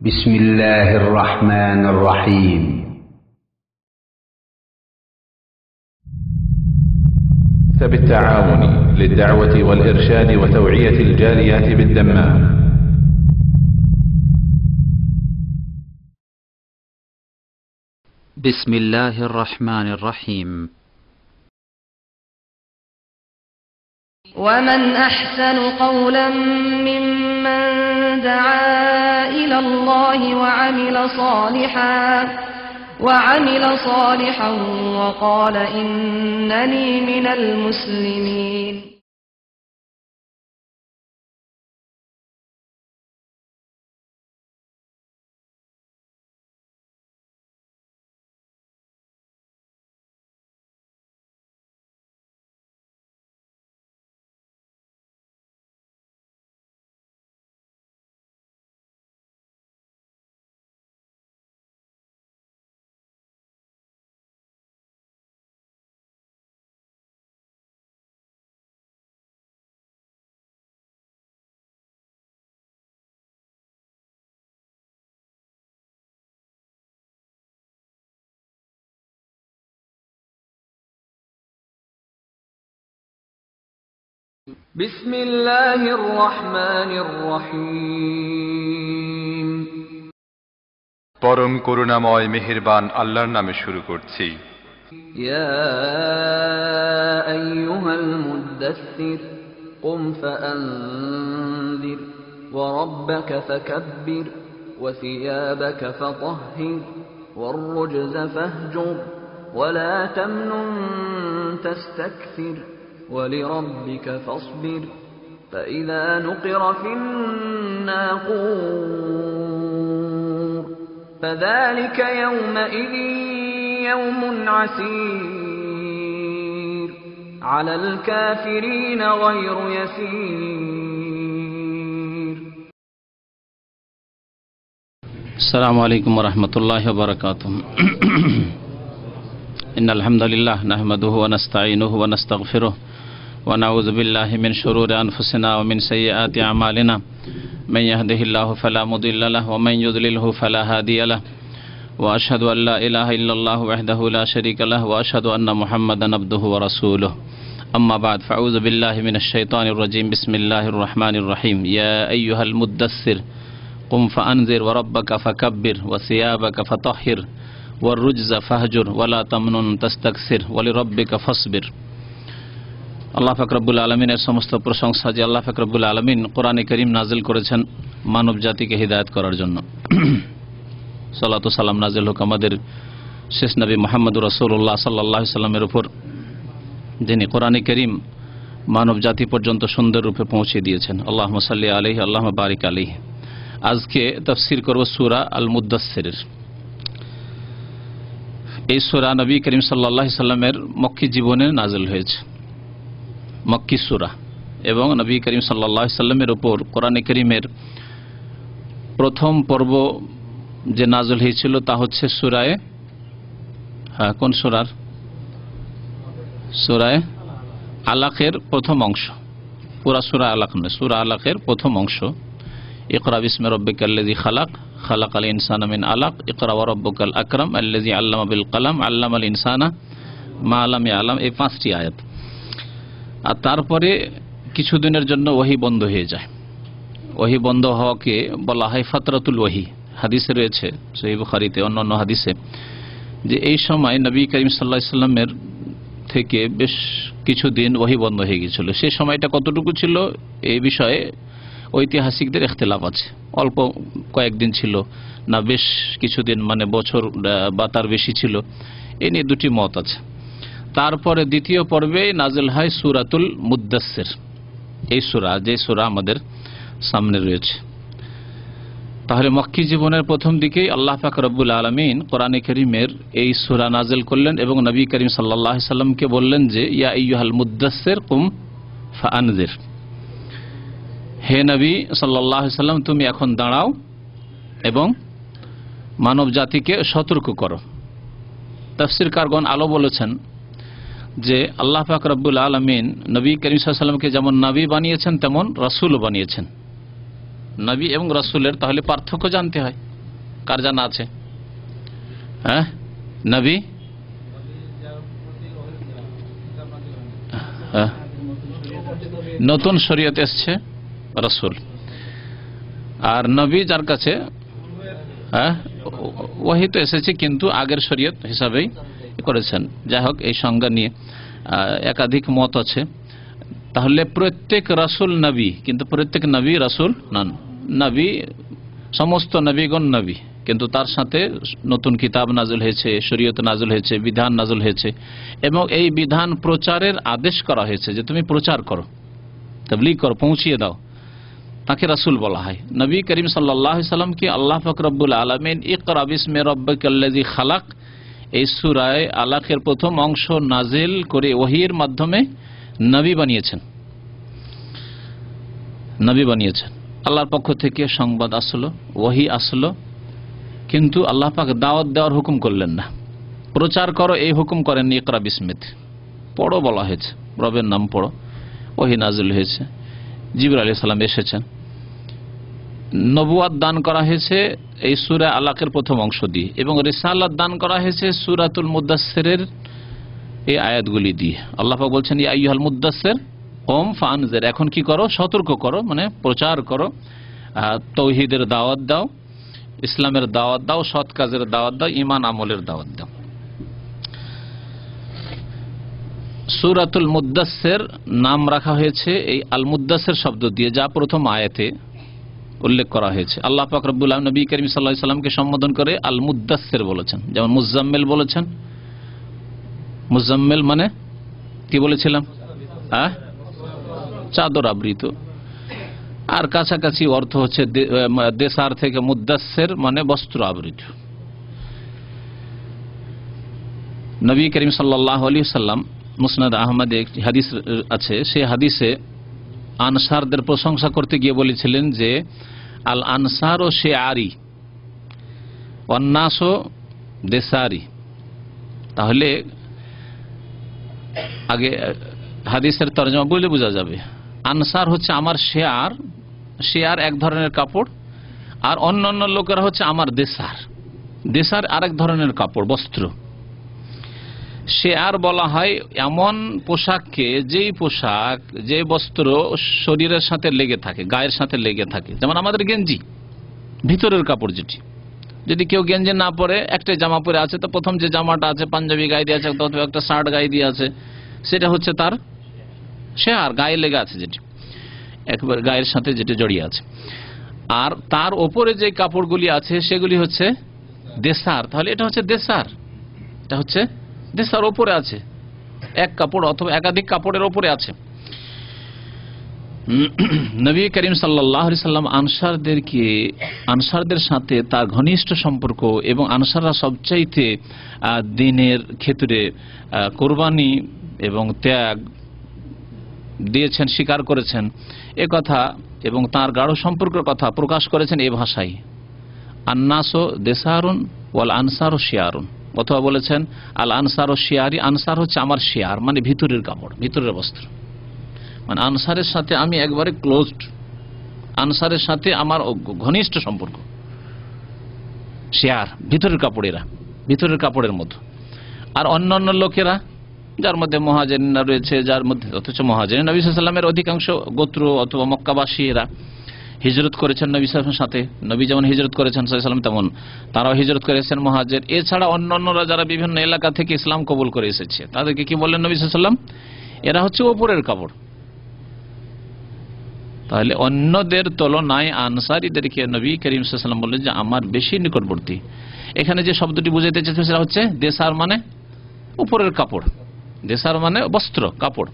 بسم الله الرحمن الرحيم بالتعاون للدعوة والإرشاد وتوعية الجاليات بالدمام. بسم الله الرحمن الرحيم. ومن أحسن قولا ممن دعا إلى الله وعمل صالحا وقال إنني من المسلمين. بسم الله الرحمن الرحيم. পরম করুণাময় মেহেরবান আল্লাহর নামে শুরু করছি। يا أيها المدثر قم فأنذر وربك فكبر وثيابك فطهر والرجز فاهجر ولا تمنن تستكثر ولربك فاصبر فإذا نقر في الناقور فذلك يومئذ يوم عسير على الكافرين غير يسير. السلام عليكم ورحمة الله وبركاته. إن الحمد لله نحمده ونستعينه ونستغفره ونعوذ بالله من شرور أنفسنا ومن سيئات أعمالنا من يهده الله فلا مضل له ومن يضلله فلا هادي له وأشهد أن لا إله إلا الله وحده لا شريك له وأشهد أن محمدا عبده ورسوله. أما بعد فأعوذ بالله من الشيطان الرجيم. بسم الله الرحمن الرحيم. يا أيها المدثر قم فأنذر وربك فكبر وثيابك فطهر والرجز فاهجر ولا تمنن تستكثر ولربك فاصبر. আল্লাহ পাক রব্বুল আলামিনের সমস্ত প্রশংসা যে আল্লাহ পাক রব্বুল আলামিন কোরআনে কারীম নাজিল করেছেন মানব জাতিকে হিদায়াত করার জন্য। সালাতু সালাম নাজিল হোক আমাদের শেষ নবী মুহাম্মদ রাসূলুল্লাহ সাল্লাল্লাহু আলাইহি সাল্লামের উপর, যিনি কোরআনে কারীম মানব জাতি পর্যন্ত সুন্দর রূপে পৌঁছে দিয়েছেন। আল্লাহুম্মা সাল্লি আলাইহি আল্লাহুম্মা বারিক আলাইহি। আজকে তাফসীর করব সূরা আল মুদ্দাসসিরের। এই সূরা নবী করিম সাল্লাল্লাহু আলাইহি সাল্লামের মক্কি জীবনে নাজিল হয়েছে, মক্কি সূরা, এবং নবী করিম সাল্লাল্লাহু আলাইহি সাল্লামের উপর কোরআনে কারীমের প্রথম পর্ব যে নাজিল হয়েছিল তা হচ্ছে সূরায়ে কোন সূরার? সূরায়ে আলাকের প্রথম অংশ। পুরা সূরা আলাক নয়, সূরা আলাকের প্রথম অংশ। ইকরা বিসমি রাব্বিকাল্লাযী খালাক খালাকাল ইনসানা মিন আলাক ইকরা ওয়া রাব্বুকাল আকরাম আল্লাযী আল্লামা বিল কলম আল্লামাল ইনসানা মা লাম ইয়ালাম, এই 5টি আয়াত। আর তারপরে কিছুদিনের জন্য ওহী বন্ধ হয়ে যায়। ওহী বন্ধ হওয়াকে বলা হয় ফাতরাতুল ওহী। হাদিসে রয়েছে সহিহ বুখারীতে, অন্যান্য হাদিসে, যে এই সময় নবী করিম সাল্লাল্লাহু আলাইহি সাল্লামের থেকে বেশ কিছুদিন ওহী বন্ধ হয়ে গিয়েছিল। সেই সময়টা কতটুকু ছিল এই বিষয়ে ঐতিহাসিকদের ইখতিলাফ আছে। অল্প কয়েকদিন ছিল না বেশ কিছুদিন, মানে বছর বা তার বেশি ছিল, এ নিয়ে দুটি মত আছে। তারপরে দ্বিতীয় পর্বে নাজিল হয় সূরাতুল মুদ্দাসসির। এই সূরা, যে সূরা আমাদের সামনে রয়েছে। তাহলে মক্কি জীবনের প্রথম দিকেই আল্লাহ পাক রব্বুল আলামিন কোরআনে কারীমের এই সূরা নাজিল করলেন এবং নবী করিম সাল্লাল্লাহু আলাইহি সাল্লামকে বললেন যে ইয়া আইয়ুহাল মুদ্দাসসির কুম ফাআনজির, হে নবী সাল্লাল্লাহু আলাইহি সাল্লাম তুমি এখন দাঁড়াও এবং মানব জাতিকে সতর্ক করো। তাফসীরকারগণ আলো বলেছেন যে আল্লাহ পাক রব্বুল আলামিন নবী করিম সাল্লাল্লাহু আলাইহি সাল্লামকে যেমন নবী বানিয়েছেন তেমন রাসূলও বানিয়েছেন। নবী এবং রাসূলের তাহলে পার্থক্য জানতে হয়। কার জানা আছে? হ্যাঁ, নবী নতুন শরীয়ত এসছে, রাসূল। আর নবী যার কাছে ওহী তো এসেছে কিন্তু আগের শরীয়ত হিসাবেই করেছেন। যাই হোক, এই সংজ্ঞা নিয়ে একাধিক মত আছে। তাহলে প্রত্যেক রাসূল নবী, কিন্তু প্রত্যেক নবী রাসূল নন। নবী, সমস্ত নবীগণ নবী, কিন্তু তার সাথে নতুন কিতাব নাযিল হয়েছে, শরীয়ত নাযিল হয়েছে, বিধান নাযিল হয়েছে, এবং এই বিধান প্রচারের আদেশ করা হয়েছে যে তুমি প্রচার করো, তাবলীগ করো, পৌঁছিয়ে দাও, তাকে রাসূল বলা হয়। নবী করিম সাল্লাল্লাহু আলাইহি সাল্লামকে আল্লাহ পাক রব্বুল আলামিন ইকরা বিসমি রাব্বিকাল্লাযী খালাক, এই সূরা আলাকের প্রথম অংশ নাজিল করে ওহীর মাধ্যমে নবী বানিয়েছেন। নবী বানিয়েছেন, আল্লাহর পক্ষ থেকে সংবাদ আসলো, ওহী আসলো, কিন্তু আল্লাহ পাক দাওয়াত দেওয়ার হুকুম করলেন না, প্রচার করো এই হুকুম করেন। ইকরা বিসমিত, পড়ো বলা হয়েছে, রবের নাম পড়ো। ওহী নাজিল হয়েছে, জিবরাইল আলাইহিস সালাম এসেছেন। নবুয়াত দান করা হয়েছে এই সূরা আলাকের প্রথম অংশ দিয়ে, এবং রিসালাত দান করা হয়েছে সূরাতুল মুদাসসিরের এই আয়াতগুলি দিয়ে। আল্লাহ পাক বলছেন, ইয়া আইয়ুহাল মুদাসসির কুম ফানজির, এখন কি করো? সতর্ক করো, মানে প্রচার করো, তাওহীদের দাওয়াত দাও, ইসলামের দাওয়াত দাও, সৎ কাজের দাওয়াত দাও, ঈমান আমলের দাওয়াত দাও। সূরাতুল মুদাসসির নাম রাখা হয়েছে এই আল মুদাসসির শব্দ দিয়ে, যা প্রথম আয়াতে উল্লেখ করা হয়েছে। আল্লাহ পাক রব্বুল আলামিন নবী করিম সাল্লাল্লাহু আলাইহি সাল্লামকে সম্বোধন করে আল মুদাসসির বলেছেন, যেমন মুজাম্মিল বলেছেন। মুজাম্মিল মানে কি বলেছিলাম? চাদর আবৃত। আর কাছাকাছি অর্থ হচ্ছে দেশার থেকে মুদাসসির মানে বস্ত্র আবৃত। নবী করিম সাল্লাল্লাহু আলাইহি সাল্লাম মুসনাদ আহমদে একটি হাদিস আছে, সেই হাদিসে আনসারদের প্রশংসা করতে গিয়ে বলেছিলেন যে আল আনসার ও শিআরি ওয়ান্নাস ও দেসারি। তাহলে আগে হাদিসের তরজমা বলে বোঝা যাবে। আনসার হচ্ছে আমার শেয়ার, শেয়ার এক ধরনের কাপড়, আর অন্যান্য লোকেরা হচ্ছে আমার দেশার, দেশার আরেক ধরনের কাপড়, বস্ত্র। শেয়ার বলা হয় এমন পোশাককে, যেই পোশাক, যে বস্ত্র শরীরের সাথে লেগে থাকে, গায়ের সাথে লেগে থাকে, যেমন আমাদের গেঞ্জি, ভিতরের কাপড় যেটি। যদি কেউ গেঞ্জি না পরে একটাই জামা পরে আছে, তো প্রথম যে জামাটা আছে, পাঞ্জাবি গায়ে দিয়ে আছে অথবা একটা শার্ট গায়ে দিয়ে আছে, সেটা হচ্ছে তার শেয়ার, গায়ে লেগে আছে, যেটি একবার গায়ের সাথে যেটা জড়িয়ে আছে। আর তার ওপরে যে কাপড়গুলি আছে সেগুলি হচ্ছে দেশার। তাহলে এটা হচ্ছে দেশার, এটা হচ্ছে দেশার ওপরে আছে, এক কাপড় অথবা একাধিক কাপড়ের ওপরে আছে। নবী করিম সাল্লাল্লাহু আলাইহি সাল্লাম আনসারদের সাথে তার ঘনিষ্ঠ সম্পর্ক, এবং আনসাররা সবচাইতে দ্বীনের ক্ষেত্রে কোরবানি এবং ত্যাগ দিয়েছেন, স্বীকার করেছেন এ কথা, এবং তার গাঢ় সম্পর্কের কথা প্রকাশ করেছেন এই ভাষায়, আন্নাসু দেসারুন ওয়াল আনসারু শিয়ারুন। অথবা বলেছেন আল আনসার ও শিয়ারি, আনসার হচ্ছে আমার শিয়ার, মানে ভিতরের কাপড়, ভিতরের বস্ত্র, মানে আনসারের সাথে আমি একবারে ক্লোজড, আনসারের সাথে আমার ঘনিষ্ঠ সম্পর্ক। শিয়ার ভিতরের কাপড়েরা, ভিতরের কাপড়ের মতো। আর অন্যান্য লোকেরা, যার মধ্যে মুহাজিরিনরা রয়েছে, যার মধ্যে, অথচ মুহাজিরিন নবী সাল্লাল্লাহু আলাইহি ওয়াসাল্লামের অধিকাংশ গোত্র অথবা মক্কাবাসীরা হিজরত করেছেন নবী সাল্লাল্লাহু আলাইহি ওয়াসাল্লামের সাথে। নবী যেমন হিজরত করেছেন সাল্লাল্লাহু আলাইহি ওয়াসাল্লাম, তেমন তারাও হিজরত করেছেন মুহাজির। এছাড়া অন্যান্যরা যারা বিভিন্ন এলাকা থেকে ইসলাম কবুল করে এসেছে, তাদেরকে কি বললেন নবী সাল্লাল্লাহু আলাইহি ওয়াসাল্লাম? এরা হচ্ছে ওপরের কাপড়। তাহলে অন্যদের তুলনায় আনসারীদেরকে নবী করিম সাল্লাল্লাহু আলাইহি ওয়াসাল্লাম বললেন যে আমার বেশি নিকটবর্তী। এখানে যে শব্দটি বুঝাইতে চেয়েছে সেটা হচ্ছে দেশার মানে উপরের কাপড়, দেশার মানে বস্ত্র, কাপড়।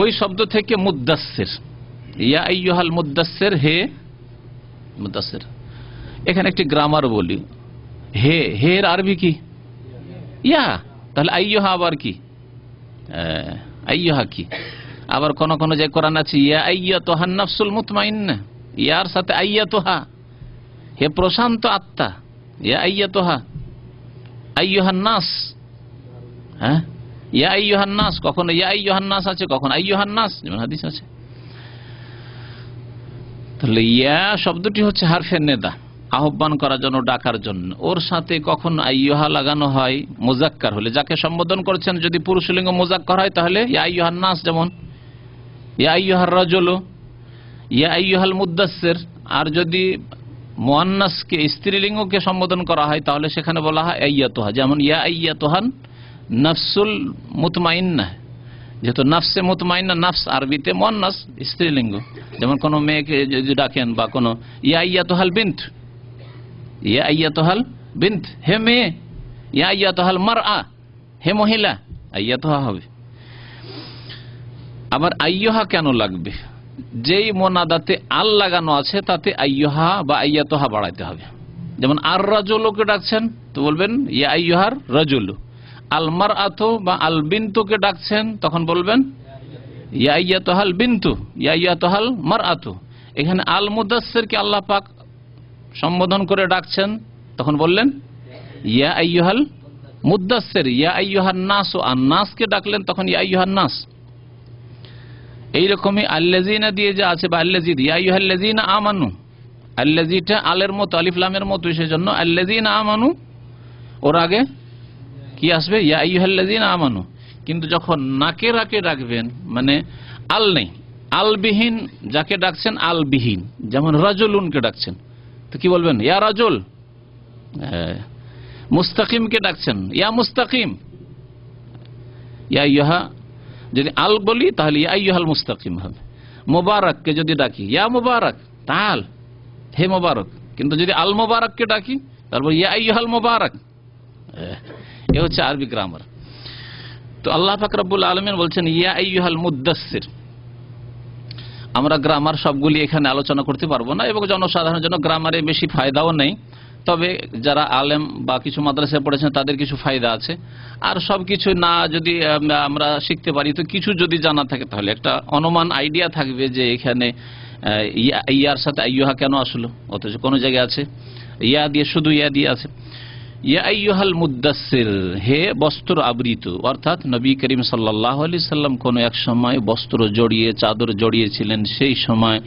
ওই শব্দ থেকে মুদাসসির, ইয়া আইয়ুহাল মুদাসসির, হে মুদাসসির। এখানে একটি গ্রামার বলি, হে, হে এর আরবি কি? ইয়া। তাহলে আইয়ুহা আবার কি? আইয়ুহা কি? আবার কোন কোন যে কোরআন আছে ইয়া আইয়াতুহান নাফসুল মুতমাইন্না, ইয়ার সাথে আইয়াতুহা, হে প্রশান্ত আত্মা, ইয়া আইয়াতুহা আইয়ুহান নাস। হ্যাঁ, ইয়া আইয়ুহান নাস, কখনো ইয়া আইয়ুহান নাস আছে, কখনো আইয়ুহান নাস, যেমন হাদিস আছে। তাহলে ইয়া শব্দটি হচ্ছে হারফে নেদা, আহ্বান করার জন্য, ডাকার জন্য। ওর সাথে কখন আইয়ুহা লাগানো হয় মুজাক্কার হলে, যাকে সম্বোধন করছেন যদি পুরুষলিঙ্গ মুজাক্কার হয় তাহলে ইয়া আইয়ুহান নাস, যেমন ইয়া আইয়ুহার রাজুল, ইয়া আইয়ুহাল মুদ্দাসসির। আর যদি মুআন্নাসকে স্ত্রীলিঙ্গকে সম্বোধন করা হয় তাহলে সেখানে বলা হয় আইয়াতুহা, যেমন ইয়া আইয়াতুহান নাফসুল মুতমাইন্নাহ। যেহেতু নাফসে মুতমাইন্না নাফস আরবিতে মুআন্নাস স্ত্রীলিঙ্গ, যেমন কোন মেয়েকে যদি ডাকেন বা কোন ইয়া আইয়াতুহাল বিনত, ইয়া আইয়াতুহাল বিনত হে মেয়ে, ইয়া আইয়াতুহাল মারআ হে মহিলা, আইয়াতুহা হবে। আবার আইয়ুহা কেন লাগবে? যেই মোনাদাতে আল লাগানো আছে তাতে আইয়ুহা বা আইয়াতুহা বাড়াইতে হবে। যেমন আর রাজুলকে ডাকছেন তো বলবেন ইয়া আইয়ুহার রাজুল। আল মারআতু বা আল বিনতুকে ডাকছেন তখন বলবেন ইয়া আইয়াতুহাল বিনতু, ইয়া আইয়াতুহাল মারআতু। এখানে আল মুদাসসিরকে আল্লাহ পাক সম্বোধন করে ডাকছেন তখন বললেন ইয়া আইয়ুহাল মুদাসসির। ইয়া আইয়ুহান নাস, আন নাসকে ডাকলেন তখন ইয়া আইয়ুহান নাস। এইরকমই আল্লাযিনা দিয়ে যে আছে বা আল্লাযী, ইয়া আইয়ুহাল্লাযিনা আমানু, আল্লাযীটা আলের মতো আলিফ লামের মতো, সেজন্য আল্লাযিনা আমানু ওর আগে কি আসবে ইয়া আইয়ুহাল্লাযিনা আমানু। কিন্তু যখন নাকেরাকে ডাকবেন মানে আল নেই, আলবিহীন যাকে ডাকছেন আলবিহীন, যেমন রাজুলুনকে ডাকছেন তো কি বলবেন ইয়া রাজুল। মুস্তাকিমকে ডাকছেন ইয়া মুস্তাকিম। ইয়া আইয়ুহা যদি আল বলি তাহলে ইয়া আইয়ুহাল মুস্তাকিম হবে। মুবারাককে যদি ডাকি ইয়া মুবারাক, তাল হে মুবারক। কিন্তু যদি আল মুবারাককে ডাকি তারপর ইয়া আইয়ুহাল মুবারাক। এ হচ্ছে আরবি গ্রামার। তো আল্লাহ পাক রব্বুল আলামিন বলছেন ইয়া আইয়ুহাল মুদ্দাসসির। আমরা গ্রামার সবগুলি এখানে আলোচনা করতে পারবো না এবং জনসাধারণের জন্য গ্রামারে বেশি ফায়দাও নেই। তবে যারা আলেম বা কিছু মাদ্রাসায় পড়েছেন তাদের কিছু ফায়দা আছে। আর সব কিছু না যদি আমরা শিখতে পারি তো কিছু যদি জানা থাকে তাহলে একটা অনুমান আইডিয়া থাকবে যে এখানে ইয়ার সাথে আইয়ুহা কেন আসলো, অথচ কোন জায়গায় আছে ইয়া দিয়ে, শুধু ইয়া দিয়ে আছে। ইয়া আইয়ুহাল মুদ্দাসসির, হে বস্ত্র আবৃত, অর্থাৎ নবী করিম সাল্লাল্লাহু আলাইহি সাল্লাম কোন এক সময় বস্ত্র জড়িয়ে চাদর জড়িয়েছিলেন। সেই সময়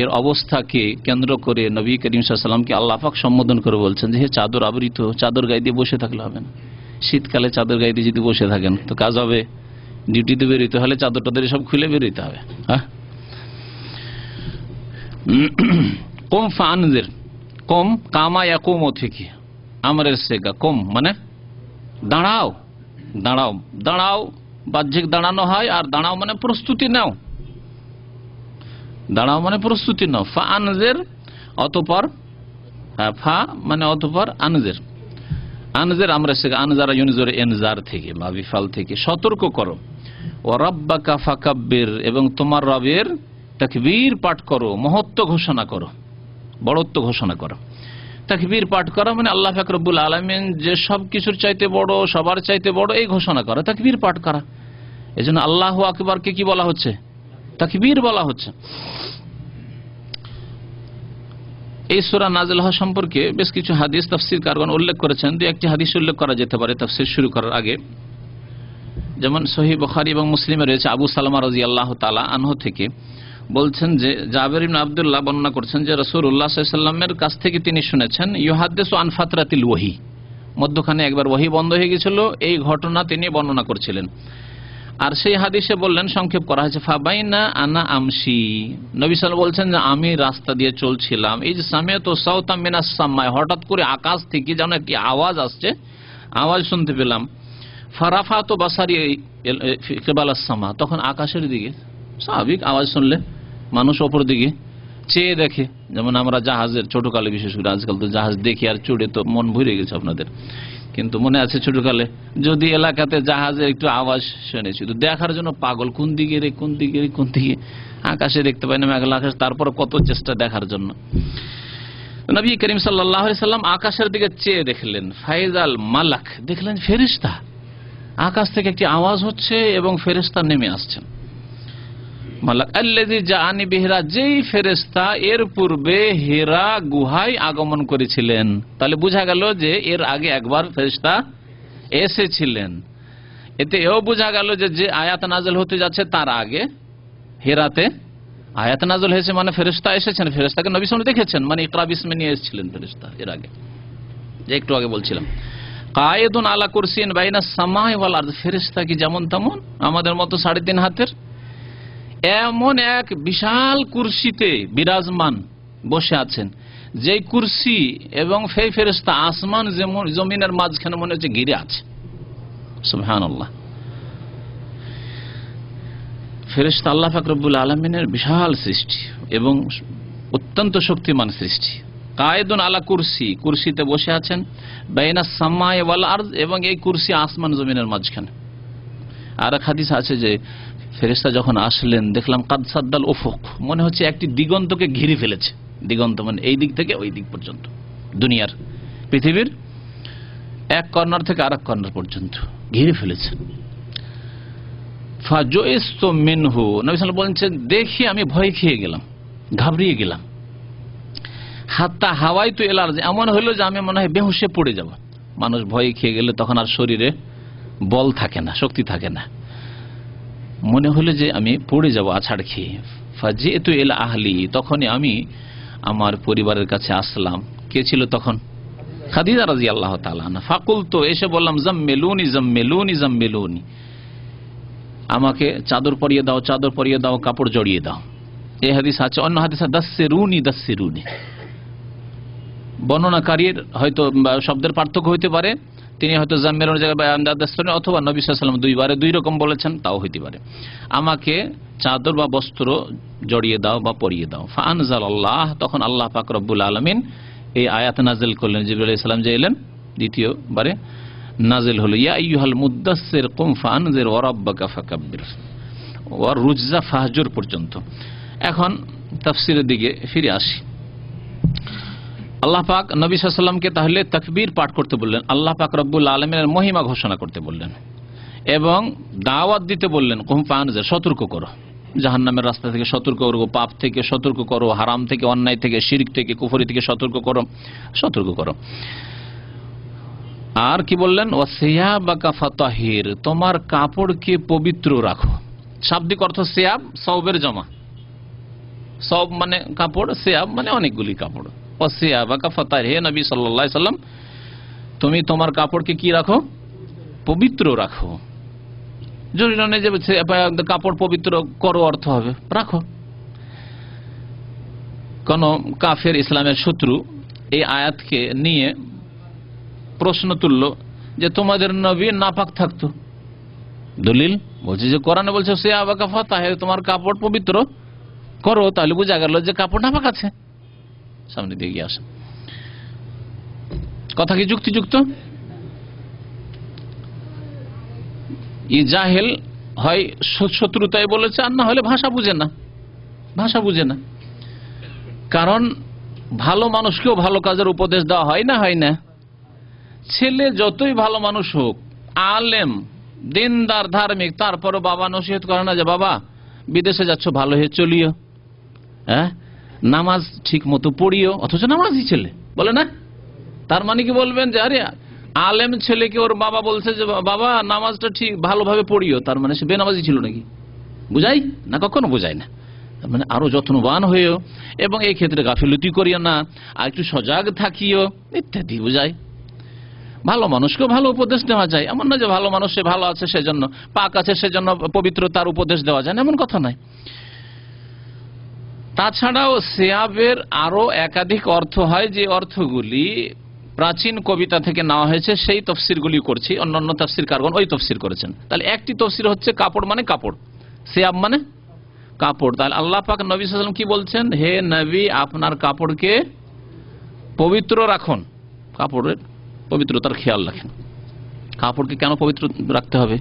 এর অবস্থাকে কেন্দ্র করে নবী করিম সাল্লাল্লাহু আলাইহি সাল্লামকে আল্লাহ পাক সম্বোধন করে বলছেন যে হে চাদর আবৃত, চাদর গায়ে দিয়ে বসে থাকলে হবে না। শীতকালে চাদর গায়ে দিয়ে যদি বসে থাকেন তো কাজ হবে? ডিউটিতে বেরোতে হলে চাদর টাদর সব খুলে বেরোতে হবে। হ্যাঁ, কুম ফানজির, কুম কামা ইয়াকুমু থেকে আমরের সেগা, কুম মানে দাঁড়াও, দাঁড়াও। দাঁড়াও বাহ্যিক দাঁড়ানো হয়, আর দাঁড়াও মানে প্রস্তুতি নাও। দাঁড়াও মানে প্রস্তুতি নাও। ফা আনজের অতঃপর, ফা মানে অতঃপর আনজের, আনজের আমরা সেগা আনজারা ইউনজুর এনজার থেকে বা বিফাল থেকে সতর্ক করো। ও রাব্বাকা ফাকাব্বির, এবং তোমার রবের তাকবীর পাঠ করো, মহত্ব ঘোষণা করো, বড়ত্ব ঘোষণা করো। তাকবীর পাঠ করা মানে আল্লাহ পাক রব্বুল আলামিন যে সব কিছুর চাইতে বড়, সবার চাইতে বড়, এই ঘোষণা করা তাকবীর পাঠ করা। এজন্য আল্লাহু আকবারকে কি বলা হচ্ছে? তাকবীর বলা হচ্ছে। এই সূরা নাযিল হওয়া সম্পর্কে বেশ কিছু হাদিস তাফসীরকারগণ উল্লেখ করেছেন। দুই একটি হাদিস উল্লেখ করা যেতে পারে তাফসীর শুরু করার আগে। যেমন সহিহ বুখারী এবং মুসলিমে রয়েছে আবু সালামা রাদিয়াল্লাহু তাআলা আনহু থেকে বলছেন যে জাবের ইবনে আব্দুল্লাহ বর্ণনা করছেন যে রাসূলুল্লাহ সাল্লাল্লাহু আলাইহি ওয়াসাল্লামের কাছ থেকে তিনি শুনেছেন ইউহাদ্দিসু আন ফাতরাতিল ওয়াহি, মধ্যখানে একবার ওয়াহি বন্ধ হয়ে গিয়েছিল, এই ঘটনা তিনি বর্ণনা করছিলেন। আর সেই হাদিসে বললেন, সংক্ষেপ করা হয়েছে, ফাবাইনা আনা আমশি, নবী সাল্লাল্লাহু বলছেন যে আমি রাস্তা দিয়ে চলছিলাম, এই যে সামিআতু সাওতাম মিনাস সামায়, হঠাৎ করে আকাশ থেকে যেন একটি আওয়াজ আসছে, আওয়াজ শুনতে পেলাম। ফারাফাতু বাসারি কিবালাস সামা, তখন আকাশের দিকে, স্বাভাবিক আওয়াজ শুনলে মানুষ ওপর দিকে চেয়ে দেখে, যেমন আমরা জাহাজের ছোটকালে, বিশেষ করে আজকাল তো জাহাজ দেখি আর চড়ে তো মন ভরে গেছে আপনাদের, কিন্তু মনে আছে ছোটকালে যদি এলাকাতে জাহাজের একটু আওয়াজ শুনেছি তো দেখার জন্য পাগল, কোন দিকে রে, কোন দিকে রে, কোন দিকে, আকাশে দেখতে পাই না মেঘলা আকাশ, তারপর কত চেষ্টা দেখার জন্য। নবী করিম সাল্লাল্লাহু আলাইহি সাল্লাম আকাশের দিকে চেয়ে দেখলেন, ফাইজাল মালাক, দেখলেন ফেরেশতা, আকাশ থেকে একটি আওয়াজ হচ্ছে এবং ফেরেশতা নেমে আসছেন। মালাক আল্লাযী জাআনি বিহিরা, যেই ফেরেশতা এর পূর্বে হিরা গুহায় আগমন করেছিলেন। তাহলে বোঝা গেল যে এর আগে একবার ফেরেশতা এসেছিলেন। এতে এও বোঝা গেল যে যে আয়াত নাযিল হতে যাচ্ছে তার আগে হিরাতে আয়াত নাযিল হয়েছে মানে ফেরেশতা এসেছেন, ফেরেশতাকে নবী সাল্লাল্লাহু আলাইহি ওয়াসাল্লাম দেখেছেন, মানে ইকরা বিসমি নিয়ে এসেছিলেন ফেরেশতা। এর আগে যে একটু আগে বলছিলাম, কায়েদুন আলা কুরসিন বাইনা সামাই ওয়াল আরদ, ফেরেশতা কি যেমন তেমন আমাদের মতো 3.5 হাতের, এমন এক বিশাল কুরসিতে বিরাজমান বসে আছেন, যেই কুরসি এবং ফেরেশতা আসমান জমিনের মাঝখানে মনে হচ্ছে ঘিরে আছে। সুবহানাল্লাহ। ফেরেশতা আল্লাহ পাক রব্বুল আলামিনের বিশাল সৃষ্টি এবং অত্যন্ত শক্তিমান সৃষ্টি। কায়েদুন আলা কুরসি, কুরসিতে বসে আছেন, বাইনা সামাই ওয়াল আরদ, এবং এই কুরসি আসমান জমিনের মাঝখানে। আর এক হাদিস আছে যে ফেরেশতা যখন আসলেন দেখলাম কাদ সাদ্দাল উফুক, মনে হচ্ছে একটি দিগন্তকে ঘিরে ফেলেছে। দিগন্ত মানে এই দিক থেকে ওই দিক পর্যন্ত, দুনিয়ার পৃথিবীর এক কর্নার থেকে আরেক কর্নার পর্যন্ত ঘিরে ফেলেছে। ফাজুইস্তু মিনহু, নবী সাল্লাল্লাহু আলাইহি ওয়াসাল্লাম বলেন দেখি আমি ভয় খেয়ে গেলাম, ঘাবড়িয়ে গেলাম। হাত্তা হাওয়াইতু ইলা আরদ, এমন হলো যে আমি মনে হয় বেহুশে পড়ে যাব। মানুষ ভয় খেয়ে গেলে তখন আর শরীরে বল থাকে না, শক্তি থাকে না, মনে হলো যে আমি পড়ে যাব আছাড় খেয়ে। ফাজিতু ইলা আহলি, তখনই আমি আমার পরিবারের কাছে আসলাম। কে ছিল তখন? খাদিজা রাদিয়াল্লাহু তাআলা আনহা। ফাকুলতু, এসে বললাম জাম্মিলুনি জাম্মিলুনি জাম্মিলুনি, আমাকে চাদর পরিয়ে দাও, চাদর পরিয়ে দাও, কাপড় জড়িয়ে দাও। এই হাদিস আছে, অন্য হাদিস দাসসিরুনি দাসসিরুনি। বর্ণনাকারীর হয়তো শব্দের পার্থক্য হইতে পারে, তিনি হয়তো জাম্মিলুনির জায়গায় দাসসিরুনি, অথবা নবী সাল্লাল্লাহু আলাইহি ওয়াসাল্লাম দুইবারে দুই রকম বলেছেন, তাও হইতে পারে। আমাকে চাদর বা বস্ত্র জড়িয়ে দাও বা পরিয়ে দাও। ফাআনজালাল্লাহ, তখন আল্লাহ পাক রব্বুল আলামিন এই আয়াত নাযিল করলেন। জিবরাইল আলাইহিস সালাম যে এলেন দ্বিতীয়বারে নাযিল হলো, ইয়া আইয়ুহাল মুদ্দাসসির কুম ফাআনজির ওয়া রাব্বাকা ফাকাব্বির ওয়া রুজজা ফাহজুর পর্যন্ত। এখন তাফসীরের দিকে ফিরে আসি। আল্লাহ পাক নবী সাল্লাল্লাহু আলাইহি ওয়াসাল্লামকে তাহলে তাকবীর পাঠ করতে বললেন, আল্লাহ পাক রব্বুল আলামিনের মহিমা ঘোষণা করতে বললেন, এবং দাওয়াত দিতে বললেন, কুম ফাআনজির, সতর্ক করো, জাহান্নামের রাস্তা থেকে সতর্ক করো, পাপ থেকে সতর্ক করো, হারাম থেকে, অন্যায় থেকে, শিরক থেকে, কুফরি থেকে সতর্ক করো, সতর্ক করো। আর কি বললেন? ওয়াসিয়াবাকা ফাতাহির, তোমার কাপড়কে পবিত্র রাখো। শাব্দিক অর্থ সিয়াব, সওবের জমা। সওব মানে কাপড়, সিয়াব মানে অনেকগুলি কাপড়। ওয়াসিয়াবাকা ফাতাহির, হে নবী সাল্লাল্লাহু আলাইহি সাল্লাম, তুমি তোমার কাপড়কে কি রাখো? পবিত্র রাখো। জরুরি নয় যে কাপড় পবিত্র করো অর্থ হবে রাখো। কোন কাফের, ইসলামের শত্রু এই আয়াতকে নিয়ে প্রশ্ন তুলল যে তোমাদের নবী নাপাক থাকতো। দলিল বলছে যে কোরআনে বলছে সে আবাকা ফাতাহির, তোমার কাপড় পবিত্র করো, তাহলে বোঝা গেল যে কাপড় নাপাক আছে। সামনে দিয়ে গিয়ে আসেন, কথা কি যুক্তিযুক্ত? ই জাহেল হয় শত্রুতায় বলেছে, আর না হলে ভাষা বুঝে না, ভাষা বুঝে না। কারণ ভালো মানুষকেও ভালো কাজের উপদেশ দেওয়া হয় না, হয় না? ছেলে যতই ভালো মানুষ হোক, আলেম, দিনদার, ধার্মিক, তারপরও বাবা নসিহত করে না যে বাবা বিদেশে যাচ্ছ, ভালো হয়ে চলিও, হ্যাঁ, নামাজ ঠিক মতো পড়িও, অথচ নামাজই ছেলে বলে না। তার মানে কি বলবেন যে আরে আলেম ছেলেকে ওর বাবা বলছে যে বাবা নামাজটা ঠিক ভালোভাবে পড়িও, তার মানে সে বেনামাজি ছিল নাকি? বুঝাই না, কখনো বোঝায় না। মানে আরো যত্নবান হয়েও, এবং এই ক্ষেত্রে গাফিলতি করিও না, আর একটু সজাগ থাকিও, ইত্যাদি বুঝায়। ভালো মানুষকেও ভালো উপদেশ দেওয়া যায়, এমন না যে ভালো মানুষ সে ভালো আছে সেজন্য, পাক আছে সেজন্য পবিত্রতার উপদেশ দেওয়া যায় না, এমন কথা নাই। তাছাড়াও সিয়াবের আরো একাধিক অর্থ হয়, যে অর্থগুলি প্রাচীন কবিতা থেকে নেওয়া হয়েছে, সেই তফসিরগুলি করছি। অন্যান্য তাফসীরকারগণ ওই তফসির করেছেন। তাহলে একটি তফসির হচ্ছে কাপড় মানে কাপড়, সিয়াব মানে কাপড়। তাহলে আল্লাহ পাক নবী সাল্লাল্লাহু আলাইহি ওয়াসাল্লাম কি বলছেন? হে নবী, আপনার কাপড়কে পবিত্র রাখুন, কাপড়ের পবিত্রতার খেয়াল রাখেন। কাপড়কে কেন পবিত্র রাখতে হবে?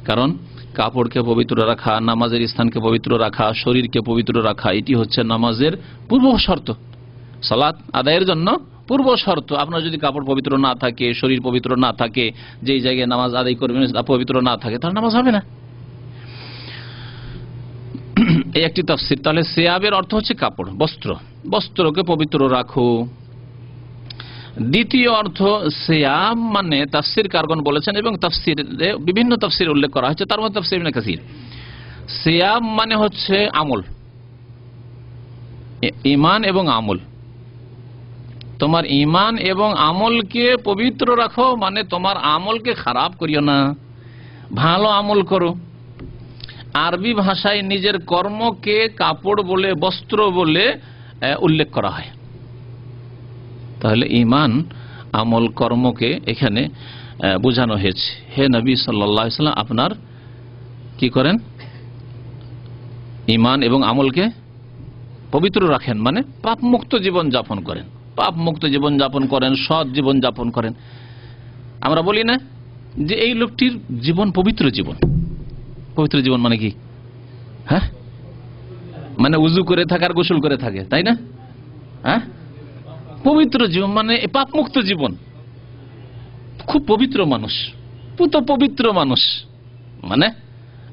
কারণ কাপড়কে পবিত্র রাখা, নামাজের স্থানকে পবিত্র রাখা, শরীরকে পবিত্র রাখা, এটি হচ্ছে নামাজের পূর্ব শর্ত, সালাত আদায়ের জন্য পূর্ব শর্ত। আপনার যদি কাপড় পবিত্র না থাকে, শরীর পবিত্র না থাকে, যেই জায়গায় নামাজ আদায় করবেন পবিত্র না থাকে, তাহলে নামাজ হবে না। এই একটি তাফসীর। তাহলে সিয়াবের অর্থ হচ্ছে কাপড়, বস্ত্র, বস্ত্রকে পবিত্র রাখো। দ্বিতীয় অর্থ সিয়াম মানে তাফসীরকারগণ বলেছেন, এবং তাফসীরে বিভিন্ন তাফসীর উল্লেখ করা হয়েছে, তার মধ্যে তাফসীর ইবনে কাসির, সিয়াম মানে হচ্ছে আমল, ঈমান এবং আমল, তোমার ঈমান এবং আমলকে পবিত্র রাখো, মানে তোমার আমলকে খারাপ করিও না, ভালো আমল করো। আরবি ভাষায় নিজের কর্মকে কাপড় বলে, বস্ত্র বলে উল্লেখ করা হয়। তাহলে ঈমান, আমল, কর্মকে এখানে বোঝানো হয়েছে। হে নবী সাল্লাল্লাহু আলাইহি ওয়াসাল্লাম, আপনার কি করেন? ঈমান এবং আমলকে পবিত্র রাখেন, মানে পাপ মুক্ত জীবন যাপন করেন, পাপ মুক্ত জীবন যাপন করেন, সৎ জীবন যাপন করেন। আমরা বলি না যে এই লোকটির জীবন পবিত্র জীবন। পবিত্র জীবন মানে কি? হ্যাঁ, মানে উজু করে থাকে আর গোসল করে থাকে, তাই না? হ্যাঁ, পবিত্র জীবন মানে পাপ মুক্ত জীবন, খুব পবিত্র মানুষ, পুত পবিত্র মানুষ, মানে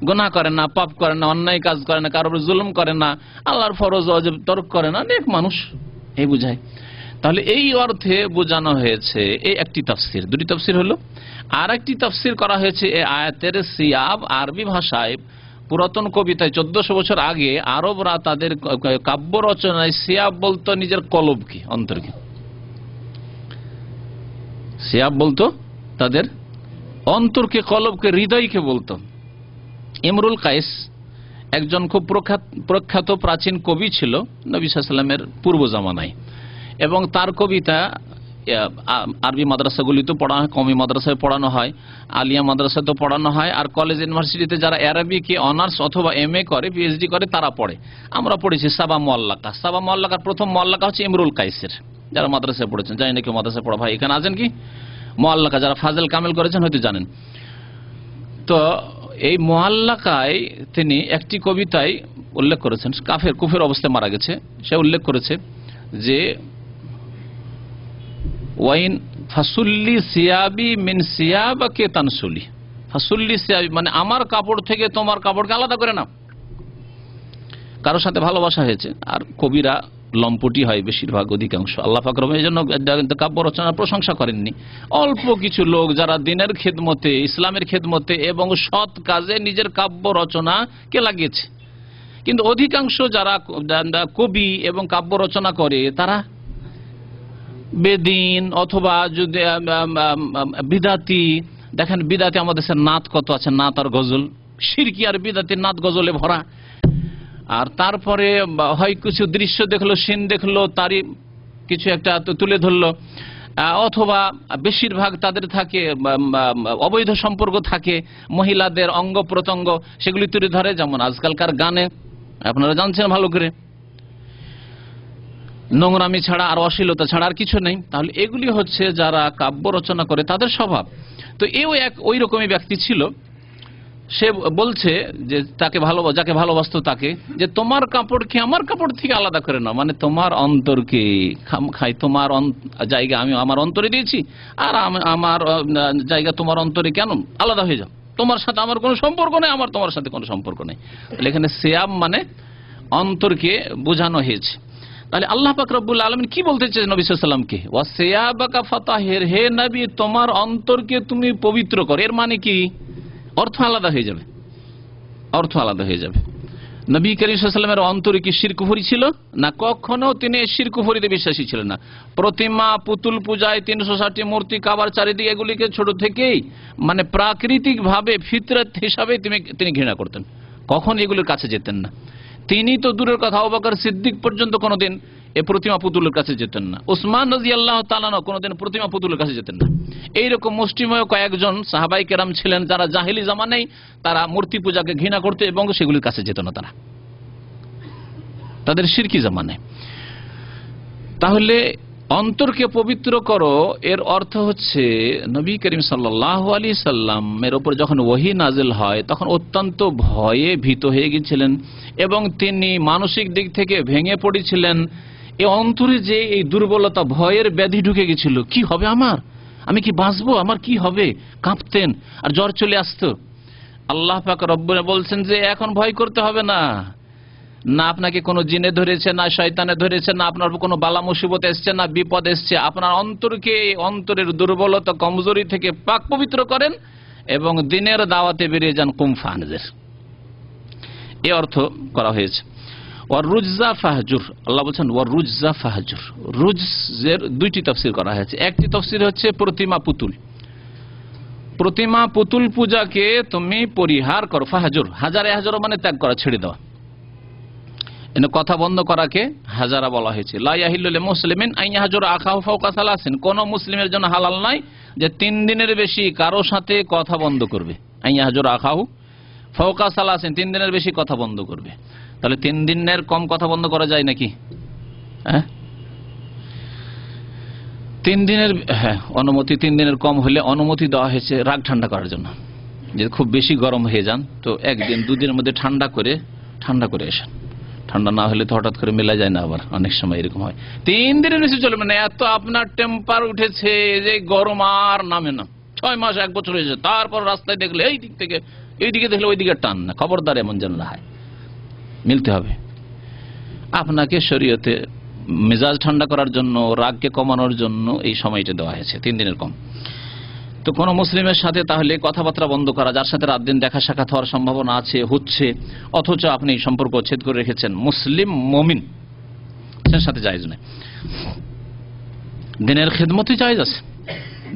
গুনাহ করে না, পাপ করে না, অন্যায় কাজ করে না, কারোর জুলুম করে না, আল্লাহর ফরজ ওয়াজিব তরক করে না, নেক মানুষ, এই বুঝায়। তাহলে এই অর্থে বোঝানো হয়েছে। এই একটি তাফসির। দুটি তাফসির হলো। আর একটি তাফসির করা হয়েছে এই আয়াতের সিয়াব আরবি ভাষায়, পুরাতন কবিতায় 1400 বছর আগে আরবরা তাদের কাব্য রচনায় সিয়াব বলতো নিজের কলবকে, অন্তরকে। সিয়াব বলতো তাদের অন্তরকে, কলবকে, হৃদয়কে বলতো। ইমরুল কায়েস একজন খুব প্রখ্যাত প্রাচীন কবি ছিল নবী সাল্লাল্লাহু আলাইহি ওয়াসাল্লামের পূর্ব জামানায়, এবং তার কবিতা আরবি মাদ্রাসাগুলিতে পড়ানো হয়, কওমি মাদ্রাসায় পড়ানো হয়, আলিয়া মাদ্রাসাতে পড়ানো হয়, আর কলেজ ইউনিভার্সিটিতে যারা আরবিকে অনার্স অথবা এমএ করে, পিএইচডি করে, তারা পড়ে। আমরা পড়েছি সাবা মুআল্লাকা। সাবা মুআল্লাকার প্রথম মুআল্লাকা হচ্ছে ইমরুল কায়েসের। যারা মাদ্রাসায় পড়েছেন, জানি না কেউ মাদ্রাসায় পড়া, ভাই এখানে আছেন কি? মুআল্লাকা যারা ফাজেল কামেল করেছেন হয়তো জানেন। তো এই মুআল্লাকায় তিনি একটি কবিতায় উল্লেখ করেছেন, কুফের অবস্থায় মারা গেছে, সে উল্লেখ করেছে যে ওয়াইন ফাসুল্লি সিয়াবি মিন সিয়াবাকে তানসুলি। ফাসুল্লি সিয়াবি মানে আমার কাপড় থেকে তোমার কাপড়কে আলাদা করে নাও। কারোর সাথে ভালোবাসা হয়েছে, আর কবিরা লম্পটি হয় বেশিরভাগ, অধিকাংশ। আল্লাহ পাক রব্বুল এই জন্য কাব্য রচনার প্রশংসা করেননি। অল্প কিছু লোক যারা দিনের খেদমতে, ইসলামের খেদমতে এবং সৎ কাজে নিজের কাব্য রচনাকে লাগিয়েছে, কিন্তু অধিকাংশ যারা কবি এবং কাব্য রচনা করে তারা বেদিন অথবা যদি বিদাতি। দেখেন বিদাতি আমাদের দেশের নাত কত আছে, নাত আর গজল, শিরকি আর বিদাতি নাত গজলে ভরা। আর তারপরে হয় কিছু দৃশ্য দেখলো, সিন দেখলো, তারই কিছু একটা তুলে ধরলো, অথবা বেশিরভাগ তাদের থাকে অবৈধ সম্পর্ক থাকে, মহিলাদের অঙ্গ প্রত্যঙ্গ সেগুলি তুলে ধরে। যেমন আজকালকার গানে আপনারা জানছেন ভালো করে, নোংরামি ছাড়া আর অশ্লীলতা ছাড়া আর কিছু নেই। তাহলে এগুলি হচ্ছে যারা কাব্য রচনা করে তাদের স্বভাব। তো এও এক ওই রকমই ব্যক্তি ছিল। সে বলছে যে যাকে ভালোবাসতো তাকে, যে তোমার কাপড়কে আমার কাপড় থেকে আলাদা করে নাও, মানে তোমার অন্তরকে তোমার জায়গা আমি আমার অন্তরে দিয়েছি, আর আমার জায়গা তোমার অন্তরে কেন আলাদা হয়ে যাও? তোমার সাথে আমার কোনো সম্পর্ক নেই, আমার তোমার সাথে কোনো সম্পর্ক নেই। তাহলে এখানে সিয়াব মানে অন্তরকে বোঝানো হয়েছে। তাহলে আল্লাহ পাক রব্বুল আলামিন কি বলতে চাইছেন নবী সাল্লাল্লাহু আলাইহি ওয়াসাল্লামকে? ওয়া সিয়াবাকা ফাতাহির, হে নবী তোমার অন্তরকে তুমি পবিত্র করো। এর মানে কি? অর্থ আলাদা হয়ে যাবে, অর্থ আলাদা হয়ে যাবে। নবী করিম সাল্লাল্লাহু আলাইহি ওয়াসাল্লামের অন্তরে কি শিরক কুফরি ছিল? না, কখনো তিনি শিরক কুফরিতে বিশ্বাসী ছিলেন না। প্রতিমা, পুতুল পূজায়, 360টি মূর্তি, কাবার চারিদিকে, এগুলিকে ছোট থেকেই মানে প্রাকৃতিক ভাবে ফিতরত হিসাবে তিনি ঘৃণা করতেন, কখন এগুলোর কাছে যেতেন না। তিনি তো দূরের কথা, আবু বকর সিদ্দিক পর্যন্ত কোনোদিন এ প্রতিমা পুতুলের কাছে যেতেন না। উসমান রাদিয়াল্লাহু তাআলা কোনোদিন প্রতিমা পুতুলের কাছে যেতেন না। এইরকম মুষ্টিমেয় কয়েকজন সাহাবায়ে কেরাম ছিলেন যারা জাহেলি জামানায় তারা মূর্তি পূজাকে ঘৃণা করতে এবং সেগুলির কাছে যেত না, তাদের শিরকি জামানায়। তাহলে অন্তরকে পবিত্র করো এর অর্থ হচ্ছে নবী করিম সাল্লাল্লাহু আলাইহি সাল্লামের উপর যখন ওহী নাজিল হয় তখন অত্যন্ত ভয়ে ভীত হয়ে গিয়েছিলেন এবং তিনি মানসিক দিক থেকে ভেঙে পড়েছিলেন। এই অন্তরে যে এই দুর্বলতা, ভয়ের ব্যাধি ঢুকে গেছিল, কি হবে আমার, আমি কি বাঁচবো, আমার কি হবে, কাঁপতেন আর জ্বর চলে আসতো। আল্লাহ পাক রব্বুল বলছেন যে এখন ভয় করতে হবে না, না আপনাকে কোনো জিনে ধরেছে, না শয়তানে ধরেছে, না আপনার কোনো বালা মুসিবত এসছে, না বিপদ এসছে। আপনার অন্তরকে, অন্তরের দুর্বলতা, কমজোরি থেকে পাক পবিত্র করেন এবং দিনের দাওয়াতে বেরিয়ে যান কুম ফানজির। এই অর্থ করা হয়েছে। ওয়ার রুজা ফাহজুর, আল্লাহ বলছেন ওয়ার রুজা ফাহজুর। রুজের দুইটি তাফসীর করা হয়েছে। একটি তাফসীর হচ্ছে প্রতিমা পুতুল, প্রতিমা পুতুল পূজাকে তুমি পরিহার করো। ফাহজুর হাজারে হাজারো মানে ত্যাগ করা, ছেড়ে দেওয়া। এনে কথা বন্ধ করাকে হাজারা বলা হয়েছে। লা ইয়াহিল্লু লিল মুসলিমিন আন ইয়াহজুরা আখাহু ফাওকা সালাসিন, কোন মুসলিমের জন্য হালাল নয় যে 3 দিনের বেশি কারো সাথে কথা বন্ধ করবে। আন ইয়াহজুরা আখাহু ফাওকা সালাসিন, 3 দিনের বেশি কথা বন্ধ করবে। তাহলে 3 দিনের কম কথা বন্ধ করা যায় নাকি? হ্যাঁ, 3 দিনের, হ্যাঁ অনুমতি 3 দিনের কম হলে অনুমতি দেওয়া হয়েছে রাগ ঠান্ডা করার জন্য। যদি খুব বেশি গরম হয়ে যান তো 1 দিন 2 দিনের মধ্যে ঠান্ডা করে আসেন। ঠান্ডা না হলে তো হঠাৎ করে মেলা যায় না, আবার অনেক সময় এরকম হয়। 3 দিনের বেশি চলবে না। এত আপনার টেম্পার উঠেছে যে গরম আর নামে না, 6 মাস 1 বছর হয়েছে, তারপর রাস্তায় দেখলে এই দিক থেকে এইদিকে দেখলে ওই দিকে টান না, খবরদার এমন যেন না হয়, মিলতে হবে। আপনাকে শরীয়তে মেজাজ ঠান্ডা করার জন্য, রাগকে কমানোর জন্য এই সময়টা দেওয়া হয়েছে 3 দিনের কম। তো কোন মুসলিমের সাথে তাহলে কথাবার্তা বন্ধ করা, যার সাথে রাত দিন দেখা সাক্ষাৎ হওয়ার সম্ভাবনা আছে, হচ্ছে, অথচ আপনি সম্পর্ক ছেদ করে রেখেছেন, মুসলিম মুমিন এর সাথে জায়েজ নয়। দিনের খেদমতে জায়েজ আছে,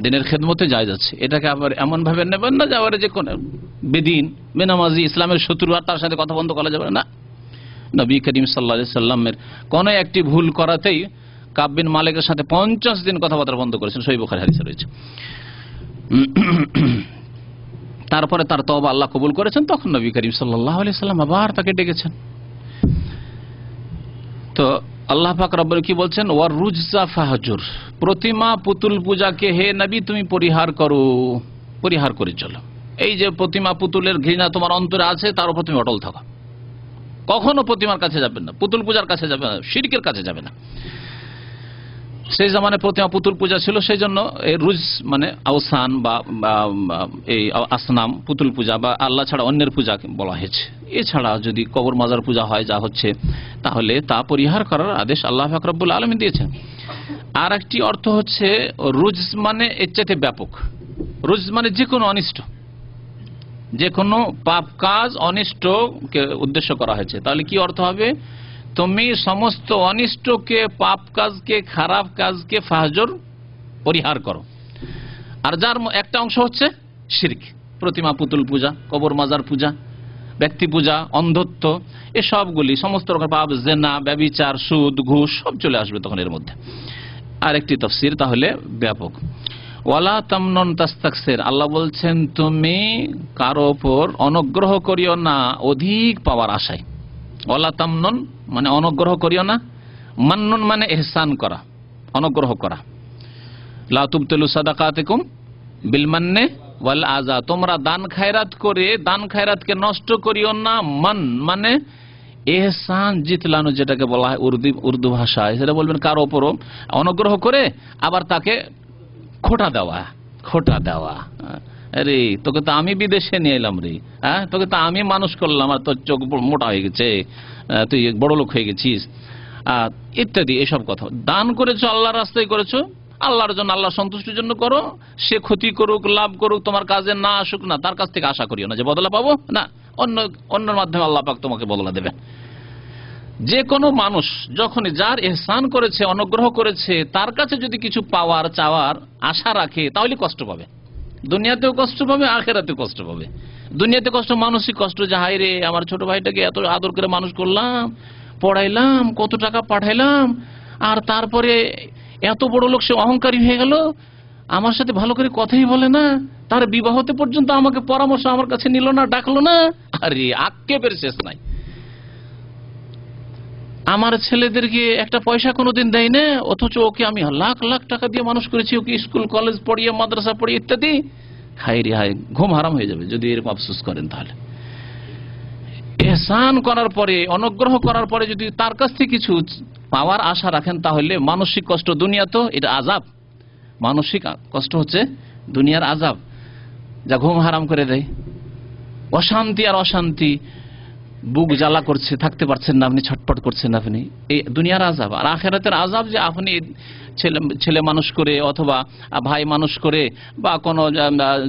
দিনের খেদমতে জায়েজ আছে। এটাকে আবার এমন ভাবে নেবেন না যে আবার যে কোন বেদিন বেনামাজি ইসলামের শত্রু আর তার সাথে কথা বন্ধ করা যাবে না। নবী করিম সাল্লাল্লাহু আলাইহি সাল্লামের কোন একটি ভুল করাতেই কাব বিন মালিকের সাথে 50 দিন কথাবার্তা বন্ধ করেছেন, সহিহ বুখারী হাদিসে রয়েছে। তারপরে তার তওবা আল্লাহ কবুল করেছেন, তখন নবী করিম সাল্লাল্লাহু আলাইহি সাল্লাম আবার তাকে ডেকেছেন। তো আল্লাহ পাক রব্বুল কি বলছেন, ওয়ার রুজা ফাহজুর, প্রতিমা পুতুল পূজাকে হে নবী তুমি পরিহার করো, পরিহার করে চলো। এই যে প্রতিমা পুতুলের ঘৃণা তোমার অন্তরে আছে, তার উপর তুমি অটল থাকো, কখনো প্রতিমার কাছে যাবে না, পুতুল পূজার কাছে যাবে না, শিরকের কাছে যাবে না। সেই জামানে প্রতিমা পুতুল পূজা ছিল, সেই জন্য এই রুজ মানে আওসান বা এই আসনাম পুতুল পূজা বা আল্লাহ ছাড়া অন্যের পূজা বলা হয়েছে। এছাড়া যদি কবর মাজার পূজা হয় যা হচ্ছে, তাহলে তা পরিহার করার আদেশ আল্লাহ পাক রব্বুল আলামিন দিয়েছেন। আর একটি অর্থ হচ্ছে রুজ মানে এর চাইতে ব্যাপক। রুজ মানে যে কোনো অনিষ্ট, যে কোনো পাপ কাজ অনিষ্টকে উদ্দেশ্য করা হয়েছে। তাহলে কি অর্থ হবে, তুমি সমস্ত অনিষ্টকে, পাপ কাজকে, খারাপ কাজকে ফাহজুর পরিহার করো। আর যার একটা অংশ হচ্ছে শিরক, প্রতিমা পুতুল পূজা, কবর মাজার পূজা, ব্যক্তি পূজা, অন্ধত্ব, এ সবগুলি সমস্ত রকম পাপ, জেনা, ব্যভিচার, সুদ, ঘুষ সব চলে আসবে তখন এর মধ্যে। আর একটি তাফসীর তাহলে ব্যাপক। ওয়ালা তামনুন তাস্তাকসির, আল্লাহ বলছেন তুমি কারো উপর অনুগ্রহ করিও না অধিক পাওয়ার আশায়। ওয়ালা তামনুন মানে অনুগ্রহ করিও না, মান্নুন মানে ইহসান করা, অনুগ্রহ করা। লা তুবতিলু সাদাকাতিকুম বিল মান্নি ওয়াল আযা, তোমরা দান খায়রাত করে দান খায়রাতকে নষ্ট করিও না। মান মানে ইহসান জিতলানো, যেটাকে বলা হয় উর্দু ভাষায়, সেটা বলবেন কারো উপরও অনুগ্রহ করে আবার তাকে খোটা দেওয়া। আরে তোকে তো আমি বিদেশে নিয়ে এলাম রে, হ্যাঁ তোকে তো আমি মানুষ করলাম, আর তোর চোখ মোটা হয়ে গেছে, তুই বড় লোক হয়ে গেছিস ইত্যাদি। এসব কথা দান করেছো, আল্লাহর রাস্তায় করেছো, আল্লাহর জন্য, আল্লাহ সন্তুষ্টির জন্য করো। সে ক্ষতি করুক, লাভ করুক, তোমার কাজে না আসুক না, তার কাছ থেকে আশা করিও না যে বদলা পাবো, না, অন্যের মাধ্যমে আল্লাহ পাক তোমাকে বদলা দেবেন। যে কোনো মানুষ যখনই যার ইহসান করেছে, অনুগ্রহ করেছে, তার কাছে যদি কিছু পাওয়ার চাওয়ার আশা রাখে, তাহলে কষ্ট পাবে, দুনিয়াতেও কষ্ট পাবে, আখিরাতেও কষ্ট পাবে। দুনিয়াতে কষ্ট, মানসিক কষ্ট, যে হায় রে আমার ছোট ভাইটাকে এত আদর করে মানুষ করলাম, পড়াইলাম, কত টাকা পাঠাইলাম, আর তারপরে এত বড় লোক, সে অহংকারী হয়ে গেল, আমার সাথে ভালো করে কথাই বলে না, তার বিবাহতে পর্যন্ত আমাকে পরামর্শ আমার কাছে নিল না, ডাকলো না। আরে আক্ষেপের শেষ নাই। আমার ছেলেদেরকে একটা পয়সা কোনোদিন দেয় না, অথচ ওকে আমি লাখ লাখ টাকা দিয়ে মানুষ করেছি, ওকে স্কুল কলেজ পড়িয়ে, মাদ্রাসা পড়িয়ে ইত্যাদি। হায় রে হায়, ঘুম হারাম হয়ে যাবে যদি এরকম আফসোস করেন। তাহলে ইহসান করার পরে, অনুগ্রহ করার পরে যদি তার কাছ থেকে কিছু পাওয়ার আশা রাখেন, তাহলে মানসিক কষ্ট, দুনিয়া তো এটা আযাব, মানসিক কষ্ট হচ্ছে দুনিয়ার আযাব, যা ঘুম হারাম করে দেয়, অশান্তি আর অশান্তি, বুক জ্বালা করছে, থাকতে পারছেন না আপনি, ছটপট করছেন আপনি, এই দুনিয়ার আযাব। আর আখিরাতের আযাব যে আপনি ছেলে মানুষ করে অথবা ভাই মানুষ করে বা কোনো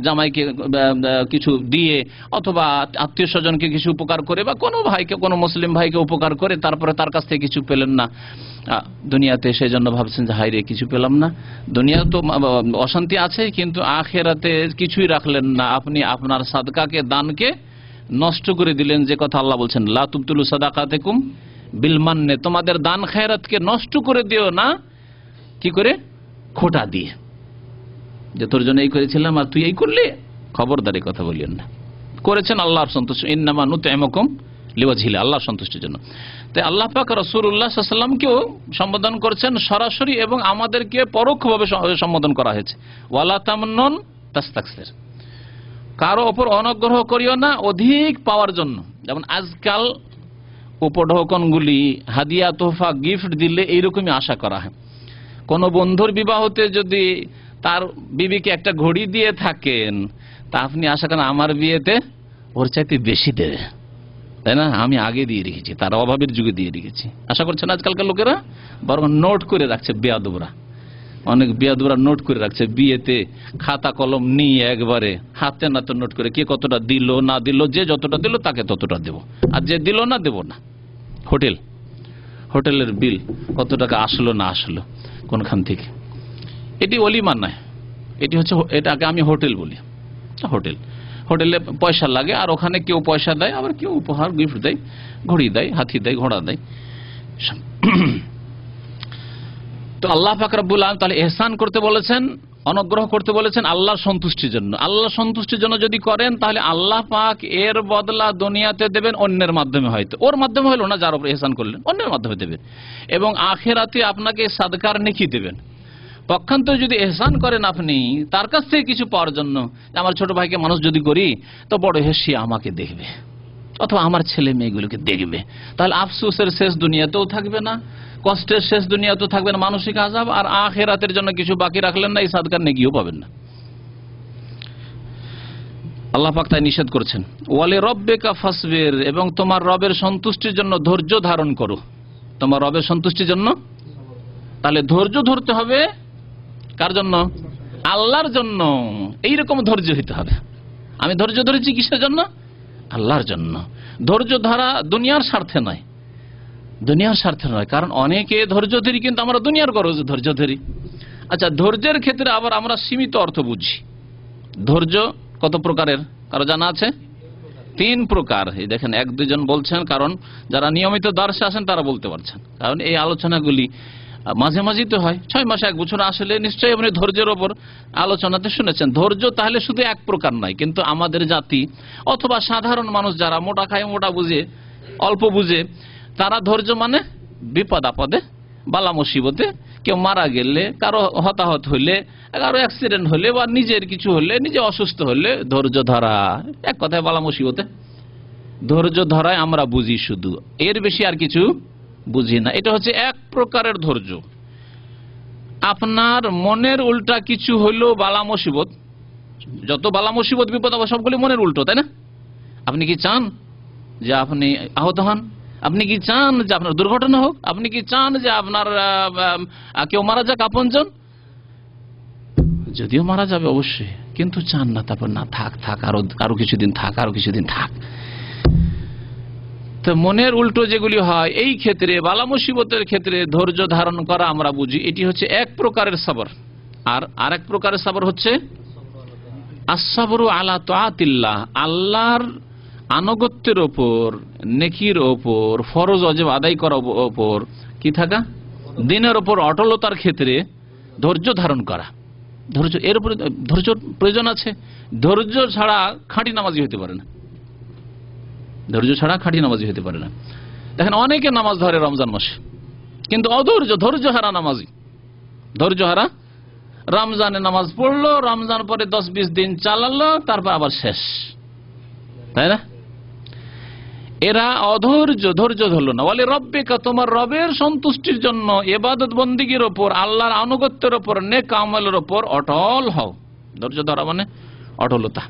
জামাইকে কিছু দিয়ে অথবা আত্মীয় স্বজনকে কিছু উপকার করে বা কোনো ভাইকে, কোনো মুসলিম ভাইকে উপকার করে তারপরে তার কাছ থেকে কিছু পেলেন না দুনিয়াতে, সেই জন্য ভাবছেন যে হায় রে কিছু পেলাম না। দুনিয়া তো অশান্তি আছে, কিন্তু আখেরাতে কিছুই রাখলেন না। আপনি আপনার সাদকাকে, দানকে নষ্ট করে দিলেন। যে কথা আল্লাহ বলছেন, লা তুবতিলু সাদাকাতিকুম বিল মান্নে, তোমাদের দান খায়রাতকে নষ্ট করে দিও না কি করে? খোটা দিয়ে, যে তোর জন্য এই করেছিলাম আর তুই এই করলি। খবরদারি কথা বলিয়েন না। করেছেন আল্লাহর সন্তুষ্ট, ইন্নামা নুতইমুকুম লিওয়াজহিল্লাহ, আল্লাহর সন্তুষ্টির জন্য। তাই আল্লাহ পাক রাসূলুল্লাহ সাল্লাল্লাহু আলাইহি ওয়াসাল্লামকেও সম্বোধন করছেন সরাসরি এবং আমাদেরকে পরোক্ষভাবে সম্বোধন করা হয়েছে, ওয়ালা তামনুন তাস্তাকসির, কারো ওপর অনুগ্রহ করিও না অধিক পাওয়ার জন্য। যেমন আজকাল উপঢৌকনগুলি, হাদিয়া, তোহফা, গিফট দিলে এইরকমই আশা করা হয়। কোন বন্ধুর বিবাহতে যদি তার বিবিকে একটা ঘড়ি দিয়ে থাকেন, তা আপনি আশা করেন আমার বিয়েতে ওর চাইতে বেশি দেবে, তাই না? আমি আগে দিয়ে রেখেছি, তার অভাবের যুগে দিয়ে রেখেছি, আশা করছেন আজকালকার লোকেরা। বরং নোট করে রাখছে বেয়াদবরা, অনেক বেয়াদবরা নোট করে রাখছে বিয়েতে, খাতা কলম নিয়ে একবারে হাতে নাতে নোট করে কে কতটা দিল না দিল, যে যতটা দিল তাকে ততটা দেব, আর যে দিল না দেব না। হোটেলের বিল কত টাকা আসলো না আসলো কোনখান থেকে, এটি ওলিমা নয়, এটি হচ্ছে, এটাকে আমি হোটেল বলি। হোটেলে পয়সা লাগে, আর ওখানে কেউ পয়সা দেয়, আবার কেউ উপহার গিফট দেয়, ঘড়ি দেয়, হাতি দেয়, ঘোড়া দেয়। তো আল্লাহ পাক রব্বুল আলামিন তাহলে ইহসান করতে বলেছেন, অনুগ্রহ করতে বলেছেন আল্লাহর সন্তুষ্টির জন্য। আল্লাহর সন্তুষ্টির জন্য যদি করেন তাহলে আল্লাহ পাক এর বদলা দুনিয়াতে দেবেন অন্যের মাধ্যমে, হয়তো ওর মাধ্যমে হলো না, যার উপর ইহসান করলেন অন্যের মাধ্যমে দেবেন, এবং আখিরাতে আপনাকে সাদকার নেকি দেবেন। পক্ষান্তরে যদি ইহসান করেন আপনি তার কাছ থেকে কিছু পাওয়ার জন্য, আমার ছোট ভাইকে মানুষ যদি করি তো বড় হেসে আমাকে দেখবে অথবা আমার ছেলে মেয়েগুলোকে দেখবে, তাহলে আফসোসের শেষ দুনিয়াতেও থাকবে না, কষ্টের শেষ দুনিয়াতেও থাকবে না, মানসিক আযাব, আর আখিরাতের জন্য কিছু বাকি রাখলেন না, এই সাদকার নেকিও পাবেন না। আল্লাহ পাক তাই নিষেধ করছেন, ওয়ালি রব্বিকা ফাসবির, এবং তোমার রবের সন্তুষ্টির জন্য ধৈর্য ধারণ করো। তোমার রবের সন্তুষ্টির জন্য তাহলে ধৈর্য ধরতে হবে, কার জন্য? আল্লাহর জন্য। এইরকম ধৈর্য হইতে হবে। আমি ধৈর্য ধরেছি কিসের জন্য? আল্লাহর জন্য। ধৈর্য ধরা দুনিয়ার স্বার্থে নয়, দুনিয়ার স্বার্থে নয়, কারণ অনেকে ধৈর্য ধরি কিন্তু আমরা দুনিয়ার গরজে ধৈর্য ধরি। আচ্ছা, ধৈর্যের ক্ষেত্রে আবার আমরা সীমিত অর্থ বুঝি। ধৈর্য কত প্রকারের কারো জানা আছে? 3 প্রকার। এই দেখেন 1-2 জন বলছেন, কারণ যারা নিয়মিত দর্শে আসেন তারা বলতে পারছেন, কারণ এই আলোচনাগুলি মাঝে মাঝেই তো হয়, 6 মাসে 1 বছর আসলে নিশ্চয়ই আপনি ধৈর্যের ওপর আলোচনাতে শুনেছেন। ধৈর্য তাহলে শুধু 1 প্রকার নয়, কিন্তু আমাদের জাতি অথবা সাধারণ মানুষ যারা মোটা খায়, মোটা বুঝে, অল্প বুঝে, তারা ধৈর্য মানে বিপদ আপদে, বালা মুসিবতে, কেউ মারা গেলে, কারো হতাহত হইলে, কারো অ্যাক্সিডেন্ট হলে, বা নিজের কিছু হলে, নিজে অসুস্থ হলে ধৈর্য ধরা, এক কথায় বালা মুসিবতে ধৈর্য ধরায় আমরা বুঝি, শুধু এর বেশি আর কিছু বুঝি না। এটা হচ্ছে 1 প্রকারের ধৈর্য। আপনার মনের উল্টা কিছু হইলো বালা মুসিবত, যত বালা মুসিবত বিপদ আবার সবগুলি মনের উল্টো, তাই না? আপনি কি চান যে আপনি আহত হন? আপনি কি চান যে আপনার দুর্ঘটনা হোক? আপনি কি চান যে আপনার কেউ মারা যাক আপনজন? যদিও মারা যাবে অবশ্যই, কিন্তু চান না। তারপর না, থাক আরো কিছুদিন থাক, আরো কিছুদিন থাক। তো মনের উল্টো যেগুলি হয়, এই ক্ষেত্রে বালা মুসিবতের ক্ষেত্রে ধৈর্য ধারণ করা আমরা বুঝি, এটি হচ্ছে 1 প্রকারের সবর। আর আরেক প্রকারের সবর হচ্ছে আসসাবরু আলা তাআতিল্লাহ, আল্লাহর আনুগত্যের ওপর, নেকির ওপর, ফরজ ওয়াজিব আদায় করার ওপর কি থাকা, দিনের ওপর অটলতার ক্ষেত্রে ধৈর্য ধারণ করা। ধৈর্য, এর উপরে ধৈর্য প্রয়োজন আছে। ধৈর্য ছাড়া খাঁটি নামাজি হতে পারে না, ধৈর্য ছাড়া খাঁটি নামাজি হতে পারে না। দেখেন অনেকে নামাজ ধরে রমজান মাসে, কিন্তু অধৈর্য, ধৈর্য হারা নামাজি, ধৈর্য হারা। রমজানে নামাজ পড়লো, রমজান পরে 10-20 দিন চালালো, তারপর আবার শেষ, তাই না? এরা অধৈর্য, ধৈর্য ধরলো না। ওয়ালি রব্বিকা, তোমার রবের সন্তুষ্টির জন্য ইবাদত বন্দেগীর ওপর, আল্লাহর আনুগত্যের ওপর, নেক আমলের ওপর অটল হও। ধৈর্য ধরা মানে অটলতা।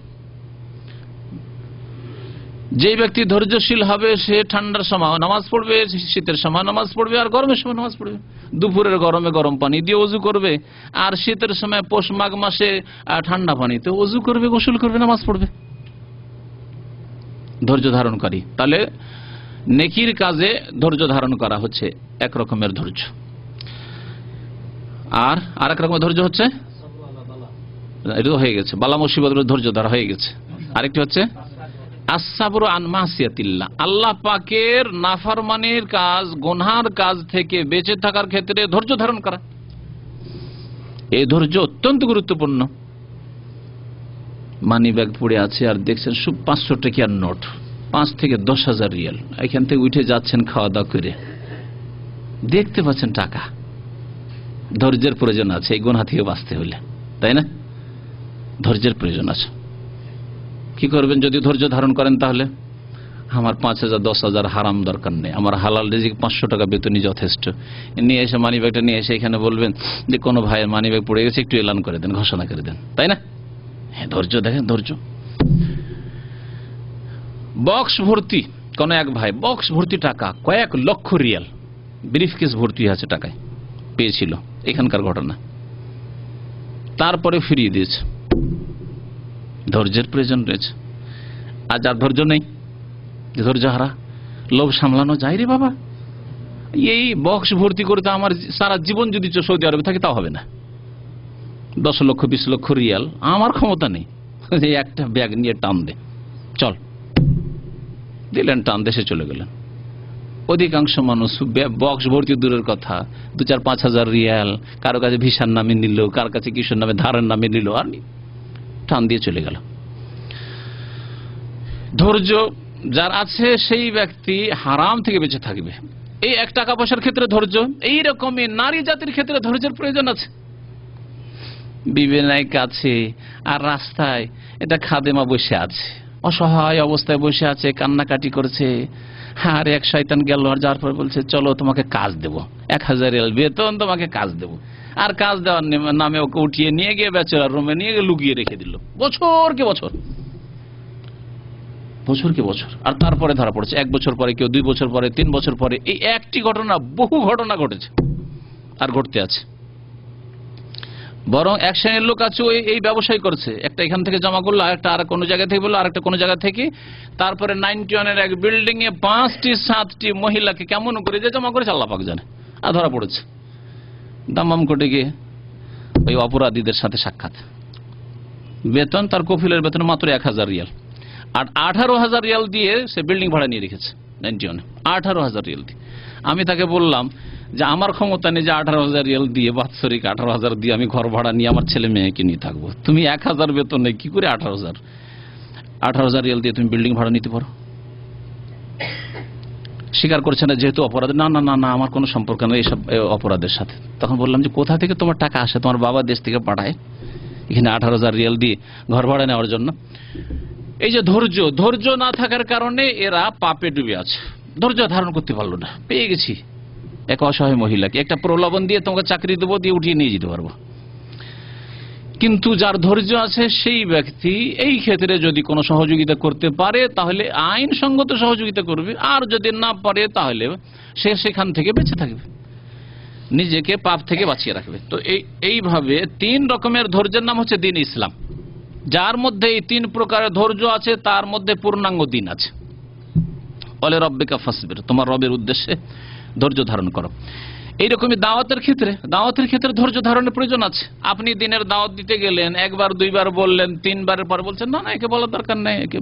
যে ব্যক্তি ধৈর্যশীল হবে সে ঠান্ডার সময় নামাজ পড়বে, শীতের সময় নামাজ পড়বে, আর গরমের সময় নামাজ পড়বে। দুপুরের গরমে গরম পানি দিয়ে ওযু করবে, আর শীতের সময় পৌষ মাঘ মাসে ঠান্ডা পানিতে ওযু করবে, গোসল করবে, নামাজ পড়বে। ধৈর্য ধারণকারী, তাহলে নেকির কাজে ধৈর্য ধারণ করা হচ্ছে এক রকমের ধৈর্য। আর আরেক রকমের ধৈর্য হচ্ছে, এটা তো হয়ে গেছে, বালা মুসিবতের ধৈর্য ধরা হয়ে গেছে। আরেকটি হচ্ছে আসসাবরু আন মাসিয়াতিল্লাহ, আল্লাহ পাকের নাফরমানির কাজ, গুনহার কাজ থেকে বেঁচে থাকার ক্ষেত্রে ধৈর্য ধারণ করা। এই ধৈর্য অত্যন্ত গুরুত্বপূর্ণ। মানি ব্যাগ পড়ে আছে আর দেখছেন 500 টাকার নোট, 5 থেকে 10,000 রিয়াল, এখান থেকে উঠে যাচ্ছেন খাওয়া দাওয়া করে, দেখতে পাচ্ছেন টাকা। ধৈর্যের প্রয়োজন আছে এই গুনাহ থেকে বাঁচতে হলে, তাই না? ধৈর্যের প্রয়োজন আছে। কি করবেন যদি ধৈর্য ধারণ করেন? তাহলে আমার 5,000 10,000 হারাম দরকার নেই, আমার হালাল রিজিক 500 টাকা বেতনই যথেষ্ট। নিয়ে এসে মানি ব্যাগটা নিয়ে এসে এখানে বলবেন যে কোনো ভাইয়ের মানি ব্যাগ পড়ে গেছে, একটু এলান করে দেন, ঘোষণা করে দেন, তাই না? হ্যাঁ, ধৈর্য দেখেন, ধৈর্য। বক্স ভর্তি, কোন এক ভাই বক্স ভর্তি টাকা, কয়েক লক্ষ রিয়াল ব্রিফকেস ভর্তি আছে টাকায় পেয়েছিল, এখানকার ঘটনা। তারপরে ফিরিয়ে দিয়েছে। ধৈর্যের প্রয়োজন রয়েছে। আর যার ধৈর্য নেই, ধৈর্য হারা, লোভ সামলানো যায় রে বাবা। এই বক্স ভর্তি করতে আমার সারা জীবন যদি সৌদি আরবে থাকে তাও হবে না। 10 লক্ষ 20 লক্ষ রিয়াল আমার ক্ষমতা নেই, একটা ব্যাগ নিয়ে টান দে, চল দিলেন, টান দেশে চলে গেলেন। অধিকাংশ মানুষ বক্স ভর্তি দূরের কথা, 2-4-5 হাজার রিয়াল কারো কাছে ভিসার নামে নিল, কার কাছে কিসের নামে ধারের নামে নিল, আর টান দিয়ে চলে গেল। ধৈর্য যার আছে সেই ব্যক্তি হারাম থেকে বেঁচে থাকবে। এই 1 টাকা পয়সার ক্ষেত্রে ধৈর্য, এইরকমই নারী জাতির ক্ষেত্রে ধৈর্যের প্রয়োজন আছে। বিবেনায় কাছে আর রাস্তায় এটা খাদেমা বসে আছে, অসহায় অবস্থায় বসে আছে, কান্নাকাটি করছে। আর এক শয়তান গেল আর যার পর বলছে চলো তোমাকে কাজ দেব, 1,000 রিয়াল বেতন, তোমাকে কাজ দেব। আর কাজ দেওয়ার নামে ওকে উঠিয়ে নিয়ে গিয়ে ব্যাচেলার রুমে নিয়ে গিয়ে লুকিয়ে রেখে দিল বছরকে বছর, বছরকে বছর। আর তারপরে ধরা পড়েছে 1 বছর পরে, কেউ 2 বছর পরে, 3 বছর পরে। এই একটি ঘটনা, বহু ঘটনা ঘটেছে আর ঘটতে আছে। বরং এক শ্রেণীর লোক আছে এই ব্যবসায় করছে, একটা এখান থেকে জমা করলো, আরেকটা আর কোনো জায়গা থেকে বললো, আরেকটা কোনো জায়গা থেকে, তারপরে 91-এর এক বিল্ডিং এ 5টি-7টি মহিলাকে কেমন করে যে জমা করেছে আল্লাহ পাক জানে। আর ধরা পড়েছে। দামাম কোর্টে গিয়ে ওই অপরাধীদের সাথে সাক্ষাৎ। বেতন তার কফিলের বেতন মাত্র 1,000 রিয়াল, আর 18,000 রিয়াল দিয়ে সে বিল্ডিং ভাড়া নিয়ে রেখেছে 91-এ, 18,000 রিয়াল দিয়ে। আমি তাকে বললাম যে আমার ক্ষমতা নেই যে 18,000 রিয়াল দিয়ে, বাৎসরিক 18,000 দিয়ে আমি ঘর ভাড়া নিয়ে আমার ছেলে মেয়েকে নিয়ে থাকবো। তুমি 1,000 বেতন নেই, কি করে 18,000 রিয়াল দিয়ে তুমি বিল্ডিং ভাড়া নিতে পারো? স্বীকার করছে না, যেহেতু অপরাধ। না না না না, আমার কোনো সম্পর্ক নেই এইসব অপরাধের সাথে। তখন বললাম যে কোথা থেকে তোমার টাকা আসে? তোমার বাবা দেশ থেকে পাঠায় এখানে 18,000 রিয়াল দিয়ে ঘর ভাড়া নেওয়ার জন্য। এই যে ধৈর্য না থাকার কারণে এরা পাপে ডুবে আছে। ধৈর্য ধারণ করতে পারলো না, পেয়ে গেছি এক অসহায় মহিলাকে, একটা প্রলোভন দিয়ে তোমাকে চাকরি দেবো, দিয়ে উঠিয়ে নিয়ে যেতে পারবো। কিন্তু যার ধৈর্য আছে সেই ব্যক্তি এই ক্ষেত্রে যদি কোনো সহযোগিতা করতে পারে তাহলে আইনসঙ্গত সহযোগিতা করবে, আর যদি না পারে তাহলে সে সেখান থেকে বেঁচে থাকবে, নিজেকে পাপ থেকে বাঁচিয়ে রাখবে। তো এইভাবে 3 রকমের ধৈর্যের নাম হচ্ছে দ্বীন ইসলাম। যার মধ্যে এই 3 প্রকারের ধৈর্য আছে তার মধ্যে পূর্ণাঙ্গ দ্বীন আছে। ওয়ালি রাব্বিকা ফাসবির, তোমার রবের উদ্দেশ্যে ধৈর্য ধারণ করো। এইরকমই দাওয়াতের ক্ষেত্রে ধৈর্য ধারণের প্রয়োজন আছে। আপনি দিনের দাওয়াত দিতে গেলেন, 1বার 2বার বললেন, 3বারের পর বলছেন না না একে বলার দরকার নেই, একে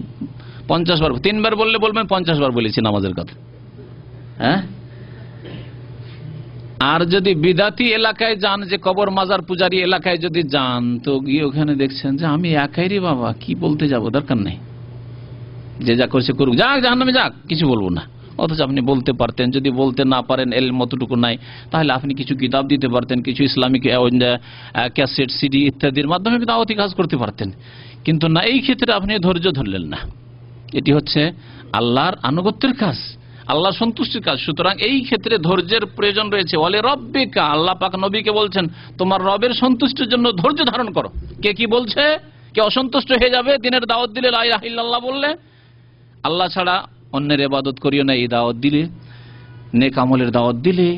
50 বার, 3বার বললে বলবেন 50 বার বলেছি নামাজের কথা। হ্যাঁ, আর যদি বিদাতি এলাকায় যান, যে কবর মাজার পূজারী এলাকায় যদি যান, তো গিয়ে ওখানে দেখছেন যে আমি একাই রে বাবা, কি বলতে যাব, দরকার নেই, যে যা করছে করুক, যাক জাহান্নামে যাক, কিছু বলবো না। অথচ আপনি বলতে পারতেন, যদি বলতে না পারেন, এল মতটুকু নাই, তাহলে আপনি কিছু কিতাব দিতে পারতেন, কিছু ইসলামিক ক্যাসেট সিডি ইত্যাদির মাধ্যমে দাওয়াতি কাজ করতে পারতেন। কিন্তু না, এই ক্ষেত্রে আপনি ধৈর্য ধরলেন না। এটি হচ্ছে আল্লাহর আনুগত্যের কাজ, আল্লাহ সন্তুষ্টির কাজ। সুতরাং এই ক্ষেত্রে ধৈর্যের প্রয়োজন রয়েছে। ওয়ালি রাব্বিকা, আল্লাহ পাক নবীকে বলছেন তোমার রবের সন্তুষ্টির জন্য ধৈর্য ধারণ করো। কে কি বলছে? কে অসন্তুষ্ট হয়ে যাবে দিনের দাওয়াত দিলে, লা ইলাহা ইল্লাল্লাহ বললে, আল্লাহ ছাড়া অন্যের ইবাদত করিও না, এই দাওয়াত দিলে, নেক আমলের দাওয়াত দিলে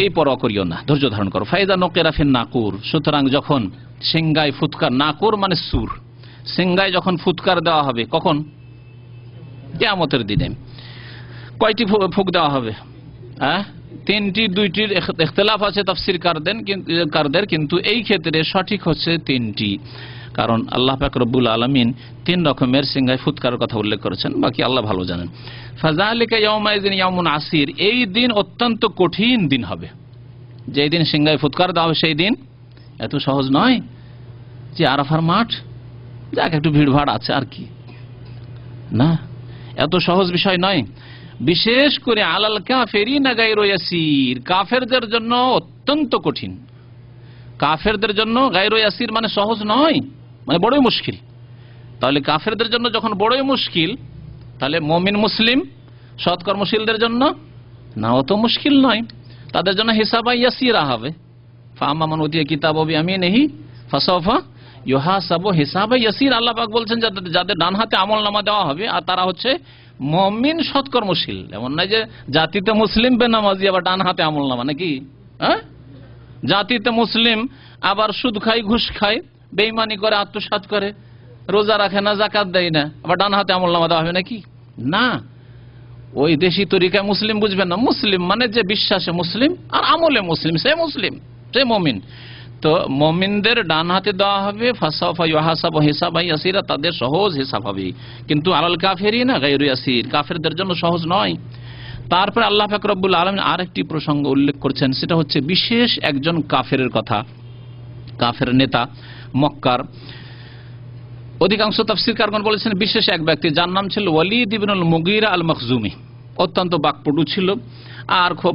এই পরোয়া করিও না, ধৈর্য ধারণ করো। ফায়দা নকেরা ফিন নাকুর, সুতরাং যখন সিংগায় ফুৎকার, নাকুর মানে সুর, সিংগায় যখন ফুৎকার দেওয়া হবে, কখন? কিয়ামতের দিনে। কয়টি ফুক দেওয়া হবে? তিনটি, দুইটির ইখতিলাফ আছে তাফসীরকারদের, কিন্তু এই ক্ষেত্রে সঠিক হচ্ছে তিনটি, কারণ আল্লাহ পাক রব্বুল আলামিন তিন রকমের সিংহায় ফুৎকারের কথা উল্লেখ করেছেন, বাকি আল্লাহ ভালো জানেন। ফাযালিকা ইয়াউমাইযিন ইয়াউমুন আসির, এই দিন অত্যন্ত কঠিন দিন হবে। যেই দিন সিংহায় ফুৎকার দেওয়া হবে সেই দিন এত সহজ নয় যে আরাফার মাঠ, যাক একটু ভিড়ভাড় আছে আর কি, না, এত সহজ বিষয় নয়। বিশেষ করে আলাল কাফিরিনা গায়রু ইয়াসির, কাফেরদের জন্য অত্যন্ত কঠিন। কাফেরদের জন্য গায়রু ইয়াসির মানে সহজ নয়, মানে বড়ই মুশকিল। তাহলে কাফেরদের জন্য যখন বড়ই মুশকিল, তাহলে মুমিন মুসলিম সৎকর্মশীলদের জন্য না অত মুশকিল নয়, তাদের জন্য হিসাবা ইয়াসিরা হবে। ফাআম্মা মান উতিয়া কিতাবাহু বিয়ামিনিহি ফাসাওফা ইউহাসাবু হিসাবা ইয়াসির। আল্লাহ পাক বলছেন যাদের ডান হাতে আমলনামা দেওয়া হবে আর তারা হচ্ছে মুমিন সৎকর্মশীল। এমন নয় যে জাতিতে মুসলিম বেনামাজি আবার ডান হাতে আমলনামা, নাকি? জাতিতে মুসলিম আবার সুদ খায়, ঘুষ খায়, বেঈমানি করে, আত্মসাৎ করে, রোজা রাখে না, যাকাত দেয় না, আবার ডান হাতে আমলনামা দেওয়া হবে নাকি? না, ওই দেশি তরিকায় মুসলিম বুঝবেন না। মুসলিম মানে যে বিশ্বাসে মুসলিম আর আমলে মুসলিম, সে মুসলিম, সে মুমিন। তো মুমিনদের ডান হাতে দেওয়া হবে ফাসাওফা ইউহাসাবু হিসাবান ইয়াসিরা, তাদের সহজ হিসাব হবে। কিন্তু আলাল কাফিরিনা গায়রু ইয়াসির, কাফেরদের জন্য সহজ নয়। তারপর আল্লাহ পাক রব্বুল আলামিন আরেকটি প্রসঙ্গ উল্লেখ করছেন, সেটা হচ্ছে বিশেষ একজন কাফেরের কথা। কাফের নেতা মক্কার অধিকাংশ তাফসীরকারগণ বলেছেন বিশেষ এক ব্যক্তি, যার নাম ছিল ওয়ালিদ ইবনুল মুগীরা আল মখজুমি। অত্যন্ত বাকপটু ছিল আর খুব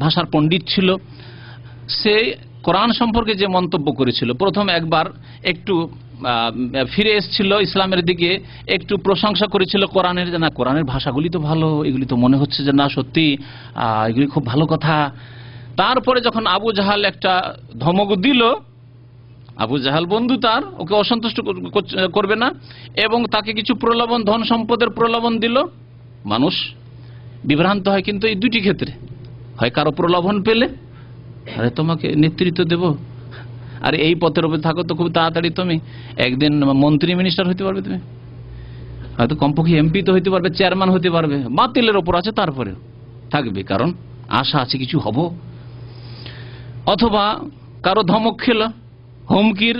ভাষার পণ্ডিত ছিল। সে কোরআন সম্পর্কে যে মন্তব্য করেছিল, প্রথম একবার একটু ফিরে এসেছিল ইসলামের দিকে, একটু প্রশংসা করেছিল কোরআনের, যে না কোরআনের ভাষাগুলি তো ভালো, এগুলি তো মনে হচ্ছে যে না সত্যি এগুলি খুব ভালো কথা। তারপরে যখন আবু জাহাল একটা ধমক দিল, আবু জাহাল বন্ধু তার, ওকে অসন্তুষ্ট করবে না, এবং তাকে কিছু প্রলোভন, ধন সম্পদের প্রলোভন দিল। মানুষ বিভ্রান্ত হয় কিন্তু এই দুটি ক্ষেত্রে, হয় কারো প্রলোভন পেলে, আরে তোমাকে নেতৃত্ব দেব, আর এই পথের উপর থাকো তো খুব তাড়াতাড়ি তুমি একদিন মন্ত্রী মিনিস্টার হতে পারবে, তুমি হয়তো কমপক্ষে এমপি তো হতে পারবে, চেয়ারম্যান হতে পারবে, বাতিলের ওপর আছে তারপরে থাকবে, কারণ আশা আছে কিছু হব। অথবা কারো ধমক খেল, হুমকির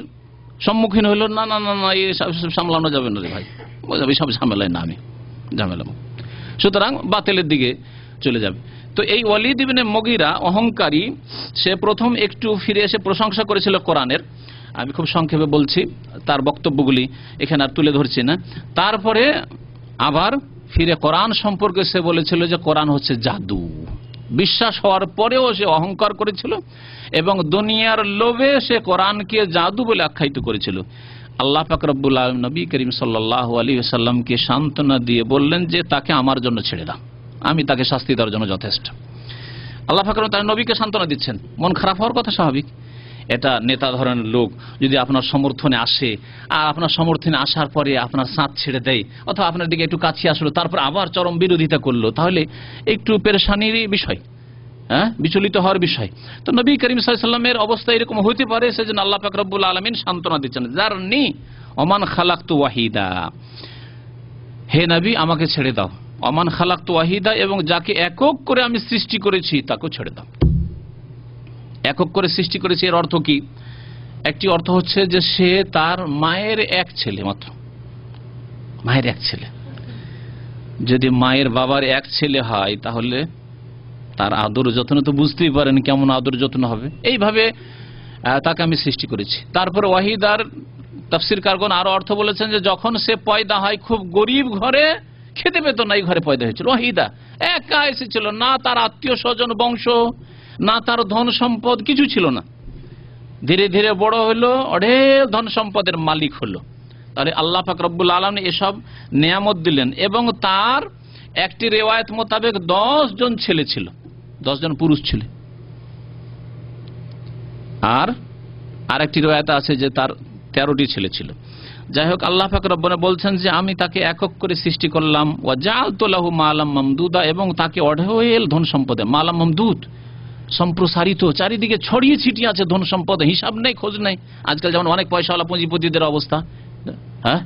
সম্মুখীন হইল, না না না না এই সামলানো যাবে না রে ভাই, বোঝাবে সব ঝামেলায় না, আমি ঝামেলা, সুতরাং বাতিলের দিকে চলে যাবে। তো এই ওয়ালিদ ইবনে মুগীরা অহংকারী, সে প্রথম একটু ফিরে এসে প্রশংসা করেছিল কোরআনের। আমি খুব সংক্ষেপে বলছি, তার বক্তব্যগুলি এখানে আর তুলে ধরছি না। তারপরে আবার ফিরে কোরআন সম্পর্কে সে বলেছিল যে কোরআন হচ্ছে জাদু। বিশ্বাস হওয়ার পরেও সে অহংকার করেছিল এবং দুনিয়ার লোভে সে কোরআনকে জাদু বলে আখ্যায়িত করেছিল। আল্লাহ পাক রব্বুল আলামিন নবী করিম সাল্লাল্লাহু আলাইহি ওয়াসাল্লামকে সান্ত্বনা দিয়ে বললেন যে তাকে আমার জন্য ছেড়ে দাও, আমি তাকে শাস্তি দেওয়ার জন্য যথেষ্ট। আল্লাহ পাক তার নবীকে সান্ত্বনা দিচ্ছেন। মন খারাপ হওয়ার কথা স্বাভাবিক, এটা নেতা ধরনের লোক যদি আপনার সমর্থনে আসে আর আপনার সমর্থনে আসার পরে আপনার সাথ ছেড়ে দেয় অথবা আপনার দিকে একটু কাছে আসলো তারপর আবার চরম বিরোধিতা করলো, তাহলে একটু পেরেশানির বিষয়, বিচলিত হওয়ার বিষয়। তো নবী করিম সাল্লাল্লাহু আলাইহি ওয়াসাল্লামের অবস্থা এরকম হতে পারে, সেজন্য আল্লাহ পাক রব্বুল আলামিন সান্ত্বনা দিচ্ছেন, যারনি ওমান খালাকতু ওয়াহিদা, হে নবী আমাকে ছেড়ে দাও, ওমান খালাকতু ওয়াহিদা, এবং যাকে একক করে আমি সৃষ্টি করেছি তাকেও ছেড়ে দাও। একক করে সৃষ্টি করেছি এর অর্থ কি? একটি অর্থ হচ্ছে যে সে তার মায়ের এক ছেলে মাত্র, মায়ের এক ছেলে। যদি মায়ের বাবার এক ছেলে হয় তাহলে তার আদর যত্ন তো বুঝতেই পারেন কেমন আদর যত্ন হবে। এইভাবে তাকে আমি সৃষ্টি করেছি। তারপরে ওয়াহিদার তাফসীরকারগণ আরো অর্থ বলেছেন যে যখন সে পয়দা হয় খুব গরিব ঘরে, খেতে পেত না, এই ঘরে পয়দা হয়েছিল। ওয়াহিদা একা এসেছিল, না তার আত্মীয় স্বজন বংশ, না তার ধন সম্পদ, কিছু ছিল না। ধীরে ধীরে বড় হলো, অঢেল ধন সম্পদের মালিক হলো। তাহলে আল্লাহ পাক রব্বুল আলামিন এসব নিয়ামত দিলেন। এবং তার একটি রিওয়ায়াত মোতাবেক 10 জন ছেলে ছিল, 10 জন পুরুষ ছিল। আর আরেকটি রিওয়ায়াত আছে যে তার 13টি ছেলে ছিল। যাই হোক, আল্লাহ পাক রব্বুনা বলছেন যে আমি তাকে একক করে সৃষ্টি করলাম, ওয়া জাআলতু লাহু মালাম মামদুদা, এবং তাকে অঢেল ধন সম্পদে, মালাম মামদুদ সম্প্রসারিত, চারিদিকে ছড়িয়ে ছিটিয়ে আছে ধন সম্পদ, হিসাব নেই, খোঁজ নেই। আজকাল যেমন অনেক পয়সাওয়ালা পুঁজিপতিদের অবস্থা, হ্যাঁ,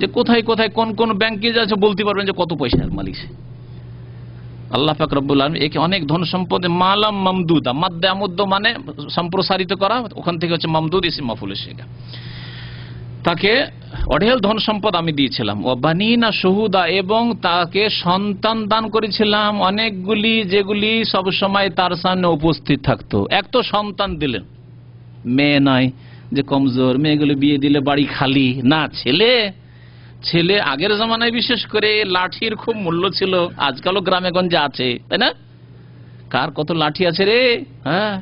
যে কোথায় কোথায় কোন কোন ব্যাংকে যাচ্ছে বলতে পারবেন যে কত পয়সার মালিক সে। আল্লাহ পাক রব্বুল আলামিন একে অনেক ধন সম্পদে মালাম মামদুদা, মাদ্দে আমুদ্দ মানে সম্প্রসারিত করা, ওখান থেকে হচ্ছে মামদুদ ইসম মাফউল শেখা, তাকে অঢেল ধন সম্পদ আমি দিয়েছিলাম। ও বানিনা শুহুদা, এবং তাকে সন্তান দান করেছিলাম অনেকগুলি, যেগুলি সব সময় তার সামনে উপস্থিত থাকতো। এক তো সন্তান দিলেন, মেয়ে নয় যে কমজোর, মেয়েগুলো বিয়ে দিলে বাড়ি খালি, না, ছেলে। ছেলে আগের জামানায় বিশেষ করে লাঠির খুব মূল্য ছিল, আজকালও গ্রামে গঞ্জে আছে, তাই না? কার কত লাঠি আছে রে, হ্যাঁ,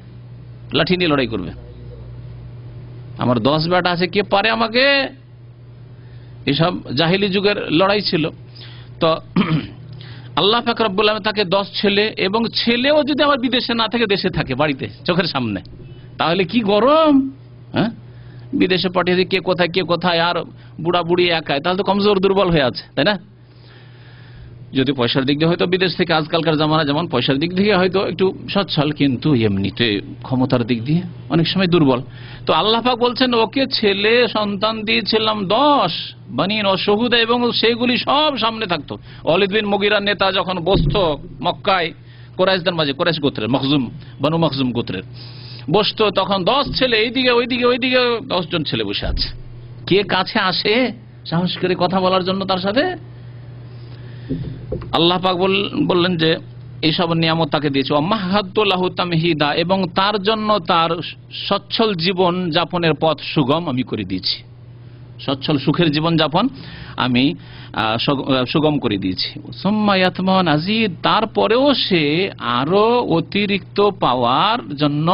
লাঠি নিয়ে লড়াই করবে, আমার 10 ব্যাটা আছে, কে পারে আমাকে, এসব জাহিলি যুগের লড়াই ছিল। তো আল্লাহ পাক রব্বুল আলামিন তাকে 10 ছেলে, এবং ছেলেও যদি আমার বিদেশে না থাকে, দেশে থাকে, বাড়িতে চোখের সামনে, তাহলে কি গরম, হ্যাঁ, বিদেশে পাঠিয়ে দিয়ে কে কোথায় আর বুড়া বুড়ি একাই, তাহলে তো কমজোর দুর্বল হয়ে আছে, তাই না? যদি পয়সার দিক দিয়ে হয়তো বিদেশ থেকে আজকালকার জামানা যেমন পয়সার দিক দিয়ে হয়তো একটু সচ্ছল, কিন্তু এমনিতে ক্ষমতার দিক দিয়ে অনেক সময় দুর্বল। তো আল্লাহ পাক বলছেন ওকে ছেলে সন্তান দিয়েছিলাম 10 বানিন ও শুহুদা, এবং সেগুলি সব সামনে থাকতো। ওয়ালিদ বিন মুগিরার নেতা যখন বসতো মক্কায় কুরাইশদের মাঝে, কুরাইশ গোত্রের, মখজুম, বনু মখজুম গোত্রের বসতো, তখন 10 ছেলে এইদিকে ওইদিকে 10 জন ছেলে বসে আছে। কে কাছে আসে সাহস করে কথা বলার জন্য তার সাথে? আল্লাহ পাক বললেন যে এইসব নিয়ামত তাকে দিয়েছে। ওয়ামাহাদতু লাহু তামহিদা, এবং তার জন্য তার সচ্ছল জীবন যাপনের পথ সুগম আমি করে দিয়েছি, সচ্ছল সুখের জীবন যাপন আমি সুগম করে দিয়েছি। সুম্মা ইয়াতমান আজিদ, তারপরেও সে আরো অতিরিক্ত পাওয়ার জন্য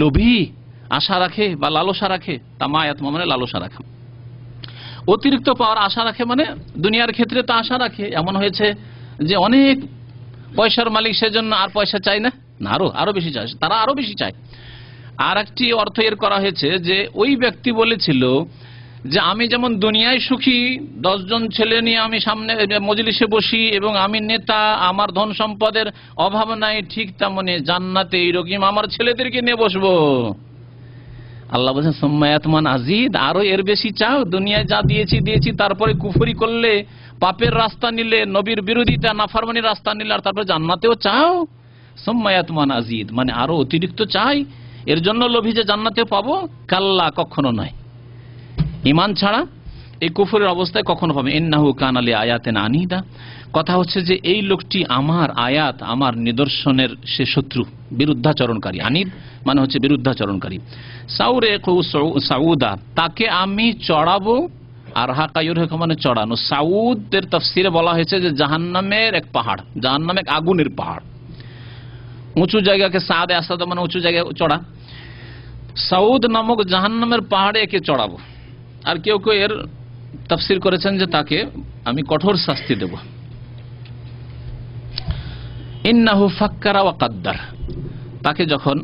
লোভী, আশা রাখে বা লালসা রাখে। তামায়াতমা মানে লালসা রাখা, অতিরিক্ত পাওয়ার আশা রাখে, মানে দুনিয়ার ক্ষেত্রে তো আশা রাখে। এমন হয়েছে যে অনেক পয়সার মালিক, সেজন্য আর পয়সা চাই না, আরো বেশি চায়, তারা আরো বেশি চায়। আর একটি অর্থ এর করা হয়েছে যে ওই ব্যক্তি বলেছিল যে আমি যেমন দুনিয়ায় সুখী, 10 জন ছেলে নিয়ে আমি সামনে মজলিসে বসি এবং আমি নেতা, আমার ধন সম্পদের অভাব নাই, ঠিক তেমনি জান্নাতে এইরকম আমার ছেলেদেরকে নিয়ে বসবো। আল্লাহ বলছেন সুম্মায়াতমান আজিদ, আরো এর বেশি চাও? দুনিয়ায় যা দিয়েছি, তারপরে কুফরি করলে, পাপের রাস্তা নিলে, নবীর বিরোধিতা নাফরমানির রাস্তা নিলে, আর তারপরে জান্নাতেও চাও? সুম্মায়াতমান আজিদ মানে আরো অতিরিক্ত চাই, এর জন্য লোভী যে জান্নাতেও পাবো? কাল্লা, কখনো নয়। ঈমান ছাড়া এই কুফরের অবস্থায় কখনো পাবে। ইন্নাহু কানা লি আয়াতিনা আনিদা, কথা হচ্ছে যে এই লোকটি আমার আয়াত, আমার নিদর্শনের সে শত্রু, বিরুদ্ধাচরণকারী। আনিদ মানে হচ্ছে বিরুদ্ধাচরণকারী। সাউদা, তাকে আমি চড়াবো, আর হাকায়ুর মানে চড়ানো। সাউদের তাফসিরে বলা হয়েছে যে জাহান্নামের এক পাহাড়, জাহান্নাম এক আগুনের পাহাড়, উঁচু জায়গাকে সাদে আসাদ মানে উঁচু জায়গায় চড়া। সাউদ নামক জাহান্নামের পাহাড়ে একে চড়াবো। আর কেউ কেউ এর তাফসির করেছেন যে তাকে আমি কঠোর শাস্তি দেব। ইন্নাহু ফাক্কারা ওয়া কাদ্দার, তাকে যখন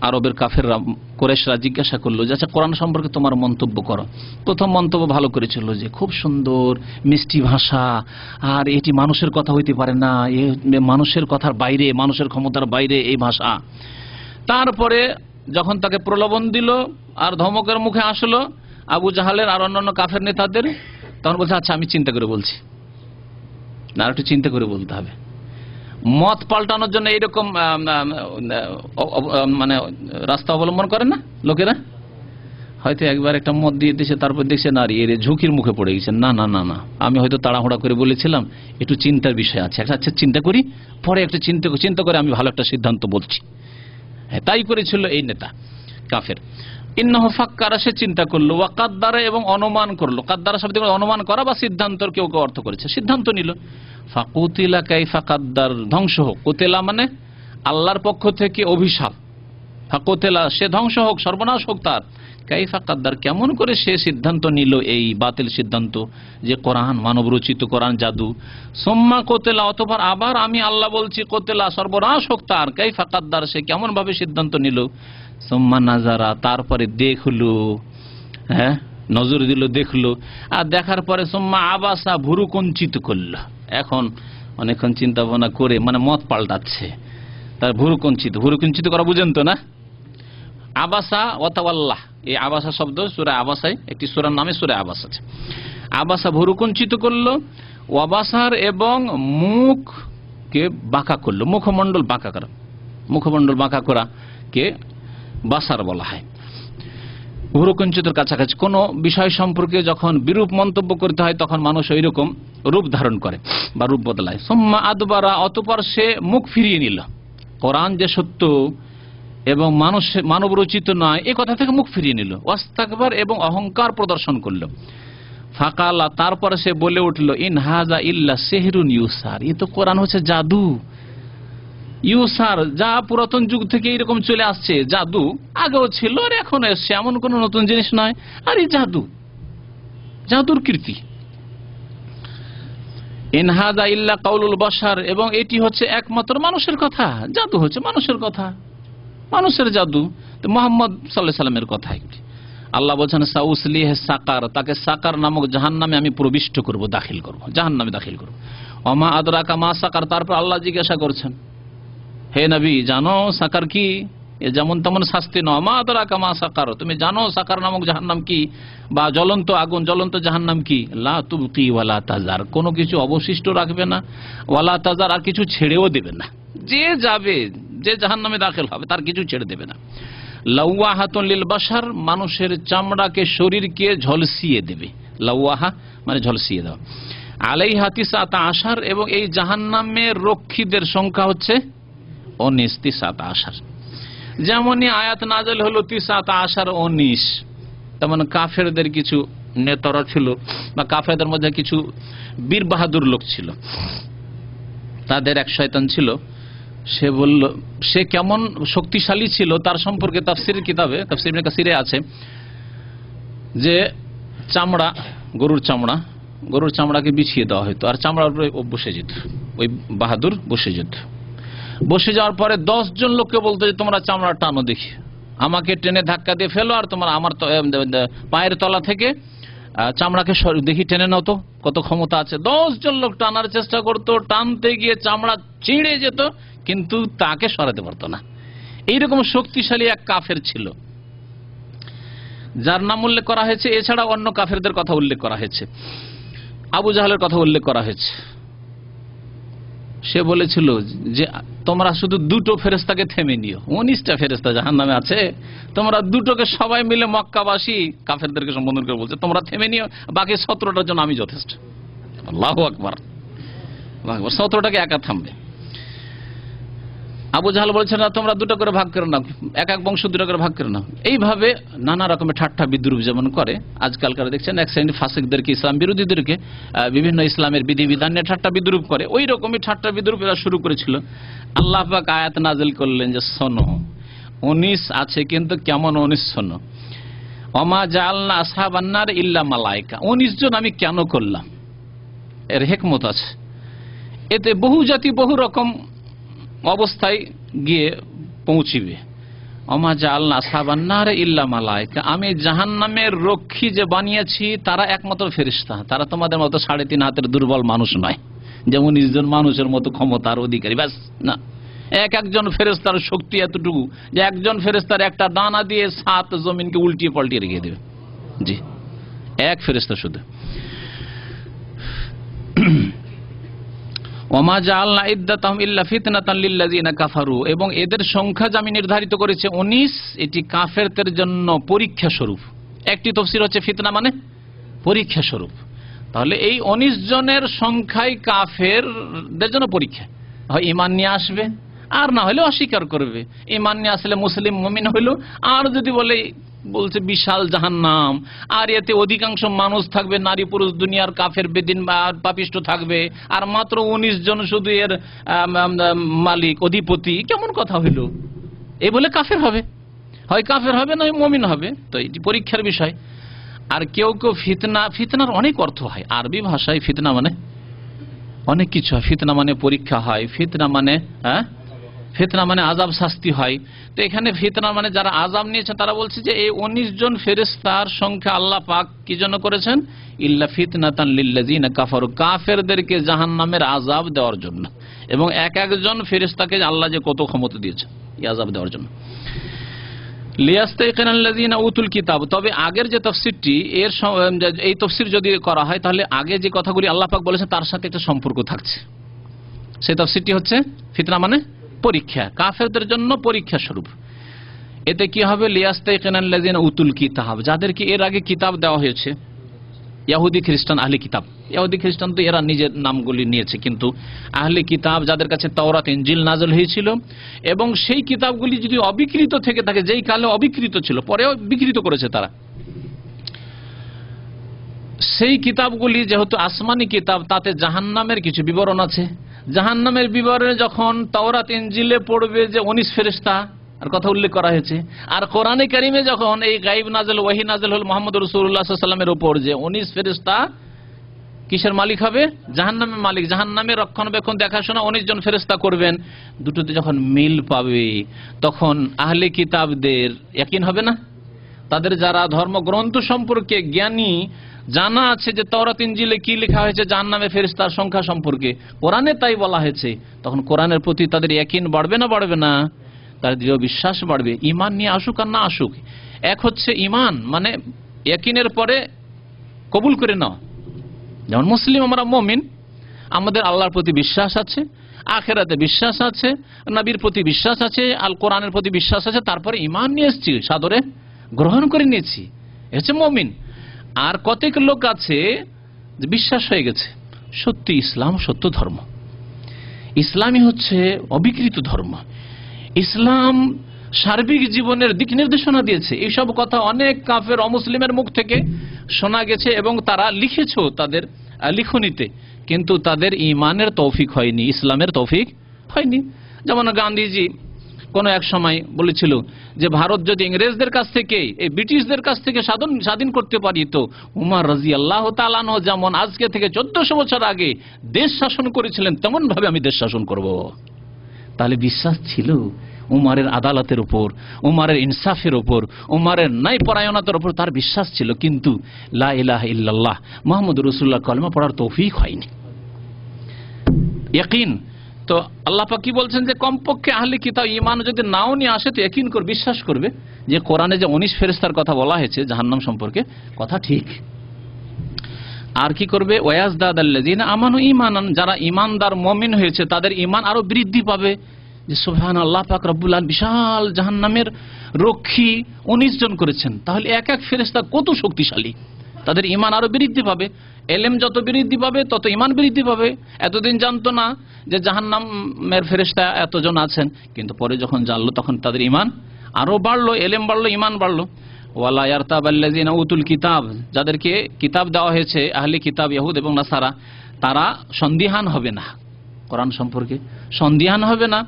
আরবের কাফেররা, কুরাইশরা জিজ্ঞাসা করলো যে আচ্ছা কোরআন সম্পর্কে তোমার মন্তব্য করো, প্রথম মন্তব্য ভালো করেছিল যে খুব সুন্দর মিষ্টি ভাষা, আর এটি মানুষের কথা হইতে পারে না, এ মানুষের কথার বাইরে, মানুষের ক্ষমতার বাইরে এই ভাষা। তারপরে যখন তাকে প্রলোভন দিল আর ধমকের মুখে আসলো আবু জাহালের আর অন্যান্য কাফের নেতাদের, তখন বলছে আচ্ছা আমি চিন্তা করে বলছি। না, একটু চিন্তা করে বলতে হবে। মত পাল্টানোর জন্য এইরকম মানে রাস্তা অবলম্বন করে না লোকেরা? হয়তো একবার একটা মত দিয়ে দিয়েছে, তারপর দেখছে না এর ঝুঁকির মুখে পড়ে গেছে, না না না না আমি হয়তো তাড়াহুড়া করে বলেছিলাম, একটু চিন্তার বিষয় আছে, আচ্ছা চিন্তা করি, পরে একটু চিন্তা করে আমি ভালো একটা সিদ্ধান্ত বলছি। হ্যাঁ, তাই করেছিল এই নেতা কাফের। ইন্নাহু ফাক্কারা, সে চিন্তা করলো, ওয়া কাদ্দারা এবং অনুমান করলো। কাদ্দারা শব্দ অনুমান করা বা সিদ্ধান্তর কেউ কেউ অর্থ করেছে, সিদ্ধান্ত নিল। ফাকুতিলা কাইফা কাদ্দার, ধ্বংস হোক। কুতিলা মানে আল্লাহর পক্ষ থেকে অভিশাপ। ফাকুতিলা, সে ধ্বংস হোক, সর্বনাশ হোক তার। কাইফা কাদ্দার, কেমন করে সে সিদ্ধান্ত নিল এই বাতিল সিদ্ধান্ত যে কোরআন মানব রচিত, কোরআন জাদু। সুম্মা কুতিলা, অতঃপর আবার আমি আল্লাহ বলছি কুতিলা, সর্বনাশ হোক তার। কাইফা কাদ্দার, সে কেমন ভাবে সিদ্ধান্ত নিল। সুম্মা নাজারা, তারপরে দেখলো, হ্যাঁ নজর দিল, দেখলো, আর দেখার পরে সুম্মা আবাসা, ভুরু কুঞ্চিত করলো। এখন অনেকক্ষণ চিন্তা ভাবনা করে মানে মত পাল্টাচ্ছে, তার ভুরু কুঞ্চিত করা বুঝেন তো না? আবাসা ওয়াতাওয়াল্লাহ, এই আবাসা শব্দ সূরা আবাসায়, একটি সূরার নামে সূরা আবাস আছে। আবাসা ভুরু কুঞ্চিত করলো, ওয়াবাসার এবং মুখকে বাঁকা করলো, মুখমণ্ডল বাঁকা করা, মুখমণ্ডল বাঁকা করা কে বাসার বলা হয়। ভুরুকুঞ্চিতের কাছাকাছি কোনো বিষয় সম্পর্কে যখন বিরূপ মন্তব্য করতে হয় তখন মানুষ ওই রকম রূপ ধারণ করে বা রূপ বদলায়। সুম্মা আদবারা, অতঃপর সে মুখ ফিরিয়ে নিল। কোরআন যে সত্য এবং মানব রচিত নয় এ কথা থেকে মুখ ফিরিয়ে নিল। ওয়াস্তাকবার, এবং অহংকার প্রদর্শন করল। ফাকালা, তারপরে সে বলে উঠল, ইন হাযা ইল্লা সিহরুন ইউসার, এ তো কোরআন হচ্ছে জাদু। ইউসার, যা পুরাতন যুগ থেকে এরকম চলে আসছে, জাদু আগেও ছিল আর এখন এসছে, এমন কোন নতুন জিনিস নয়। আর এই জাদু, জাদুর কীর্তি। ইন হাযা ইল্লা কাউলুল বাশার, এবং এটি হচ্ছে একমাত্র মানুষের কথা। জাদু হচ্ছে মানুষের কথা, মানুষের জাদু। তো মুহাম্মদ সাল্লাল্লাহু আলাইহি সাল্লামের কথা একটি। আল্লাহ বলছেন সাউসলিহি সাকার, তাকে সাকার নামক জাহান্নামে আমি প্রবিষ্ট করব, দাখিল করব, জাহান্নামে দাখিল করব। ওমা আদরাকা মা সাকার, তারপর আল্লাহ জিজ্ঞাসা করছেন, হে নবী জানো সাকার কি? এ যেমন তেমন শাস্তি নয়। মা আদরাকা মা সাকার, তুমি জানো সাকার নামক জাহান্নাম কি, বা জ্বলন্ত আগুন, জ্বলন্ত জাহান্নাম কি? লা তুবকি ওয়ালা তাজার, কোনো কিছু অবশিষ্ট রাখবে না, ওয়ালা তাজার, আর কিছু ছেড়েও দেবে না। যে যাবে, যে জাহান্নামে দাখিল হবে তার কিছু ছেড়ে দেবে না। লাওয়াহাতুন লিল বাশার, মানুষের চামড়াকে, শরীরকে ঝলসিয়ে দেবে। লাওয়াহা মানে ঝলসিয়ে দেওয়া। আলাইহা তিসআতা আশার, এবং এই জাহান্নামের রক্ষীদের সংখ্যা হচ্ছে 19। যেমনই আয়াত নাযিল হলো 19, তেমন কাফেরদের কিছু নেতারা ছিল, বা কাফেরদের মধ্যে কিছু বীর বাহাদুর লোক ছিল। তাদের এক শয়তান ছিল, সে বলল, সে কেমন শক্তিশালী ছিল তার সম্পর্কে তাফসীরের কিতাবে, তাফসীর ইবনে কাসিরে আছে যে চামড়া, গরুর চামড়াকে বিছিয়ে দেওয়া হতো আর চামড়ার উপরে বসে যেত, ওই বাহাদুর বসে যেত। বসে যাওয়ার পরে 10 জন লোককে বলতো যে তোমরা চামড়া টানো দেখি, আমাকে টেনে ধাক্কা দিয়ে ফেলো, আর তোমার আমার পায়ের তলা থেকে চামড়াকে দেখি টেনে নাও তো, কত ক্ষমতা আছে। 10 জন লোক টানার চেষ্টা করতো, টানতে গিয়ে চামড়া ছিঁড়ে যেত, কিন্তু তাকে সরাতে পারতো না। এইরকম শক্তিশালী এক কাফের ছিল, যার নাম উল্লেখ করা হয়েছে। এছাড়া অন্য কাফেরদের কথা উল্লেখ করা হয়েছে, আবু জাহলের কথা উল্লেখ করা হয়েছে। সে বলেছিল যে তোমরা শুধু 2টো ফেরেশতাকে থেমে নিও, 19টা ফেরেশতা জাহান্নামে আছে, তোমরা 2টোকে সবাই মিলে, মক্কাবাসী কাফেরদেরকে সম্বোধন করে বলছে, তোমরা থেমে নিও, বাকি 17টার জন্য আমি যথেষ্ট। আল্লাহু আকবার, 17টাকে একা থামবে। আবু জাহল বলছেন না, তোমরা 2টো করে ভাগ করে নাও, এক এক বংশ 2টো করে ভাগ করে নাও। এইভাবে নানা রকমের ঠাট্টা বিদ্রুপ যেমন করে আজকালকার, দেখছেন এক শ্রেণী ফাসিকদেরকে, ইসলাম বিরোধীদেরকে বিভিন্ন ইসলামের বিধিবিধান নিয়ে ঠাট্টা বিদ্রুপ করে, ওই রকমই ঠাট্টা বিদ্রুপ এরা শুরু করেছিল। আল্লাহ পাক আয়াত নাযিল করলেন যে শোনো, 19 আছে, কিন্তু কেমন 19 শোনো। ওমা জাআলনা আসহাবান নার ইল্লা মালায়েকা, 19 জন আমি কেন করলাম, এর হিকমত আছে। এতে বহু জাতি বহু রকম অবস্থায় গিয়ে পৌঁছিবে। ওমা জাআলনা আসহাবান নার ইল্লা মালায়েকা, আমি জাহান্নামের রক্ষী যে বানিয়েছি তারা একমাত্র ফেরেশতা, তারা তোমাদের মতো 3.5 হাতের দুর্বল মানুষ নয়, যেমন 19 জন মানুষের মতো ক্ষমতার অধিকারী, ব্যাস না। এক একজন ফেরেশতার শক্তি এতটুকু যে একজন ফেরেশতার একটা ডানা দিয়ে 7 জমিনকে উল্টিয়ে পাল্টিয়ে রেখে দেবে। জি, এক ফেরেশতা শুধু। ওমা জাআলনা ইদ্দাতাহুম ইল্লা ফিতনাতান লিল্লাযিনা কাফারু, এবং এদের সংখ্যা যে আমি নির্ধারিত করেছি 19, এটি কাফেরদের জন্য পরীক্ষা স্বরূপ। একটি তাফসীর হচ্ছে ফিতনা মানে পরীক্ষা স্বরূপ। তাহলে এই 19 জনের সংখ্যাই কাফেরদের জন্য পরীক্ষা, হয় ঈমান নিয়ে আসবে আর না হলে অস্বীকার করবে। ঈমান নিয়ে আসলে মুসলিম মুমিন হইল, আর যদি বলছে বিশাল জাহান্নাম, আর এতে অধিকাংশ মানুষ থাকবে, নারী পুরুষ দুনিয়ার কাফের বেদিন পাপিষ্ট থাকবে, আর মাত্র 19 জন শুধু এর মালিক অধিপতি, কেমন কথা হইল? এই বলে কাফের হবে, হয় কাফের হবে নয় মুমিন হবে। তো এটি পরীক্ষার বিষয়। আর কেউ কেউ ফিতনার অনেক অর্থ হয় আরবি ভাষায়। ফিতনা মানে অনেক কিছু হয়। ফিতনা মানে পরীক্ষা হয়, ফিতনা মানে ফিতনা মানে আযাব, শাস্তি হয়। তো এখানে ফিতনা মানে যারা আযাব নিয়েছে তারা বলছে যে এই 19 জন ফেরেশতার সংখ্যা আল্লাহ পাক কি জন্য করেছেন, ইল্লা ফিতনাতান লিল্লাযিনা কাফারু, কাফেরদেরকে জাহান্নামের আযাব দেওয়ার জন্য। এবং এক একজন ফেরেশতাকে আল্লাহ যে কত ক্ষমতা দিয়েছেন এই আযাব দেওয়ার জন্য। লিয়াস্তাইকিনাল্লাযিনা উতুল কিতাব, তবে আগের যে তাফসীরটি এই তাফসীর যদি করা হয় তাহলে আগে যে কথাগুলি আল্লাহ পাক বলেছেন তার সাথে একটা সম্পর্ক থাকছে। সেই তাফসীরটি হচ্ছে ফিতনা মানে পরীক্ষা, কাফেরদের জন্য পরীক্ষা স্বরূপ। এতে কি হবে, লিয়াস্তাইকিনাল্লাযিনা উতুল কিতাব, যাদেরকে এর আগে কিতাব দেওয়া হয়েছে, ইহুদি খ্রিস্টান আহলে কিতাব। ইহুদি খ্রিস্টান তো এরা নিজের নামগুলি নিয়েছে, কিন্তু আহলে কিতাব যাদের কাছে তাওরাত ইনজিল নাযিল হয়েছিল এবং সেই কিতাবগুলি যদি অবিকৃত থেকে থাকে, যেই কালে অবিকৃত ছিল পরেও বিকৃত করেছে তারা, সেই কিতাবগুলি যেহেতু আসমানি কিতাব তাতে জাহান্নামের কিছু বিবরণ আছে। জাহান্নামের বিবরণে যখন তাওরাত ইনজিলে পড়বে যে 19 ফেরেশতা আর কথা উল্লেখ করা হয়েছে, আর কোরআনে কারিমে যখন এই গায়েব নাযিল ওহী নাযিল হল মুহাম্মদ রাসূলুল্লাহ সাল্লাল্লাহু আলাইহি ওয়াসাল্লামের উপর যে 19 ফেরেশতা কিসের মালিক হবে, জাহান্নামের মালিক, জাহান্নামের রক্ষণাবেক্ষণ দেখাশোনা 19 জন ফেরেশতা করবেন, দুটোতে যখন মিল পাবে তখন আহলে কিতাবদের ইয়াকিন হবে না? তাদের যারা ধর্মগ্রন্থ সম্পর্কে জ্ঞানী, জানা আছে যে তাওরাত ইনজিলে কি লেখা হয়েছে জাহান্নামের ফেরেশতার সংখ্যা সম্পর্কে, কোরআনে তাই বলা হয়েছে, তখন কোরআনের প্রতি তাদের ইয়াকিন বাড়বে না বাড়বে না? তার দৃঢ় বিশ্বাস বাড়বে। ঈমান নিয়ে আসুক আর না আসুক, এক হচ্ছে ঈমান মানে ইয়াকিনের পরে কবুল করে নাও। যেমন মুসলিম আমরা মুমিন, আমাদের আল্লাহর প্রতি বিশ্বাস আছে, আখিরাতে বিশ্বাস আছে, নবীর প্রতি বিশ্বাস আছে, আল কোরআনের প্রতি বিশ্বাস আছে, তারপরে ঈমান নিয়ে এসেছি, সাদরে গ্রহণ করে নিয়েছি, হচ্ছে মুমিন। আর কতক লোক আছে যে বিশ্বাস হয়ে গেছে সত্যি ইসলাম সত্য ধর্ম, ইসলামই হচ্ছে অবিকৃত ধর্ম, ইসলাম সার্বিক জীবনের দিক নির্দেশনা দিয়েছে, এইসব কথা অনেক কাফের অমুসলিমের মুখ থেকে শোনা গেছে এবং তারা লিখেছো তাদের লিখনীতে, কিন্তু তাদের ঈমানের তৌফিক হয়নি, ইসলামের তৌফিক হয়নি। যেমন গান্ধীজি কোন এক সময় বলেছিল যে ভারত যদি ইংরেজদের কাছ থেকে, এই ব্রিটিশদের কাছ থেকে স্বাধীন করতে পারি তো উমর রাদিয়াল্লাহু তাআলা আনহু যেমন আজকে থেকে 1400 বছর আগে দেশ শাসন করেছিলেন তেমন ভাবে আমি দেশ শাসন করব। তাহলে বিশ্বাস ছিল উমরের আদালতের উপর, উমরের ইনসাফের উপর, উমরের ন্যায়পরায়ণতার উপর তার বিশ্বাস ছিল, কিন্তু লা ইলাহা ইল্লাল্লাহ মুহাম্মদুর রাসূলুল্লাহ কালেমা পড়ার তৌফিক হয়নি, ইয়াকিন। তো আল্লাহ পাক কি বলছেন যে কমপক্ষে আহলে কিতাব ঈমান যদি নাও নিয়ে আসে তো ইয়াকিন করে বিশ্বাস করবে যে কোরআনে যে 19 ফেরেশতার কথা বলা হয়েছে জাহান্নাম সম্পর্কে কথা ঠিক। আর কি করবে, ওয়াজদাদাল্লাযিনা আমানু ঈমানান, যারা ঈমানদার মুমিন হয়েছে তাদের ঈমান আরো বৃদ্ধি পাবে, যে সুবহানাল্লাহ পাক রব্বুল আলামিন বিশাল জাহান্নামের রক্ষী 19 জন করেছেন, তাহলে এক এক ফেরেশতা কত শক্তিশালী, তাদের ঈমান আরো বৃদ্ধি পাবে। এলেম যত বৃদ্ধি পাবে তত ঈমান বৃদ্ধি পাবে। এতদিন জানতো না যে জাহান্নামের ফেরেশতা এতজন আছেন, কিন্তু পরে যখন জানলো তখন তাদের ঈমান আরো বাড়লো, এলেম বাড়লো, ঈমান বাড়লো। ওয়ালা ইয়ারতাবাল্লাযিনা উতুল কিতাব, যাদেরকে কিতাব দেওয়া হয়েছে আহলে কিতাব ইহুদ এবং নাসারা, তারা সন্দিহান হবে না, কোরআন সম্পর্কে সন্দিহান হবে না।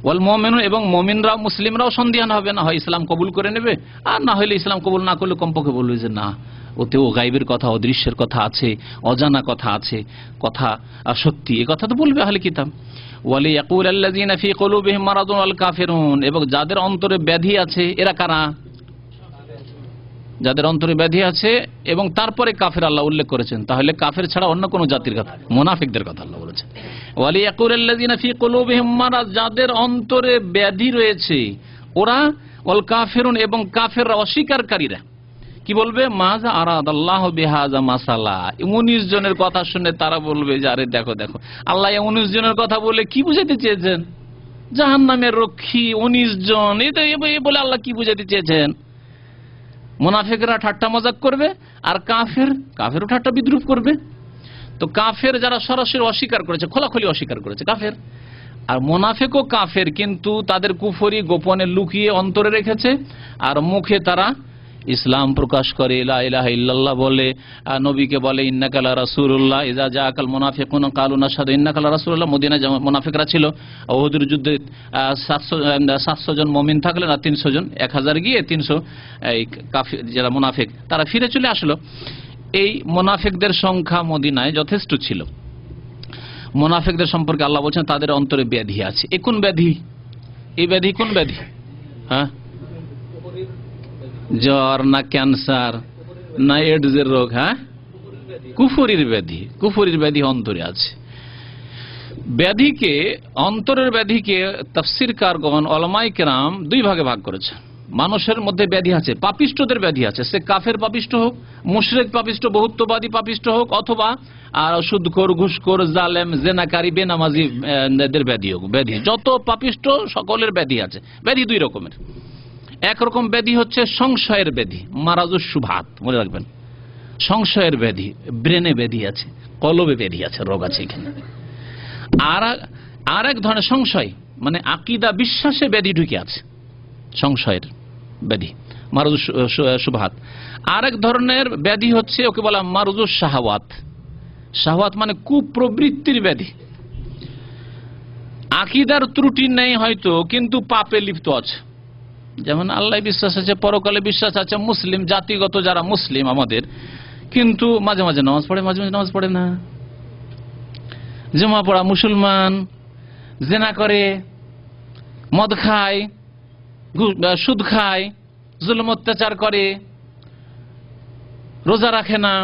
ওয়াল মুমিনুন, এবং মুমিনরাও মুসলিমরাও সন্দিহান হবে না, হয় ইসলাম কবুল করে নেবে, আর না হলে ইসলাম কবুল না করলে কমপক্ষে বলবে যে না, ওতেও গায়বের কথা, অদৃশ্যের কথা আছে, অজানা কথা আছে, কথা সত্যি, এ কথা তো বলবে আহলে কিতাব। ওয়ালিয়াকুলাল্লাযিনা ফি কুলুবিহিম মারাদুন ওয়াল কাফিরুন, এবং যাদের অন্তরে ব্যাধি আছে, এরা কারা? যাদের অন্তরে ব্যাধি আছে এবং তারপরে কাফের আল্লাহ উল্লেখ করেছেন, তাহলে কাফের ছাড়া অন্য কোন জাতির কথা, মুনাফিকদের কথা আল্লাহ বলেছেন। ওয়ালিয়াকুলাল্লাযিনা ফি কুলুবিহিম মারাদ, যাদের অন্তরে ব্যাধি রয়েছে ওরা, ওয়াল কাফিরুন, এবং কাফেররা অস্বীকারীরা কি বলবে, মাজা আরাদাল্লাহু বিহাযা মাসালা, 19 জনের কথা শুনে তারা বলবে যে আরে দেখো দেখো আল্লাহ 19 জনের কথা বলে কি বুঝাতে চেয়েছেন, জাহান্নামের রক্ষী 19 জন, এই বলে আল্লাহ কি বুঝাতে চেয়েছেন। মুনাফিকরা ঠাট্টা মজাক করবে আর কাফেরও ঠাট্টা বিদ্রুপ করবে। তো কাফের যারা সরাসরি অস্বীকার করেছে, খোলাখুলি অস্বীকার করেছে কাফের, আর মুনাফিকও কাফের, কিন্তু তাদের কুফরি গোপনে লুকিয়ে অন্তরে রেখেছে আর মুখে তারা ইসলাম প্রকাশ করে, লা ইলাহা ইল্লাল্লাহ বলে, নবীকে বলে ইন্নাকা লা রাসূলুল্লাহ, ইযা জাআকাল মুনাফিকুনা কালু নাশহাদু ইন্নাকা লা রাসূলুল্লাহ। মদিনায় যেমন মুনাফিকরা ছিল, উহুদের যুদ্ধে 700 জন মুমিন থাকলে না 300 জন, 1000 গিয়ে 300 এই কাফির যারা মুনাফিক তারা ফিরে চলে আসলো। এই মুনাফিকদের সংখ্যা মদিনায় যথেষ্ট ছিল। মুনাফিকদের সম্পর্কে আল্লাহ বলছেন তাদের অন্তরে ব্যাধি আছে। কোন ব্যাধি? এই ব্যাধি কোন ব্যাধি? হ্যাঁ, জ্বর না ক্যান্সার না এডসের রোগ? হ্যাঁ, কুফরির ব্যাধি। কুফরির ব্যাধি অন্তরে আছে। ব্যাধিকে, অন্তরের ব্যাধিকে তাফসীরকারগণ ওলামায়ে কেরাম দুই ভাগে ভাগ করেছে। মানুষের মধ্যে ব্যাধি আছে, পাপিষ্টদের ব্যাধি আছে, সে কাফের পাপিষ্ট হোক, মুশরিক পাপিষ্ট, বহুত্ববাদী পাপিষ্ট হোক, অথবা সুদখোর, ঘুষখোর, জালেম, জেনাকারী, বেনামাজি এদের ব্যাধি হোক। ব্যাধি যত পাপিষ্ট সকলের ব্যাধি আছে। ব্যাধি দুই রকমের। একরকম ব্যাধি হচ্ছে সংশয়ের ব্যাধি, মারাজুস শুবহাত, মনে রাখবেন। সংশয়ের ব্যাধি, ব্রেনে ব্যাধি আছে, কলবে ব্যাধি আছে, রোগ আছে এখানে। আর এক ধরনের সংশয় মানে আকীদা, বিশ্বাসে ব্যাধি ঢুকে আছে, সংশয়ের ব্যাধি, মারুজুস শুবহাত। আর এক ধরনের ব্যাধি হচ্ছে ওকে বলা মারুজুস শাহওয়াত। শাহওয়াত মানে কুপ্রবৃত্তির ব্যাধি। আকীদার ত্রুটি নেই হয়তো, কিন্তু পাপে লিপ্ত আছে। যেমন আল্লাহ বিশ্বাস আছে, পরকালে বিশ্বাস আছে, মুসলিম জাতিগত যারা মুসলিম আমাদের, কিন্তু মাঝে মাঝে নামাজ পড়ে, মাঝে মাঝে নামাজ পড়ে না। জুমা পড়া মুসলমান, জেনা করে, মদ খায়, সুদ খায়, জুলুম অত্যাচার করে, রোজা রাখে না,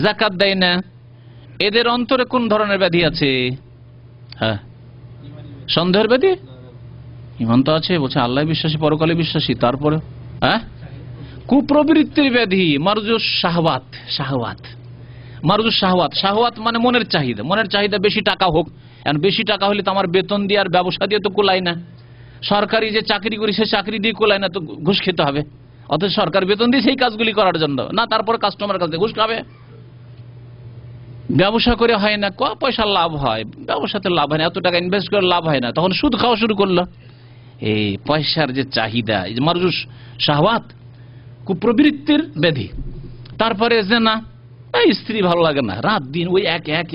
যাকাত দেয় না। এদের অন্তরে কোন ধরনের ব্যাধি আছে? হ্যাঁ, সন্দেহের ব্যাধি। ইমান তো আছে, বলছে আল্লাহ বিশ্বাসী, পরকালে বিশ্বাসী, তারপরে হ্যাঁ কুপ্রবৃত্তির ব্যাধি, মারুজুস শাহওয়াত। শাহওয়াত, মারুজুস শাহওয়াত। শাহওয়াত মানে মনের চাহিদা। মনের চাহিদা বেশি টাকা হোক, এখন বেশি টাকা হলে তো আমার বেতন দিয়ে আর ব্যবসা দিয়ে তো কোলায় না। সরকারি যে চাকরি করি সে চাকরি দিয়ে কোলায় না, তো ঘুষ খেতে হবে। অথচ সরকার বেতন দিয়ে সেই কাজগুলি করার জন্য না, তারপরে কাস্টমার কাছে ঘুষ খাবে। ব্যবসা করে হয় না, ক পয়সা লাভ হয়, ব্যবসাতে লাভ হয় না, এত টাকা ইনভেস্ট করে লাভ হয় না, তখন সুদ খাওয়া শুরু করলো। এই পয়সার যে চাহিদা, এই যে মারুজুস শাহওয়াত, কুপ্রবৃত্তির ব্যাধি। তারপরে জেনা, স্ত্রী ভালো লাগে না, রাত দিন ওই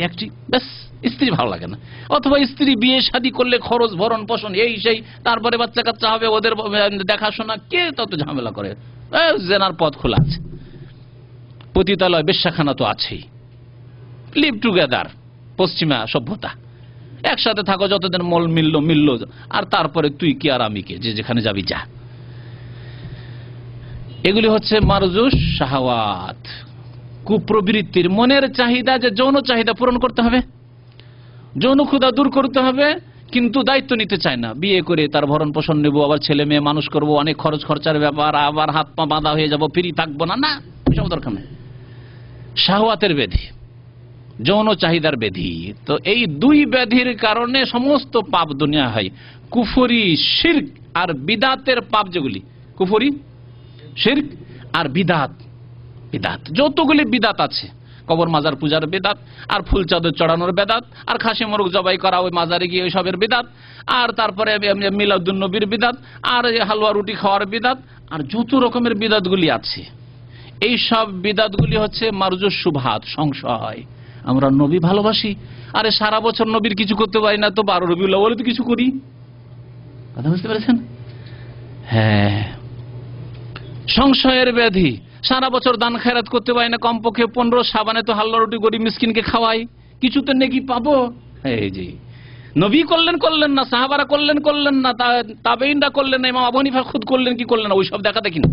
একটি, ব্যাস স্ত্রী ভালো লাগে না। অথবা স্ত্রী বিয়ে শাদী করলে খরচ, ভরণ পোষণ, এই সেই, তারপরে বাচ্চা কাচ্চা হবে, ওদের দেখাশোনা, কে তত ঝামেলা করে। জেনার পথ খোলা আছে। পতিতালয়, বেশ্যাখানা তো আছেই। লিভ টুগেদার, পশ্চিমা সভ্যতা, একসাথে থাকো যতদিন মল মিলল, আর তারপরে তুই কি আর আমি কে, যে যেখানে যাবি যা। এগুলি হচ্ছে মারজুস শাহওয়াত, কুপ্রবৃত্তির মনের চাহিদা, যে যৌন চাহিদা পূরণ করতে হবে, যৌন ক্ষুধা দূর করতে হবে, কিন্তু দায়িত্ব নিতে চায় না। বিয়ে করে তার ভরণ পোষণ নেবো, আবার ছেলে মেয়ে মানুষ করবো, অনেক খরচ খরচার ব্যাপার, আবার হাত পা বাঁধা হয়ে যাবো, ফ্রি থাকবো না, না এসব দরকার নেই। শাহওয়াতের ব্যাধি, যৌন চাহিদার ব্যাধি। তো এই দুই ব্যাধির কারণে সমস্ত পাপ দুনিয়া হয়। কুফরি, শিরক আর বিদাতের পাপ, যেগুলি কুফরি, শিরক আর বিদাত, যতগুলি বিদাত আছে, কবর মাজার পূজার বেদাত, আর ফুল চাদর চড়ানোর বেদাত, আর খাসি মোরগ জবাই করা ওই মাজারে গিয়ে ওইসবের বেদাত, আর তারপরে মিলাদুন নবীর বিদাত, আর হালুয়া রুটি খাওয়ার বিদাত, আর যত রকমের বিদাতগুলি আছে, এই সব বিদাতগুলি হচ্ছে মারজুস শুবহাত, সংশয়। আমরা নবী ভালোবাসি, আরে সারা বছর নবীর কিছু করতে পারি না, তো 12 রবিউল আউয়ালে তো কিছু করি। কথা বুঝতে পেরেছেন? হ্যাঁ, সংশয়ের ব্যাধি। সারা বছর দান খেরাত করতে পারি না, কমপক্ষে 15 শাবানে তো হালুয়া রুটি গরিব মিসকিনকে খাওয়াই, কিছু তো নেকি পাবো। এই যে নবী করলেন না, সাহাবারা করলেন না, তাবেঈনরা করলেন না, ইমাম আবু হানিফা খুদ করলেন কি করলেন না, ওইসব দেখা দেখি না।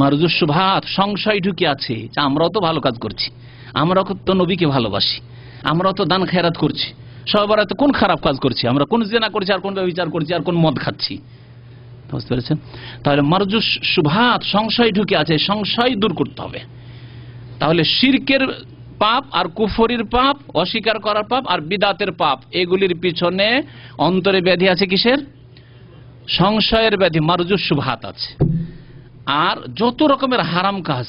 মারজুস শুবহাত, সংশয় ঢুকে আছে, আমরাও তো ভালো কাজ করছি, আমরাও তো নবীকে ভালোবাসি, আমরাও তো দান খেরাত করছি, সবার তো কোন খারাপ কাজ করছি আমরা, কোন জিনা করছি, আর কোন ব্যভিচার করছি, আর কোন মদ খাচ্ছি। বুঝতে পেরেছেন? তাহলে মারজুস শুবহাত, সংশয় ঢুকে আছে, সংশয় দূর করতে হবে। তাহলে শিরকের পাপ আর কুফরির পাপ, অস্বীকার করার পাপ আর বিদাতের পাপ, এগুলির পিছনে অন্তরে ব্যাধি আছে কিসের? সংশয়ের ব্যাধি, মারজুস শুবহাত আছে। আর যত রকমের হারাম কাজ,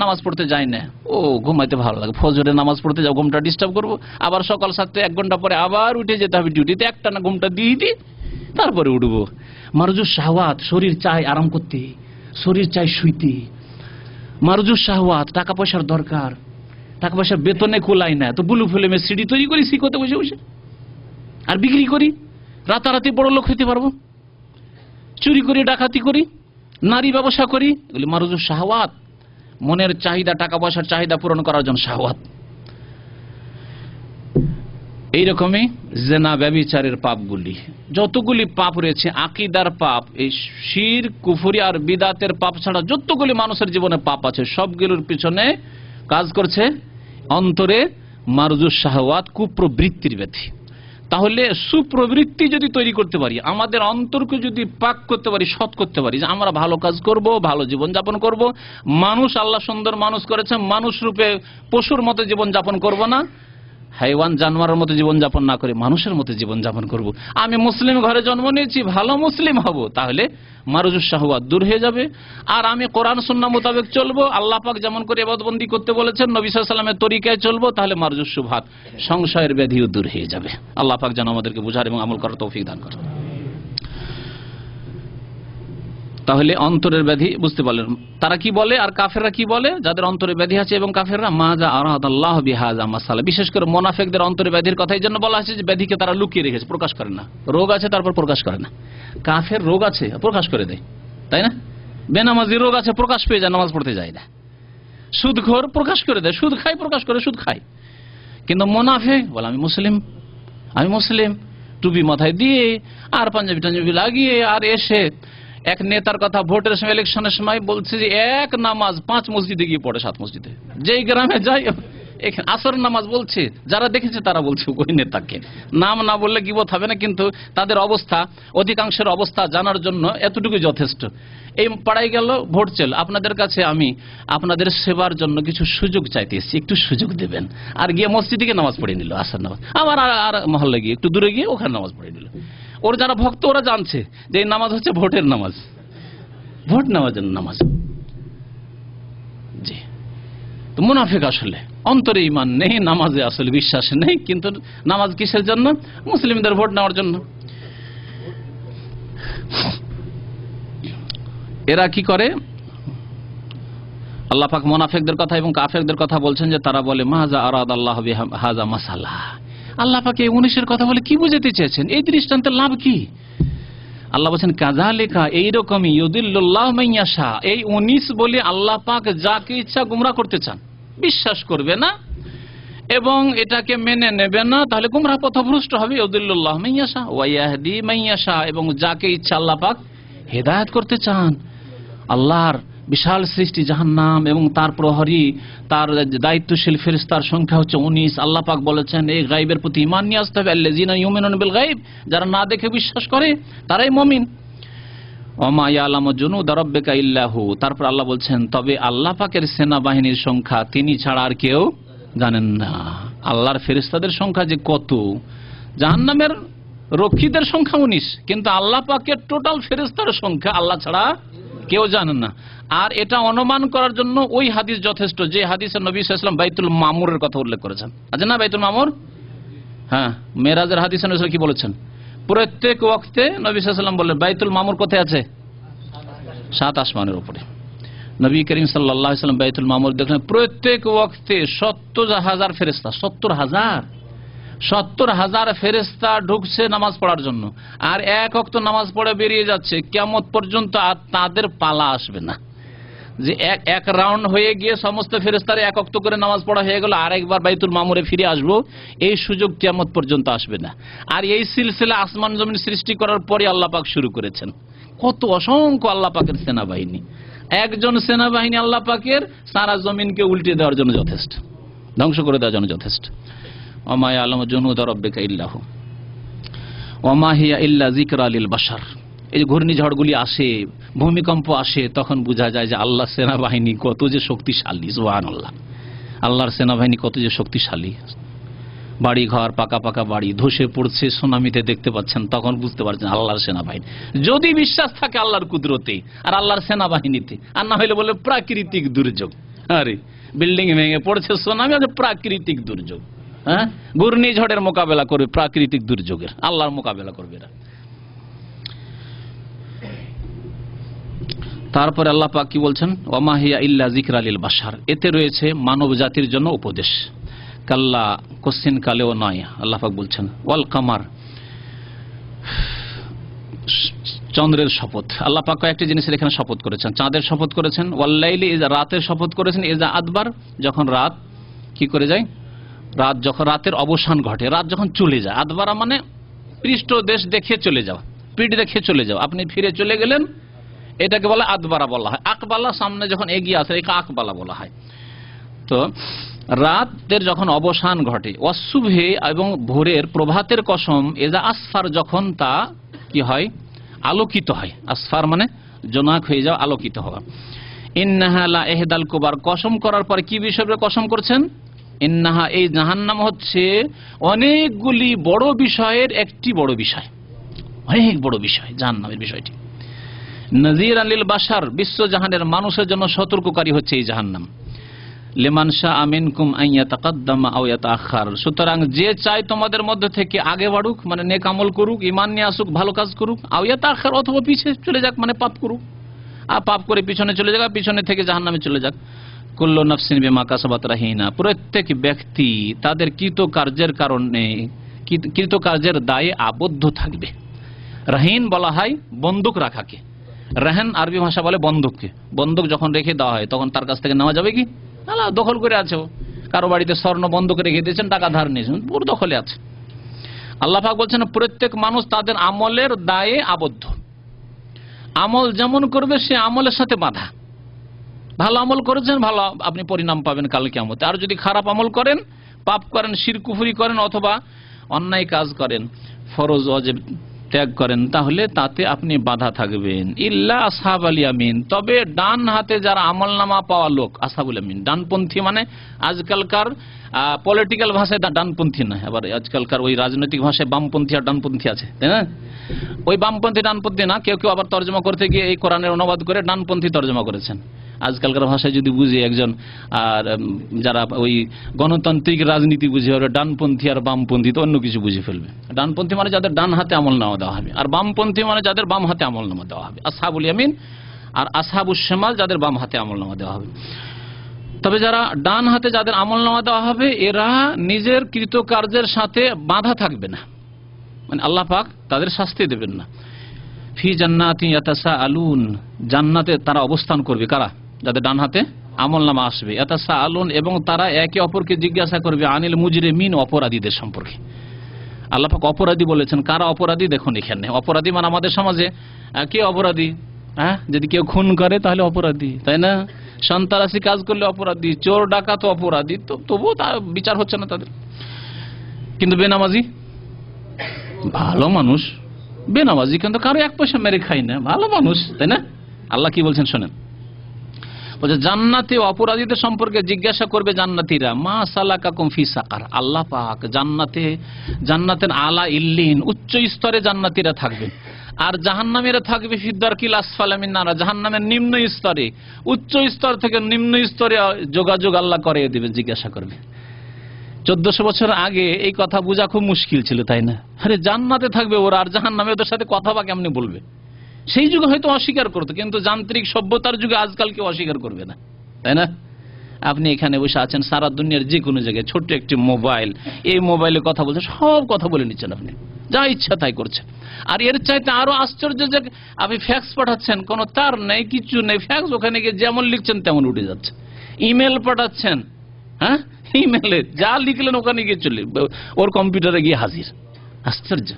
নামাজ পড়তে যাই না, ও ঘুমাইতে ভালো লাগে, ফজরে নামাজ পড়তে যাও, ঘুমটা ডিস্টার্ব করবো, আবার সকাল 7 1 ঘন্টা পরে আবার উঠে যেতে হবে ডিউটিতে, একটা না ঘুমটা দিয়ে দিই, তারপরে উঠবো। মারজুস শাহওয়াত, শরীর চায় আরাম করতে, শরীর চায় শুইতে। মারজুস শাহওয়াত, টাকা পয়সার দরকার, টাকা পয়সা বেতনে কোলাই না, তো বুলু ফিল্মে সিডি তৈরি করি শিখতে বসে বসে, আর বিক্রি করি, রাতারাতি বড় লোক হইতে পারবো। চুরি করি, ডাকাতি করি, নারী ব্যবসা করি, এগুলি মারজুস শাহওয়াত, মনের চাহিদা, টাকা পয়সার চাহিদা পূরণ করার জন্য শাহওয়াত। এইরকমই জেনা, ব্যভিচারের পাপগুলি, যতগুলি পাপ রয়েছে, আকীদার পাপ, এই শিরক, কুফরি আর বিদাতের পাপ ছাড়া যতগুলি মানুষের জীবনে পাপ আছে সবগুলোর পিছনে কাজ করছে অন্তরে মারজুস শাহওয়াত, কুপ্রবৃত্তির ব্যাধি। তাহলে সুপ্রবৃত্তি যদি তৈরি করতে পারি, আমাদের অন্তরকে যদি পাক করতে পারি, সৎ করতে পারি, যে আমরা ভালো কাজ করব, ভালো জীবন যাপন করব, মানুষ আল্লাহ সুন্দর মানুষ করেছে, মানুষ রূপে পশুর মতো জীবন যাপন করব না, হাইওয়ান জানোয়ারের মতো জীবন যাপন না করে মানুষের মতো জীবন যাপন করব। আমি মুসলিম ঘরে জন্ম নিয়েছি, ভালো মুসলিম হব, তাহলে মারজুস শাহওয়াত দূর হয়ে যাবে। আর আমি কোরআন সুন্নাহ মোতাবেক চলবো, আল্লাহ পাক যেমন করে ইবাদতবন্দি করতে বলেছেন, নবী সাল্লাল্লাহু আলাইহি ওয়াসাল্লামের তরিকায় চলবো, তাহলে মারজুস শুবহাত, সংশয়ের ব্যাধিও দূর হয়ে যাবে। আল্লাহ পাক যেন আমাদেরকে বুঝার এবং আমল করার তৌফিক দান করেন। তাহলে অন্তরের ব্যাধি বুঝতে পারলেন। তারা কি বলে আর কাফেররা কি বলে? যাদের অন্তরে ব্যাধি আছে এবং কাফেররা, মাজা আরাদাল্লাহু বিহাযা মাসালা। বিশেষ করে মুনাফিকদের অন্তরে ব্যাধির কথা এই জন্য বলা হয়েছে যে ব্যাধিকে তারা লুকিয়ে রেখেছে, প্রকাশ করে না। রোগ আছে তারপর প্রকাশ করে না। কাফের রোগ আছে প্রকাশ করে দেয়, তাই না? বেনামাজি রোগ আছে প্রকাশ পেয়ে যায়, নামাজ পড়তে যায় না। সুদখোর প্রকাশ করে দেয়, সুদ খায় প্রকাশ করে সুদ খায়। কিন্তু মুনাফিক বলে আমি মুসলিম, আমি মুসলিম, টুপি মাথায় দিয়ে আর পাঞ্জাবি টাঞ্জাবি লাগিয়ে আর এসে এক নেতার কথা ভোটের সময়, ইলেকশনের সময় বলছে যে এক নামাজ 5 মসজিদে গিয়ে পড়ে, 7 মসজিদে, যেই গ্রামে যায় এখানে আসর নামাজ বলছে। যারা দেখেছে তারা বলছে ওই নেতাকে, নাম না বললে গিবত হবে না, কিন্তু তাদের অবস্থা, অধিকাংশের অবস্থা জানার জন্য এতটুকু যথেষ্ট। এই পাড়ায় গেল, ভোট চাল, আপনাদের কাছে আমি আপনাদের সেবার জন্য কিছু সুযোগ চাইতে এসেছি, একটু সুযোগ দেবেন। আর গিয়ে মসজিদে গিয়ে নামাজ পড়ে নিল, আসর নামাজ। আবার আর মহল্লা গিয়ে একটু দূরে গিয়ে ওখানে নামাজ পড়ে নিল। ওর যারা ভক্ত ওরা জানছে যে এই নামাজ হচ্ছে ভোটের নামাজ, ভোট নেওয়ার জন্য নামাজ। জি, তো মুনাফিক আসলে অন্তরে ঈমান নেই, নামাজে আসলে বিশ্বাস নেই, কিন্তু নামাজ কিসের জন্য? মুসলিমদের ভোট নেওয়ার জন্য। এরা কি করে? আল্লাহ পাক মুনাফিকদের কথা এবং কাফেরদের কথা বলছেন যে তারা বলে মাজা আরাদাল্লাহু বিহাযা মাসালা। আল্লাহ পাক এই 19-এর কথা বলে কি বুঝাতে চেয়েছেন? এই দৃষ্টান্তের লাভ কি? আল্লাহ বলেন কাযালিকা, এইরকমই ইউদিল্লুল্লাহু মান ইয়াশা। এই 19 বলে আল্লাহ পাক যাকে ইচ্ছা গুমরাহ করতে চান। বিশ্বাস করবে না এবং এটাকে মেনে নেবে না, তাহলে গুমরাহ পথভ্রষ্ট হবে। ইউদিল্লুল্লাহু মান ইয়াশা ওয়া ইয়াহদি মান ইয়াশা, এবং যাকে ইচ্ছা আল্লাহ পাক হেদায়েত করতে চান। আল্লাহর বিশাল সৃষ্টি জাহান্নাম এবং তার প্রহরী, তার দায়িত্বশীল ফেরেশতার সংখ্যা হচ্ছে 19। আল্লাহ পাক বলেছেন এই গায়বের প্রতি ঈমান নিয়ে আসতে হবে। আল্লাযীনা ইউমিনুনা বিল গায়ব, যারা না দেখে বিশ্বাস করে তারাই মুমিন। ওমা ইয়ালামু জুনুদা রাব্বিকা ইল্লা হু। তারপর আল্লাহ বলছেন তবে আল্লাহ পাকের সেনাবাহিনীর সংখ্যা তিনি ছাড়া আর কেউ জানেন না। আল্লাহর ফেরেশতাদের সংখ্যা যে কত, জাহান্নামের রক্ষীদের সংখ্যা 19, কিন্তু আল্লাহ পাকের টোটাল ফেরেশতার সংখ্যা আল্লাহ ছাড়া কেউ জানেন না। আর এটা অনুমান করার জন্য ওই হাদিস যথেষ্ট যে হাদিসে নবী সাল্লাল্লাহু আলাইহি ওয়াসাল্লাম বাইতুল মামুরের কথা উল্লেখ করেছেন। আছে না বাইতুল মামুর? হ্যাঁ, মেরাজের হাদিসে নবী কি বলেছেন? প্রত্যেক ওয়াক্তে নবী সাল্লাল্লাহু আলাইহি ওয়াসাল্লাম বললেন বাইতুল মামুর কোথায় আছে? 7 আসমানের উপরে। নবী করিম সাল্লাল্লাহু আলাইহি ওয়াসাল্লাম বাইতুল মামুর দেখলেন প্রত্যেক ওয়াক্তে 70,000 ফেরেশতা, 70,000 ফেরেশতা ঢুকছে নামাজ পড়ার জন্য, আর এক ওয়াক্ত নামাজ পড়ে বেরিয়ে যাচ্ছে। কিয়ামত পর্যন্ত আর তাদের পালা আসবে না যে এক রাউন্ড হয়ে গিয়ে সমস্ত ফেরেশতার এক ওয়াক্ত করে নামাজ পড়া হয়ে গেল, আরেকবার বাইতুল মামুরে ফিরে আসবো, এই সুযোগ কিয়ামত পর্যন্ত আসবে না। আর এই সিলসিলা আসমান জমিন সৃষ্টি করার পরে আল্লাহ পাক শুরু করেছেন। কত অসংখ্য আল্লাহ পাকের সেনাবাহিনী, একজন সেনাবাহিনী আল্লাহ পাকের সারা জমিনকে উল্টে দেওয়ার জন্য যথেষ্ট, ধ্বংস করে দেওয়ার জন্য যথেষ্ট। ওমা ইয়ালামু জুনুদা রাব্বিকা ইল্লা হু ওমা হিয়া ইল্লা যিকরা লিল বাশার। এই যে ঘূর্ণিঝড়গুলি আসে, ভূমিকম্প আসে, তখন বোঝা যায় যে আল্লাহর সেনাবাহিনী কত যে শক্তিশালী। সুবহানাল্লাহ, আল্লাহর সেনাবাহিনী কত যে শক্তিশালী। বাড়ি ঘর, পাকা পাকা বাড়ি ধসে পড়ছে, সুনামিতে দেখতে পাচ্ছেন, তখন বুঝতে পারছেন আল্লাহর সেনাবাহিনী। যদি বিশ্বাস থাকে আল্লাহর কুদরতে আর আল্লাহর সেনাবাহিনীতে, আর না হলে বলে প্রাকৃতিক দুর্যোগ। আরে বিল্ডিং ভেঙে পড়ছে, সুনামি আছে, প্রাকৃতিক দুর্যোগ। হ্যাঁ, ঘূর্ণিঝড়ের মোকাবেলা করবে, প্রাকৃতিক দুর্যোগের আল্লাহর মোকাবেলা করবে এরা। তারপরে আল্লাহ পাক কি বলছেন? ওমা হিয়া ইল্লা যিকরা লিল বাশার, এতে রয়েছে মানব জাতির জন্য উপদেশ। কাল্লা, কোশ্চিন কালেও নয়। আল্লাহ পাক বলছেন ওয়াল কামার, চন্দ্রের শপথ। আল্লাহ পাক কয়েকটি জিনিসের এখানে শপথ করেছেন। চাঁদের শপথ করেছেন, ওয়াল লাইলি, রাতের শপথ করেছেন, ইজা আদবার, যখন রাত কি করে যায়, রাত যখন রাতের অবসান ঘটে, রাত যখন চলে যায়, আদবারা মানে পৃষ্ঠ দেশ দেখে চলে যাওয়া, পিঠ দেখে চলে যাওয়া, আপনি ফিরে চলে গেলেন, এটাকে বলে আদবারা বলা হয়। আকবালা সামনে যখন এগিয়ে আসে একে আকবালা বলা হয়। তো রাতের যখন অবসান ঘটে, ওয়াসুবহে এবং ভোরের প্রভাতের কসম, এজা আসফার যখন তা কি হয়, আলোকিত হয়। আসফার মানে জোনাক হয়ে যাওয়া, আলোকিত হওয়া। ইন্নাহা লা ইহদাল কুবার, কসম করার পরে কি বিষয়ে কসম করছেন? ইন্নাহা, এই জাহান্নাম হচ্ছে অনেকগুলি বড় বিষয়ের একটি বড় বিষয়, অনেক বড় বিষয় জাহান্নামের বিষয়টি। নজির আলিল বাশার, বিশ্ব জাহানের মানুষের জন্য সতর্ককারী হচ্ছে এই জাহান্নাম। লিমান শাআ মিনকুম আন ইয়াতাকাদ্দামা আও ইয়াতাআখার, সুতরাং যে চায় তোমাদের মধ্যে থেকে আগে বাড়ুক, মানে নেক আমল করুক, ঈমান নিয়ে আসুক, ভালো কাজ করুক, আও ইয়াতাআখার অথবা পিছিয়ে চলে যাক, মানে পাপ করুক, আর পাপ করে পিছনে চলে যাক, পিছনে থেকে জাহান্নামে চলে যাক। কুল্লু নাফসিন বিমা কাসাবাত রাহিনা, প্রত্যেক ব্যক্তি তাদের কৃতকার্যের কারণে, কৃতকার্যের দায়ে আবদ্ধ থাকবে। রাহিন বলা হয় বন্দুক রাখাকে, রাহেন আরবি ভাষা বলে বন্দুককে। বন্দুক যখন রেখে দেওয়া হয় তখন তার কাছ থেকে নেওয়া যাবে কি? না, দখল করে আছে। কারো বাড়িতে স্বর্ণ বন্দুক রেখে দিয়েছেন, টাকা ধার নিয়েছেন, পুরো দখলে আছে। আল্লাহ পাক বলছেন প্রত্যেক মানুষ তাদের আমলের দায়ে আবদ্ধ। আমল যেমন করবে সে আমলের সাথে বাঁধা। ভালো আমল করেছেন, ভালো আপনি পরিণাম পাবেন কাল কিয়ামতে। আর যদি খারাপ আমল করেন, পাপ করেন, শিরক কুফরি করেন, অথবা অন্যায় কাজ করেন, ফরজ ওয়াজিব ত্যাগ করেন, তাহলে তাতে আপনি বাধা থাকবেন। ইল্লা আসহাবুল ইয়ামিন, তবে ডান হাতে যারা আমলনামা পাওয়া লোক, আসহাবুল ইয়ামিন ডানপন্থী, মানে আজকালকার পলিটিক্যাল ভাষায় ডানপন্থী নয়, আবার আজকালকার ওই রাজনৈতিক ভাষায় বামপন্থী আর ডানপন্থী আছে, তাই না? ওই বামপন্থী ডানপন্থী না, কেউ কেউ আবার তর্জমা করতে গিয়ে এই কোরআনের অনুবাদ করে ডানপন্থী তর্জমা করেছেন। আজকালকার ভাষায় যদি বুঝি একজন, আর যারা ওই গণতান্ত্রিক রাজনীতি বুঝে হবে, ডানপন্থী আর বামপন্থী তো অন্য কিছু বুঝে ফেলবে। ডানপন্থী মানে যাদের ডান হাতে আমলনামা দেওয়া হবে, আর বামপন্থী মানে যাদের বাম হাতে আমলনামা দেওয়া হবে। আসহাবুল ইয়ামিন আর আসহাবুশ শিমাল যাদের বাম হাতে আমলনামা দেওয়া হবে। তবে যারা ডান হাতে যাদের আমলনামা দেওয়া হবে, এরা নিজের কৃতকার্যের সাথে বাধা থাকবে না, মানে আল্লাহ পাক তাদের শাস্তি দেবেন না। ফি জান্নাতিন ইয়াতাসাআলুন, জান্নাতে তারা অবস্থান করবে। কারা? যাদের ডান হাতে আমলনামা আসবে। ইয়াতাসাআলুন, এবং তারা একে অপরকে জিজ্ঞাসা করবে আনিল মুজরিমিন, অপরাধীদের সম্পর্কে। আল্লাহ পাক অপরাধী বলেছেন। কারা অপরাধী? দেখুন এখানে অপরাধী মানে আমাদের সমাজে কে অপরাধী? যদি কেউ খুন করে তাহলে অপরাধী, তাই না? সন্ত্রাসী কাজ করলে অপরাধী, চোর ডাকাত অপরাধী, তবুও তা বিচার হচ্ছে না তাদের। কিন্তু বেনামাজি ভালো মানুষ, বেনামাজি কিন্তু কারো এক পয়সা মেরে খাই না, ভালো মানুষ, তাই না? আল্লাহ কি বলছেন শোনেন, বলছে জান্নাতে অপরাধীদের সম্পর্কে জিজ্ঞাসা করবে জান্নাতীরা, মা সালাকাকুম ফি সাকার। আল্লাহ পাক জান্নাতের আলা ইল্লিন, উচ্চ স্তরে জান্নাতীরা থাকবেন, আর জাহান্নামীরা থাকবে ফিদ্দারকিল আসফালা মিন নার, জাহান্নামের নিম্ন স্তরে। উচ্চ স্তর থেকে নিম্ন স্তরে যোগাযোগ আল্লাহ করে দিবেন, জিজ্ঞাসা করবে। 1400 বছর আগে এই কথা বোঝা খুব মুশকিল ছিল, তাই না? আরে জান্নাতে থাকবে ওরা, আর জাহান্নামে ওদের সাথে কথা বা কেমনি বলবে? সেই যুগে হয়তো অস্বীকার করতো, কিন্তু যান্ত্রিক সভ্যতার যুগে আজকাল কেউ অস্বীকার করবে না, তাই না? আপনি এখানে বসে আছেন, সারা দুনিয়ার যে কোনো জায়গায় ছোট্ট একটি মোবাইল, এই মোবাইলে কথা বলছে, সব কথা বলে নিচ্ছেন আপনি, যা ইচ্ছা তাই করছে। আর এর চাইতে আরো আশ্চর্য যে আপনি ফ্যাক্স পাঠাচ্ছেন, কোনো তার নেই, কিছু নেই, ফ্যাক্স ওখানে গিয়ে যেমন লিখছেন তেমন উঠে যাচ্ছে। ইমেল পাঠাচ্ছেন, ইমেলে যা লিখলেন ওখানে গিয়ে চলে, ওর কম্পিউটারে গিয়ে হাজির। আশ্চর্য।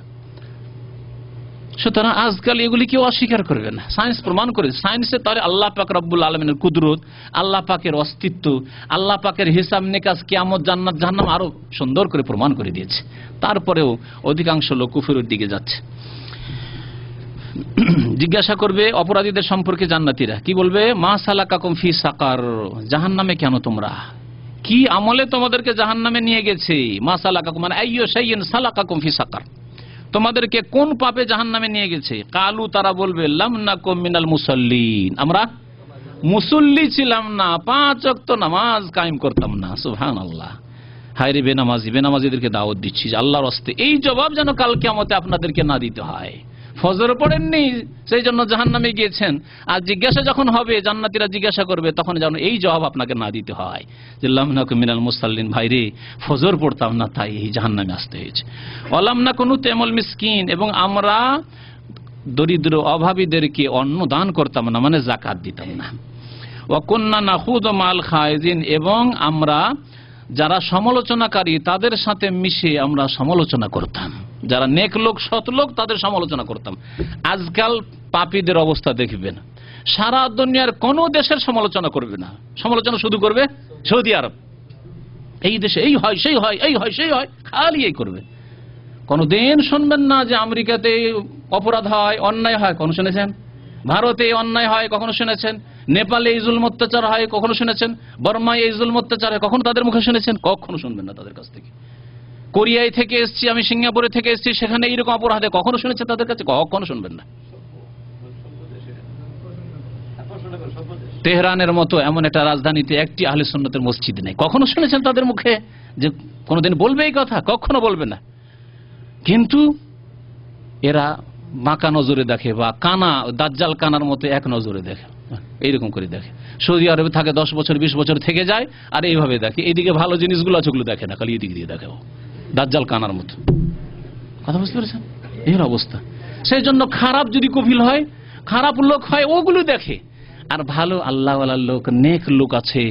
সুতরাং আজকাল এগুলি কেউ অস্বীকার করবে না, সায়েন্স প্রমাণ করে। সায়েন্সে তাহলে আল্লাহ পাক রব্বুল আলামিনের কুদরত, আল্লাহ পাকের অস্তিত্ব, আল্লাহ পাকের হিসাব নিকাশ, কিয়ামত, জান্নাত জাহান্নাম আরো সুন্দর করে প্রমাণ করে দিয়েছে। তারপরেও অধিকাংশ লোক কুফরের দিকে যাচ্ছে। জিজ্ঞাসা করবে অপরাধীদের সম্পর্কে জান্নাতীরা, কি বলবে? মা সালাকাকুম ফি সাকার, জাহান্নামে কেন তোমরা, কি আমলে তোমাদেরকে জাহান্নামে নিয়ে গেছে? মা সালাকাকুম মানে আইয়ু শাইইন সালাকাকুম ফি সাকার, তোমাদেরকে কোন পাপে জাহান্নামে নিয়ে গেছে? কালু, তারা বলবে লাম নাকুম মিনাল মুসাল্লিন, আমরা মুসল্লি ছিলাম না, 5 ওয়াক্ত নামাজ কায়েম করতাম না। সুবহানাল্লাহ। হায় রে বেনামাজিদেরকে দাওয়াত দিচ্ছি আল্লাহর রাস্তে, এই জবাব যেন কাল কিয়ামতে আপনাদেরকে না দিতে হয়। ফজর পড়েননি সেই জন্য জাহান্নামে গিয়েছেন, আর জিজ্ঞাসা যখন হবে, জান্নাতীরা জিজ্ঞাসা করবে, তখন যেন এই জবাব আপনাকে না দিতে হয় যে লাম নাকুম মিনাল মুসাল্লিন, ভাই রে ফজর পড়তাম না তাই এই জাহান্নামে আসতে হয়েছে। ওয়ালাম নাকুনু তুতিমুল মিসকিন, এবং আমরা দরিদ্র অভাবীদেরকে অন্ন দান করতাম না, মানে যাকাত দিতাম না। ওয়া কুননা নাখুযু মাল খায়জিন, এবং আমরা যারা সমালোচনাকারী তাদের সাথে মিশে আমরা সমালোচনা করতাম, যারা নেক লোক সৎ লোক তাদের সমালোচনা করতাম। আজকাল পাপীদের অবস্থা দেখবেন, সারা দুনিয়ার কোন দেশের সমালোচনা করবে না, সমালোচনা শুধু করবে সৌদি আরব। এই দেশে এই হয় সেই হয়, এই হয় সেই হয়, খালি এই করবে। কোনদিন শুনবেন না যে আমেরিকাতে অপরাধ হয়, অন্যায় হয়, কখনো শুনেছেন? ভারতে অন্যায় হয়, কখনো শুনেছেন? নেপালে এই জুলম অত্যাচার হয়, কখনো শুনেছেন? বর্মায় এই জুলম অত্যাচার হয়, কখনো তাদের মুখে শুনেছেন? কখনো শুনবেন না তাদের কাছ থেকে। কোরিয়ায় থেকে এসেছি আমি, সিঙ্গাপুরে থেকে এসেছি, সেখানে এইরকম অপরাধ হয়, কখনো শুনেছেন তাদের কাছে? কখনো শুনবেন না। তেহরানের মতো এমন একটা রাজধানীতে একটি আহলে সুন্নতের মসজিদ নেই, কখনো শুনেছেন তাদের মুখে যে কোনোদিন বলবে এই কথা? কখনো বলবে না। কিন্তু এরা বাঁকা নজরে দেখে, বা কানা, দাজ্জাল কানার মতো এক নজরে দেখে, এইরকম করে দেখে। সৌদি আরবে থাকে 10 বছর 20 বছর থেকে যায়, আর এইভাবে দেখে। এইদিকে ভালো জিনিসগুলো আছে ওগুলো দেখে না, খালি এদিক দিয়ে দেখে, দাজ্জাল কানার মতো। কথা বুঝতে পেরেছেন? এর অবস্থা। সেই জন্য খারাপ যদি কফিল হয়, খারাপ লোক হয়, ওগুলো দেখে। আর ভালো আল্লাহওয়ালা লোক, নেক লোক আছে,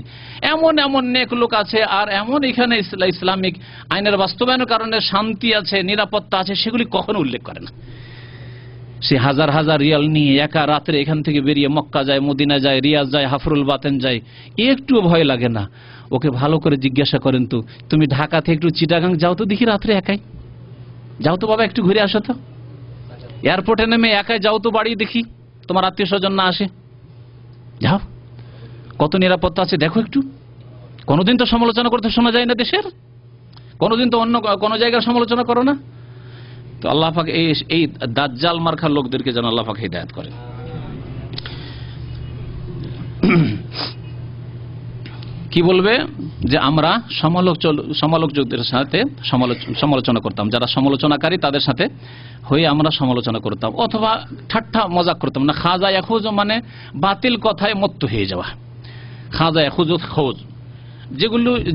এমন এমন নেক লোক আছে, আর এমন এখানে ইসলামিক আইনের বাস্তবায়নের কারণে শান্তি আছে, নিরাপত্তা আছে, সেগুলি কখনো উল্লেখ করে না। সে হাজার হাজার রিয়াল নিয়ে একা রাত্রে এখান থেকে বেরিয়ে মক্কা যায়, মদিনা যায়, রিয়াজ যায়, হাফরুল বাতেন যায়, একটুও ভয় লাগে না। ওকে ভালো করে জিজ্ঞাসা করেন তো, তুমি ঢাকা থেকে একটু চিটাগাং যাও তো দেখি রাত্রে একাই, যাও তো বাবা, একটু ঘুরে আসো তো। এয়ারপোর্টে নেমে একাই যাও তো বাড়ি, দেখি তোমার আত্মীয় স্বজন না আসে, যাও, কত নিরাপত্তা আছে দেখো একটু। কোনোদিন তো সমালোচনা করতে শোনা যায় না দেশের, কোনোদিন তো অন্য কোনো জায়গার সমালোচনা করো না। তো আল্লাহ পাক এই দাজ্জাল মার্কা লোকদেরকে যেন আল্লাহ পাক হিদায়াত করেন। কি বলবে যে আমরা সমালোচকদের সাথে সমালোচনা করতাম, যারা সমালোচনাকারী তাদের সাথে হয়ে আমরা সমালোচনা করতাম, অথবা ঠাট্টা মজাক করতাম না। খাজা এখুজ মানে বাতিল কথায় মত্ত হয়ে যাওয়া, খাজা এখুজ খোঁজ,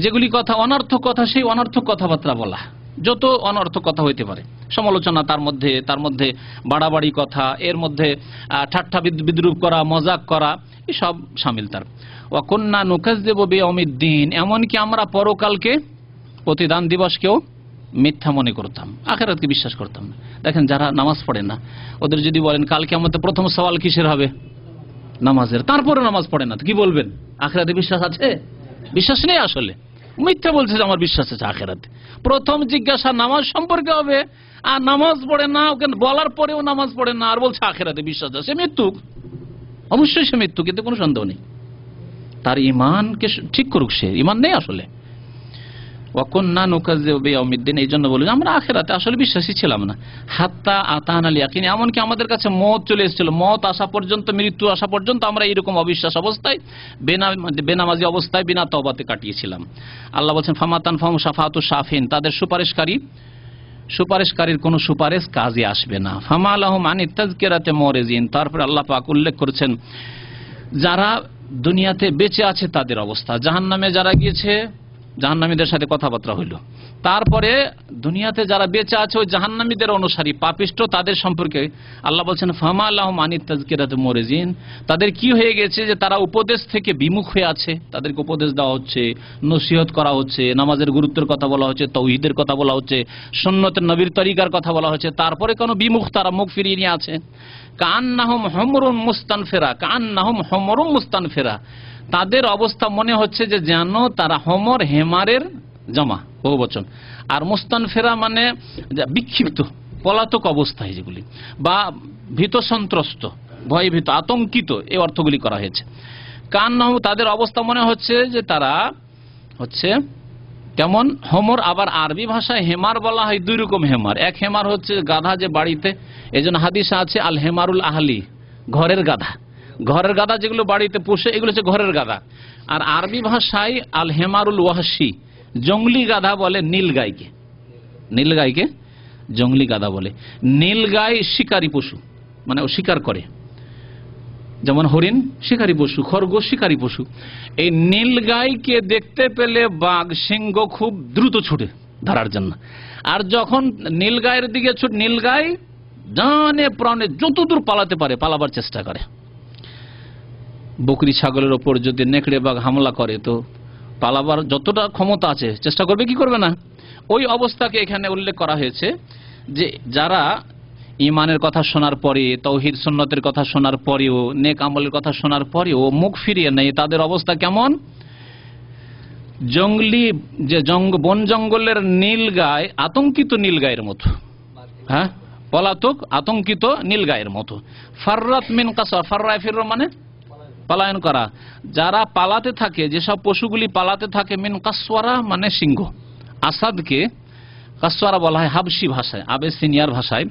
যেগুলি কথা অনর্থক কথা, সেই অনর্থক কথাবার্তা বলা, যত অনর্থক কথা হইতে পারে সমালোচনা, তার মধ্যে বাড়াবাড়ি কথা, এর মধ্যে ঠাট্টা বিদ্রুপ করা, মজাক করা, এসব শামিল তার। ওয়া কুন্না নুকাজ্জিবু বিয়াউমিদ্দিন, এমনকি আমরা পরকালকে, প্রতিদান দিবসকেও মিথ্যা মনে করতাম, আখিরাতকে বিশ্বাস করতাম না। দেখেন যারা নামাজ পড়ে না, ওদের যদি বলেন কালকে আমাদের প্রথম সওয়াল কিসের হবে? নামাজের। তারপরে নামাজ পড়ে না, তো কি বলবেন? আখিরাতে বিশ্বাস আছে? বিশ্বাস নেই, আসলে মিথ্যা বলছে যে আমার বিশ্বাস আছে আখিরাতে। প্রথম জিজ্ঞাসা নামাজ সম্পর্কে হবে, আর নামাজ পড়ে না, ওকে বলার পরেও নামাজ পড়ে না, আর বলছে আখিরাতে বিশ্বাস আছে। মৃত্যু, অবশ্যই সে মৃত্যু, কিন্তু কোনো সন্দেহ নেই। তার ইমানকে ঠিক করুক, সে ইমান নেই আসলে। ওয়া কুন্না নুকাজ্জিবু বিয়াউমিদ্দিন, এই জন্য বলি আমরা আখিরাতে আসলে বিশ্বাসী ছিলাম না। হাত্তা আতানাল ইয়াকিন, এমনকি আমাদের কাছে মওত চলে এসেছিল, মওত আসা পর্যন্ত, মৃত্যু আসা পর্যন্ত আমরা এরকম অবিশ্বাস অবস্থায়, বেনামাজি অবস্থায়, বিনা তওবাতে কাটিয়েছিলাম। আল্লাহ বলছেন ফামা তানফাহুম শাফাআতু শাফিন, তাদের সুপারিশকারীর কোনো সুপারিশ কাজে আসবে না। ফামা লাহুম আনিত তাযকিরাতি মুরিজিন, তারপর আল্লাহ পাক উল্লেখ করেছেন যারা দুনিয়াতে বেঁচে আছে তাদের অবস্থা। জাহান্নামে যারা গিয়েছে, জাহান্নামীদের সাথে কথাবার্তা হইল। তারপরে দুনিয়াতে যারা বেঁচে আছে ওই জাহান্নামীদের অনুসারী পাপিষ্ঠ, তাদের সম্পর্কে আল্লাহ বলছেন ফামা লাহুম আনিত তাযকিরাতি মুরিজিন, তাদের কি হয়ে গেছে যে তারা উপদেশ থেকে বিমুখ হয়ে আছে। তাদেরকে উপদেশ দেওয়া হচ্ছে, নসিহত করা হচ্ছে, নামাজের গুরুত্বের কথা বলা হচ্ছে, তাওহীদের কথা বলা হচ্ছে, সুন্নতের নবীর তরিকার কথা বলা হচ্ছে, তারপরে কোনো বিমুখ, তারা মুখ ফিরিয়ে নিয়ে আছে। কান্নাহুম হুমরুন মুস্তানফিরা, কান্নাহুম হুমরুন মুস্তানফিরা, তাদের অবস্থা মনে হচ্ছে যে যেন তারা হোমর, হেমারের জমা, বহুবচন। আর মুস্তানফিরা মানে বিক্ষিপ্ত, পলাতক অবস্থায় যেগুলি, বা ভীত সন্ত্রস্ত, ভয়ভীত, আতঙ্কিত, এই অর্থগুলি করা হয়েছে। কান্নাহুম, তাদের অবস্থা মনে হচ্ছে যে তারা হচ্ছে কেমন হোমর। আবার আরবি ভাষায় হেমার বলা হয় দুই রকম হেমার। এক হেমার হচ্ছে গাধা, যে বাড়িতে, এই জন্য হাদিসে আছে আল হেমারুল আহলি, ঘরের গাধা। ঘরের গাধা যেগুলো বাড়িতে পোষে, এগুলো হচ্ছে ঘরের গাধা। আর আরবি ভাষায় আল হেমারুল ওয়াহশি, জঙ্গলি গাধা বলে নীলগাইকে, নীলগাইকে জঙ্গলি গাধা বলে। নীলগাই শিকারী পশু, মানে ও শিকার করে, যেমন হরিণ শিকারী পশু, খরগোশ শিকারী পশু। এই নীলগাইকে দেখতে পেলে বাঘ, সিংহ খুব দ্রুত ছুটে ধরার জন্য। আর যখন নীলগাইয়ের দিকে নীলগাই জানে প্রাণে যতদূর পালাতে পারে পালাবার চেষ্টা করে। বকরি ছাগলের ওপর যদি নেকড়ে বাঘ হামলা করে তো পালাবার যতটা ক্ষমতা আছে চেষ্টা করবে কি করবে না। ওই অবস্থাকে এখানে উল্লেখ করা হয়েছে যে যারা ইমানের কথা শোনার পরে, তাওহীদ সুন্নতের কথা শোনার পরেও, নেক আমলের কথা শোনার পরেও মুখ ফিরিয়ে নেয়, তাদের অবস্থা কেমন? জঙ্গলি যে বন জঙ্গলের নীলগায়, আতঙ্কিত নীলগায়ের মতো, হ্যাঁ, পলাতক আতঙ্কিত নীলগায়ের মতো। ফাররাত মিন কাসওয়া, ফাররায় ফিরর মানে পলায়ন করা। যারা পালাতে থাকে, যেসব পশুগুলি পালাতে থাকে, মিন কাসওয়ারা মানে সিংহ। আসাদকে কাসওয়ারা বলা হয় হাবশি ভাষায়, আবেসিনিয়ার ভাষায়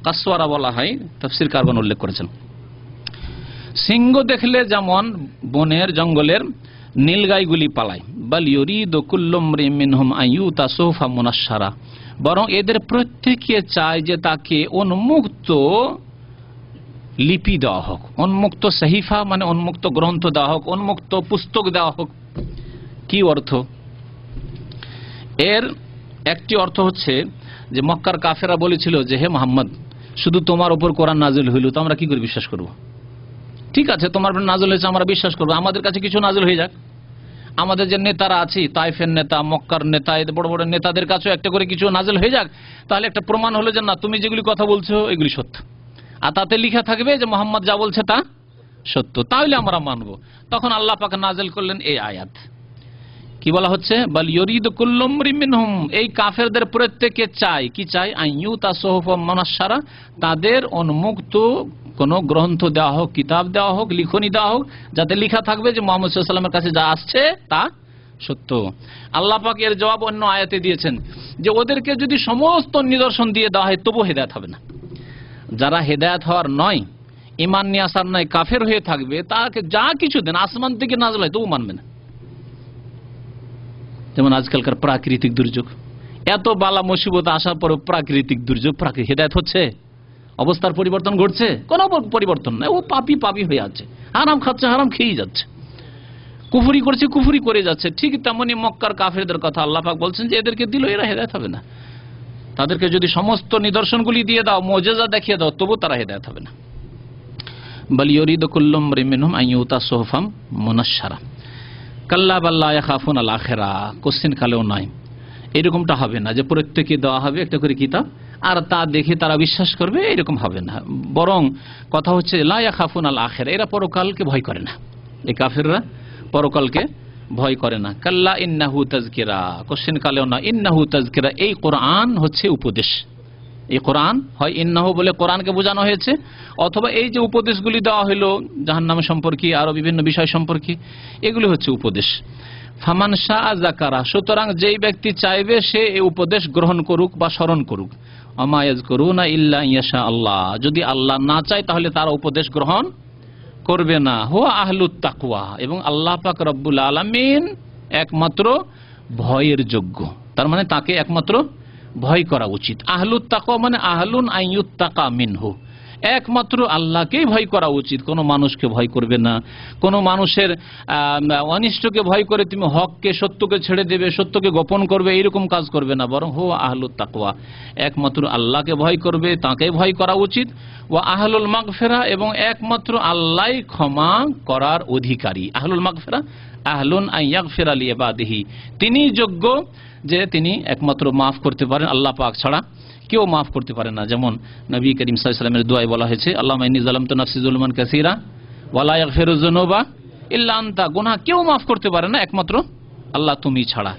কাসওয়ারা বলা হয়, তাফসীর কারগণ উল্লেখ করেছেন। সিংহ দেখলে যেমন বনের জঙ্গলের নীলগাইগুলি পালায়, বাল ইউরিদু কুল্লু ইমরিইন মিনহুম আন ইউতা সুহফা মুনাশশারা, বরং এদের প্রত্যেকে চায় যে তাকে উন্মুক্ত লিপি দেওয়া হোক, উন্মুক্ত সহিফা মানে উন্মুক্ত গ্রন্থ দেওয়া হোক, উন্মুক্ত পুস্তক দেওয়া হোক। কি অর্থ এর? একটি অর্থ হচ্ছে যে মক্কার কাফেরা বলেছিল যে হে মুহাম্মদ, শুধু তোমার উপর কোরআন নাজিল হইল তো আমরা কি করে বিশ্বাস করব? ঠিক আছে, তোমার উপর নাজিল হয়েছে আমরা বিশ্বাস করবো, আমাদের কাছে কিছু নাজিল হয়ে যাক। আমাদের যে নেতারা আছে, তাইফের নেতা, মক্কার নেতা, এদের বড় বড় নেতাদের কাছেও একটা করে কিছু নাজিল হয়ে যাক, তাহলে একটা প্রমাণ হলো যে না, তুমি যেগুলি কথা বলছো এগুলি সত্য, আর তাতে লিখা থাকবে যে মুহাম্মদ যা বলছে তা সত্য, তাহলে আমরা মানবো। তখন আল্লাহ পাক নাজিল করলেন এই আয়াত। কি বলা হচ্ছে? বাল ইউরিদু কুল্লু ইমরিইন মিনহুম, এই কাফেরদের প্রত্যেকে চায়, কি চায়? আন ইউতা সুহফা মুনাশশারা, তাদের উন্মুক্ত কোন গ্রন্থ দেওয়া হোক, কিতাব দেওয়া হোক, লিখনি দেওয়া হোক, যাতে লেখা থাকবে যে মুহাম্মদ সাল্লাল্লাহু আলাইহি ওয়াসাল্লামের কাছে যা আসছে তা সত্য। আল্লাহ পাক এর জবাব অন্য আয়াতে দিয়েছেন যে ওদেরকে যদি সমস্ত নিদর্শন দিয়ে দেওয়া হয় তবু হেদায়েত হবে না। যারা হেদায়েত হওয়ার নয়, ঈমান নিয়ে আসার নয়, কাফের হয়ে থাকবে, তাকে যা কিছু দেন, আসমান থেকে নাযিল হয় তবু মানবে না। যেমন আজকালকার প্রাকৃতিক দুর্যোগ, এত বালা মুসিবত আসার পর প্রাকৃতিক দুর্যোগ, হেদায়েত হচ্ছে? অবস্থার পরিবর্তন ঘটছে? কোনো পরিবর্তন নাই, ও পাপী পাপী হয়ে আছে, হারাম খাচ্ছে, হারাম খেয়েই যাচ্ছে, কুফরি করছে, কুফরি করে যাচ্ছে। ঠিক তেমনি মক্কার কাফেরদের কথা আল্লাহ পাক বলছেন যে এদেরকে দিল, এরা হেদায়েত হবে না। তাদেরকে যদি সমস্ত নিদর্শনগুলি দিয়ে দাও, মুজিজা দেখিয়ে দাও, তবু তারা হেদায়েত হবে না। বাল ইউরিদু কুল্লু ইমরিইন মিনহুম আন ইউতা সুহফাম মুনাশশারা কাল্লা বাল লা ইয়াখাফুনাল আখিরা, কোশ্চেন কালেও নয়, এরকমটা হবে না যে প্রত্যেকে দেওয়া হবে একটা করে কিতাব আর তা দেখে তারা বিশ্বাস করবে, এরকম হবে না। বরং কথা হচ্ছে লা ইয়াখাফুনাল আখিরা, এরা পরকালকে ভয় করে না, এই কাফেররা পরকালকে ভয় করে না। কাল্লা ইন্নাহু তাযকিরা, কোশ্চেন কালেও না, ইন্নাহু তাযকিরা, এই কোরআন হচ্ছে উপদেশ। এই কোরআন হয় ইন্নাহু বলে কোরআনকে বোঝানো হয়েছে, অথবা এই যে উপদেশগুলি দেওয়া হলো জাহান্নাম সম্পর্কে, আরো বিভিন্ন বিষয় সম্পর্কে, এগুলি হচ্ছে উপদেশ। ফামান শাআ যাকারা, সুতরাং যেই ব্যক্তি চাইবে সে এই উপদেশ গ্রহণ করুক বা স্মরণ করুক। ওমা ইয়াযকুরুনা ইল্লা ইয়াশা আল্লাহ, যদি আল্লাহ না চায় তাহলে তারা উপদেশ গ্রহণ করবে না। হুয়া আহলুত তাকওয়া, এবং আল্লাহ পাক রব্বুল আলামিন একমাত্র ভয়ের যোগ্য, তার মানে তাকে একমাত্র ভয় করা উচিত। আহলুত তাকওয়া মানে আহলুন আইয়ুত্তাকা মিনহু, একমাত্র আল্লাহকেই ভয় করা উচিত, কোনো মানুষকে ভয় করবে না। কোনো মানুষের অনিষ্টকে ভয় করে তুমি হককে, সত্যকে ছেড়ে দেবে, সত্যকে গোপন করবে, এইরকম কাজ করবে না। বরং হো আহলুত তাকওয়া, একমাত্র আল্লাহকে ভয় করবে, তাকে ভয় করা উচিত। ওয়া আহলুল মাগফিরা, এবং একমাত্র আল্লাহই ক্ষমা করার অধিকারী। আহলুল মাগফিরা আহলুন আন ইয়াগফিরা লিইবাদিহি, তিনি যোগ্য যে তিনি একমাত্র মাফ করতে পারেন, আল্লাহ পাক ছাড়া কেউ মাফ করতে পারে না। যেমন নবী করিম সাল্লাল্লাহু আলাইহি ওয়াসাল্লামের দুআয় বলা হয়েছে, আল্লাহুম্মা ইন্নী যালামতু নাফসি যুলমান কাসীরা ওয়া লা ইয়াগফিরুয যুনুবা ইল্লা আনতা, গুনাহ কেউ মাফ করতে পারে না একমাত্র আল্লাহ তুমি ছাড়া।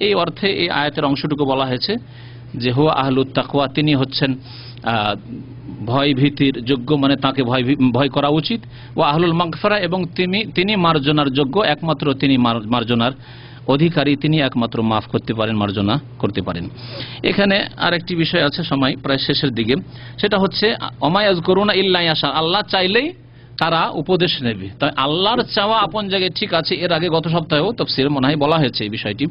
এই অর্থে এই আয়াতের অংশটুকু বলা হয়েছে যে হুয়া আহলুত তাকওয়া, তিনি হচ্ছেন ভয় ভীতির যোগ্য, মানে তাকে ভয় করা উচিত। ওয়া আহলুল মাগফিরা, এবং তিনি মার্জনার যোগ্য, একমাত্র তিনি মার্জনার অধিকারী, তিনি একমাত্র মাফ করতে পারেন, মার্জনা করতে পারেন। এখানে আরেকটি বিষয় আছে, সময় প্রায় শেষের দিকে, সেটা হচ্ছে ওমা ইয়াযকুরুনা ইল্লা ইয়াশা, আল্লাহ চাইলেই তারা উপদেশ নেবে। তাই আল্লাহর চাওয়া আপন জায়গায় ঠিক আছে, এর আগে গত সপ্তাহেও তাফসীরে মনে হয় বলা হয়েছে এই বিষয়টি।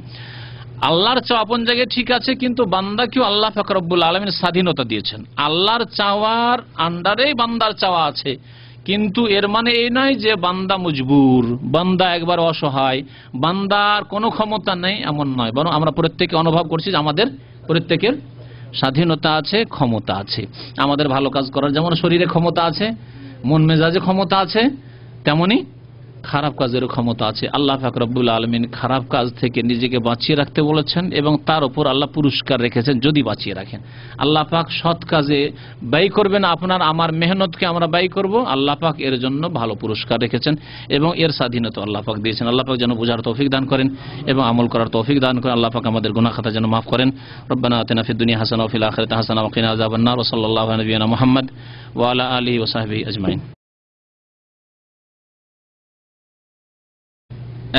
আল্লাহর চাওয়া আপন জায়গায় ঠিক আছে, কিন্তু বান্দাকেও আল্লাহ পাক রব্বুল আলামিন স্বাধীনতা দিয়েছেন। আল্লাহর চাওয়ার আন্ডারেই বান্দার চাওয়া আছে, কিন্তু এর মানে এই নয় যে বান্দা মজবুর, বান্দা একবার অসহায়, বান্দার কোনো ক্ষমতা নেই, এমন নয়। বরং আমরা প্রত্যেকে অনুভব করছি যে আমাদের প্রত্যেকের স্বাধীনতা আছে, ক্ষমতা আছে। আমাদের ভালো কাজ করার যেমন শরীরে ক্ষমতা আছে, মন মেজাজে ক্ষমতা আছে, তেমনি খারাপ কাজের ক্ষমতা আছে। আল্লাহ পাক রব্বুল আলামিন খারাপ কাজ থেকে নিজেকে বাঁচিয়ে রাখতে বলেছেন এবং তার উপর আল্লাহ পুরস্কার রেখেছেন যদি বাঁচিয়ে রাখেন। আল্লাহ পাক সৎ কাজে ব্যয় করবেন, আপনার আমার মেহনতকে আমরা ব্যয় করব, আল্লাহ পাক এর জন্য ভালো পুরস্কার রেখেছেন এবং এর স্বাধীনতা আল্লাহ পাক দিয়েছেন। আল্লাহ পাক যেন বোঝার তৌফিক দান করেন এবং আমল করার তৌফিক দান করেন। আল্লাহ পাক আমাদের গুনাহ খাতা যেন মাফ করেন। রব্বানা আতিনা ফিদ দুনিয়া হাসানাহ ওয়া ফিল আখিরাতি হাসানাহ ওয়া কিনা আযাবান নার। ওয়া সাল্লাল্লাহু আলা নবিয়িনা মুহাম্মদ ওয়া আলা আলিহি ওয়া সাহবিহি আজমাইন।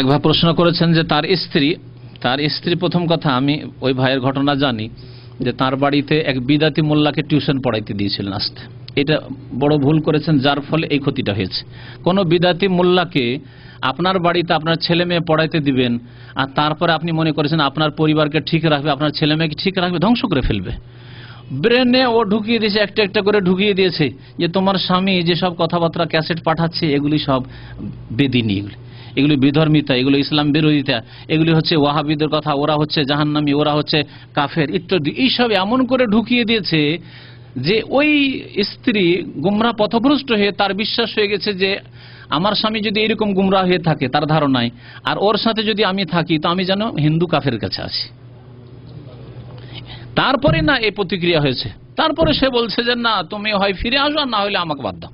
এক ভাই প্রশ্ন করেছেন যে তার স্ত্রী প্রথম কথা আমি ওই ভাইয়ের ঘটনা জানি যে তার বাড়িতে এক বিদাতি মোল্লাকে টিউশন পড়াইতে দিয়েছিলেন আসতে। এটা বড় ভুল করেছেন, যার ফলে এই ক্ষতিটা হয়েছে। কোনো বিদাতি মোল্লাকে আপনার বাড়িতে আপনার ছেলে মেয়ে পড়াইতে দিবেন আর তারপরে আপনি মনে করেছেন আপনার পরিবারকে ঠিক রাখবে, আপনার ছেলে মেয়েকে ঠিক রাখবে, ধ্বংস করে ফেলবে। ব্রেনে ও ঢুকিয়ে দিয়েছে, একটা একটা করে ঢুকিয়ে দিয়েছে যে তোমার স্বামী যেসব কথাবার্তা ক্যাসেট পাঠাচ্ছে এগুলি সব বেদিনী, এগুলি বিধর্মিতা, এগুলো ইসলাম বিরোধিতা, এগুলি হচ্ছে ওয়াহাবিদের কথা, ওরা হচ্ছে জাহান্নামী, ওরা হচ্ছে কাফের ইত্যাদি। এইসব এমন করে ঢুকিয়ে দিয়েছে যে ওই স্ত্রী গুমরাহ পথভ্রষ্ট হয়ে তার বিশ্বাস হয়ে গেছে যে আমার স্বামী যদি এরকম গুমরাহ হয়ে থাকে তার ধারণায়, আর ওর সাথে যদি আমি থাকি তো আমি যেন হিন্দু কাফের কাছে আছি। তারপরে না এই প্রতিক্রিয়া হয়েছে, তারপরে সে বলছে যে না তুমি হয় ফিরে আসো আর না হলে আমাকে বাদ দাও।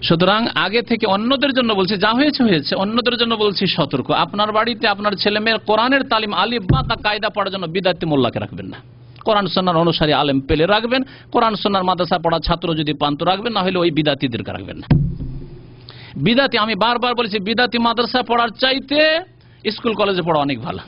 সুতরাং আগে থেকে অন্যদের জন্য বলছি, যা হয়েছে হয়েছে, অন্যদের জন্য বলছি সতর্ক। আপনার বাড়িতে আপনার ছেলে মেয়ের কোরআনের তালিম আলিফ বা তা কায়দা পড়ার জন্য বিদাতি মোল্লাকে রাখবেন না। কোরআন সুন্নাহর অনুসারী আলেম পেলে রাখবেন, কোরআন সুন্নাহর মাদ্রাসা পড়া ছাত্র যদি পান তো রাখবেন, না হলে ওই বিদাতিদেরকে রাখবেন না। বিদাতি, আমি বারবার বলেছি, বিদাতি মাদ্রাসা পড়ার চাইতে স্কুল কলেজে পড়া অনেক ভালো।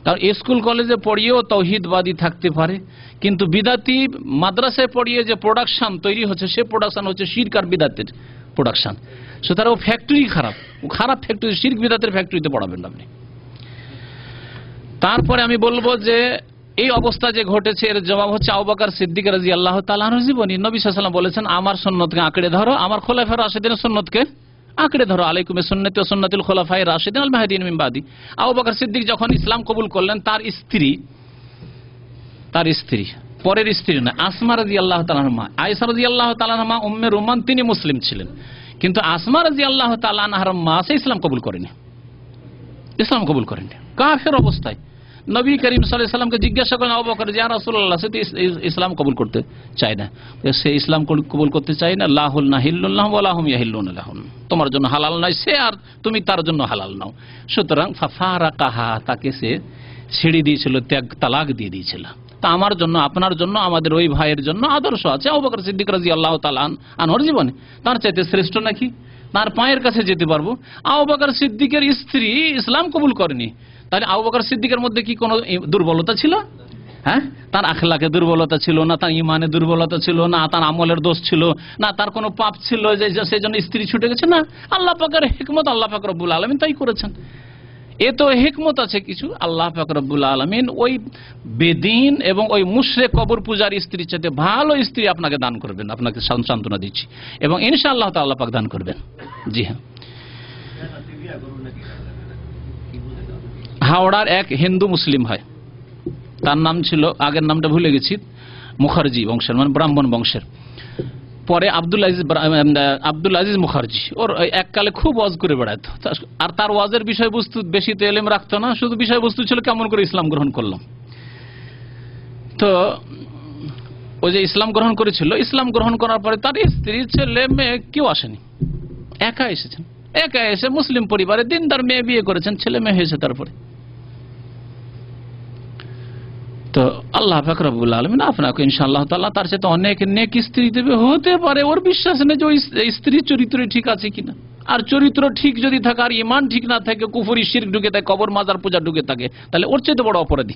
কারণ স্কুল কলেজে পড়িয়েও তাওহীদবাদী থাকতে পারে, কিন্তু বিদাতি মাদ্রাসায় পড়িয়ে যে প্রোডাকশন তৈরি হচ্ছে সে প্রোডাকশন হচ্ছে শিরক আর বিদাতের প্রোডাকশন। সুতরাং ও ফ্যাক্টরি খারাপ ফ্যাক্টরি, শিরক বিদাতের ফ্যাক্টরিতে পড়াবেন আপনি। তারপরে আমি বলবো যে এই অবস্থা যে ঘটেছে এর জবাব হচ্ছে আবু বকর সিদ্দিক রাদিয়াল্লাহু তাআলা আনহুর জীবনী। নবী সাল্লাল্লাহু আলাইহি ওয়াসাল্লাম বলেছেন আমার সুন্নতকে আঁকড়ে ধরো, আমার খোলাফায়ে রাশিদিনের সুন্নতকে আঁকড়ে ধরো, আলাইকুম বিসুন্নতি ওয়া সুন্নাতিল খুলাফায়ে রাশিদিন আল মাহদিয়িন মিন বাদি। আবু বকর সিদ্দিক যখন ইসলাম কবুল করলেন তার স্ত্রী পরের স্ত্রী না, আসমা রাদিয়াল্লাহু তাআলা আনহা, আয়েশা রাদিয়াল্লাহু তাআলা আনহা উম্মে রুমান, তিনি মুসলিম ছিলেন, কিন্তু আসমা রাদিয়াল্লাহু তাআলা আনহার মা সে ইসলাম কবুল করেনি, কাফের অবস্থায়। নবী করিম সাল্লাল্লাহু আলাইহি ওয়াসাল্লামকে জিজ্ঞাসা করেন আবু বকর, ইয়া রাসূলুল্লাহ, সে তো ইসলাম কবুল করতে চায় না। সে ইসলাম কবুল করতে চায় না, লাহুল নাহিল্লুল্লাহ ওয়া লাহুম ইয়াহিল্লুনা লাহুম, তোমার জন্য হালাল নয় সে আর তুমি তার জন্য হালাল নাও। সুতরাং ফাফারাকাহা, তাকে সে ছেড়ে দিয়েছিল, তালাক দিয়ে দিয়েছিল। তা আমার জন্য, আপনার জন্য, আমাদের ওই ভাইয়ের জন্য আদর্শ আছে আবু বকর সিদ্দিক রাদিয়াল্লাহু তাআলা আনহুর জীবনে। তার চাইতে শ্রেষ্ঠ নাকি? তার পায়ের কাছে যেতে পারবো। আবু বকর সিদ্দিকের স্ত্রী ইসলাম কবুল করেনি, তাহলে আবু বকর সিদ্দিকের মধ্যে কি কোনো দুর্বলতা ছিল? হ্যাঁ, তার আখলাকে দুর্বলতা ছিল না, তার ইমানে দুর্বলতা ছিল না, তার আমলের দোষ ছিল না, তার কোনো পাপ ছিল যে সেই জন্য স্ত্রী ছুটে গেছে? না, আল্লাহ পাকের হিকমত, আল্লাহ পাক রব্বুল আলামিন তাই করেছেন। এ তো হিকমত আছে কিছু। আল্লাহ পাক রব্বুল আলামিন ওই বেদিন এবং ওই মুশরিক কবর পূজার স্ত্রীর চাইতে ভালো স্ত্রী আপনাকে দান করবেন, আপনাকে সান্ত্বনা দিচ্ছি, এবং ইনশাআল্লাহ তাআলা আল্লাহ পাক দান করবেন। জি হ্যাঁ, হাওড়ার এক হিন্দু মুসলিম ভাই, তার নাম ছিল, আগের নামটা ভুলে গেছি, মুখার্জি বংশের, মানে ব্রাহ্মণ বংশের। পরে আব্দুল আজিজ মুখার্জি, ওর এককালে খুব ওয়াজ করে বেড়াতো, আর তার ওয়াজের বিষয়বস্তু বেশি তো এলেম রাখতো না, শুধু বিষয়বস্তু ছিল কেমন করে ইসলাম গ্রহণ করলাম। তো ওই যে ইসলাম গ্রহণ করেছিল, ইসলাম গ্রহণ করার পরে তার স্ত্রী, ছেলে মেয়ে কেউ আসেনি, একা এসেছেন, একা এসে মুসলিম পরিবারে দিনদার মেয়ে বিয়ে করেছেন, ছেলে মেয়ে হয়েছে। তারপরে তো আল্লাহ পাক রব্বুল আলামিন আপনাকে ইনশাআল্লাহ তাআলা তার সাথে অনেক নেক স্ত্রী দেবে। হতে পারে ওর বিশ্বাস নেই যে ওই স্ত্রীর চরিত্র ঠিক আছে কিনা, আর চরিত্র ঠিক যদি থাকে আর ঈমান ঠিক না থাকে, কুফরি শিরক ঢুকে থাকে, কবর মাজার পূজা ঢুকে থাকে, তাহলে ওর চাইতে বড় অপরাধী,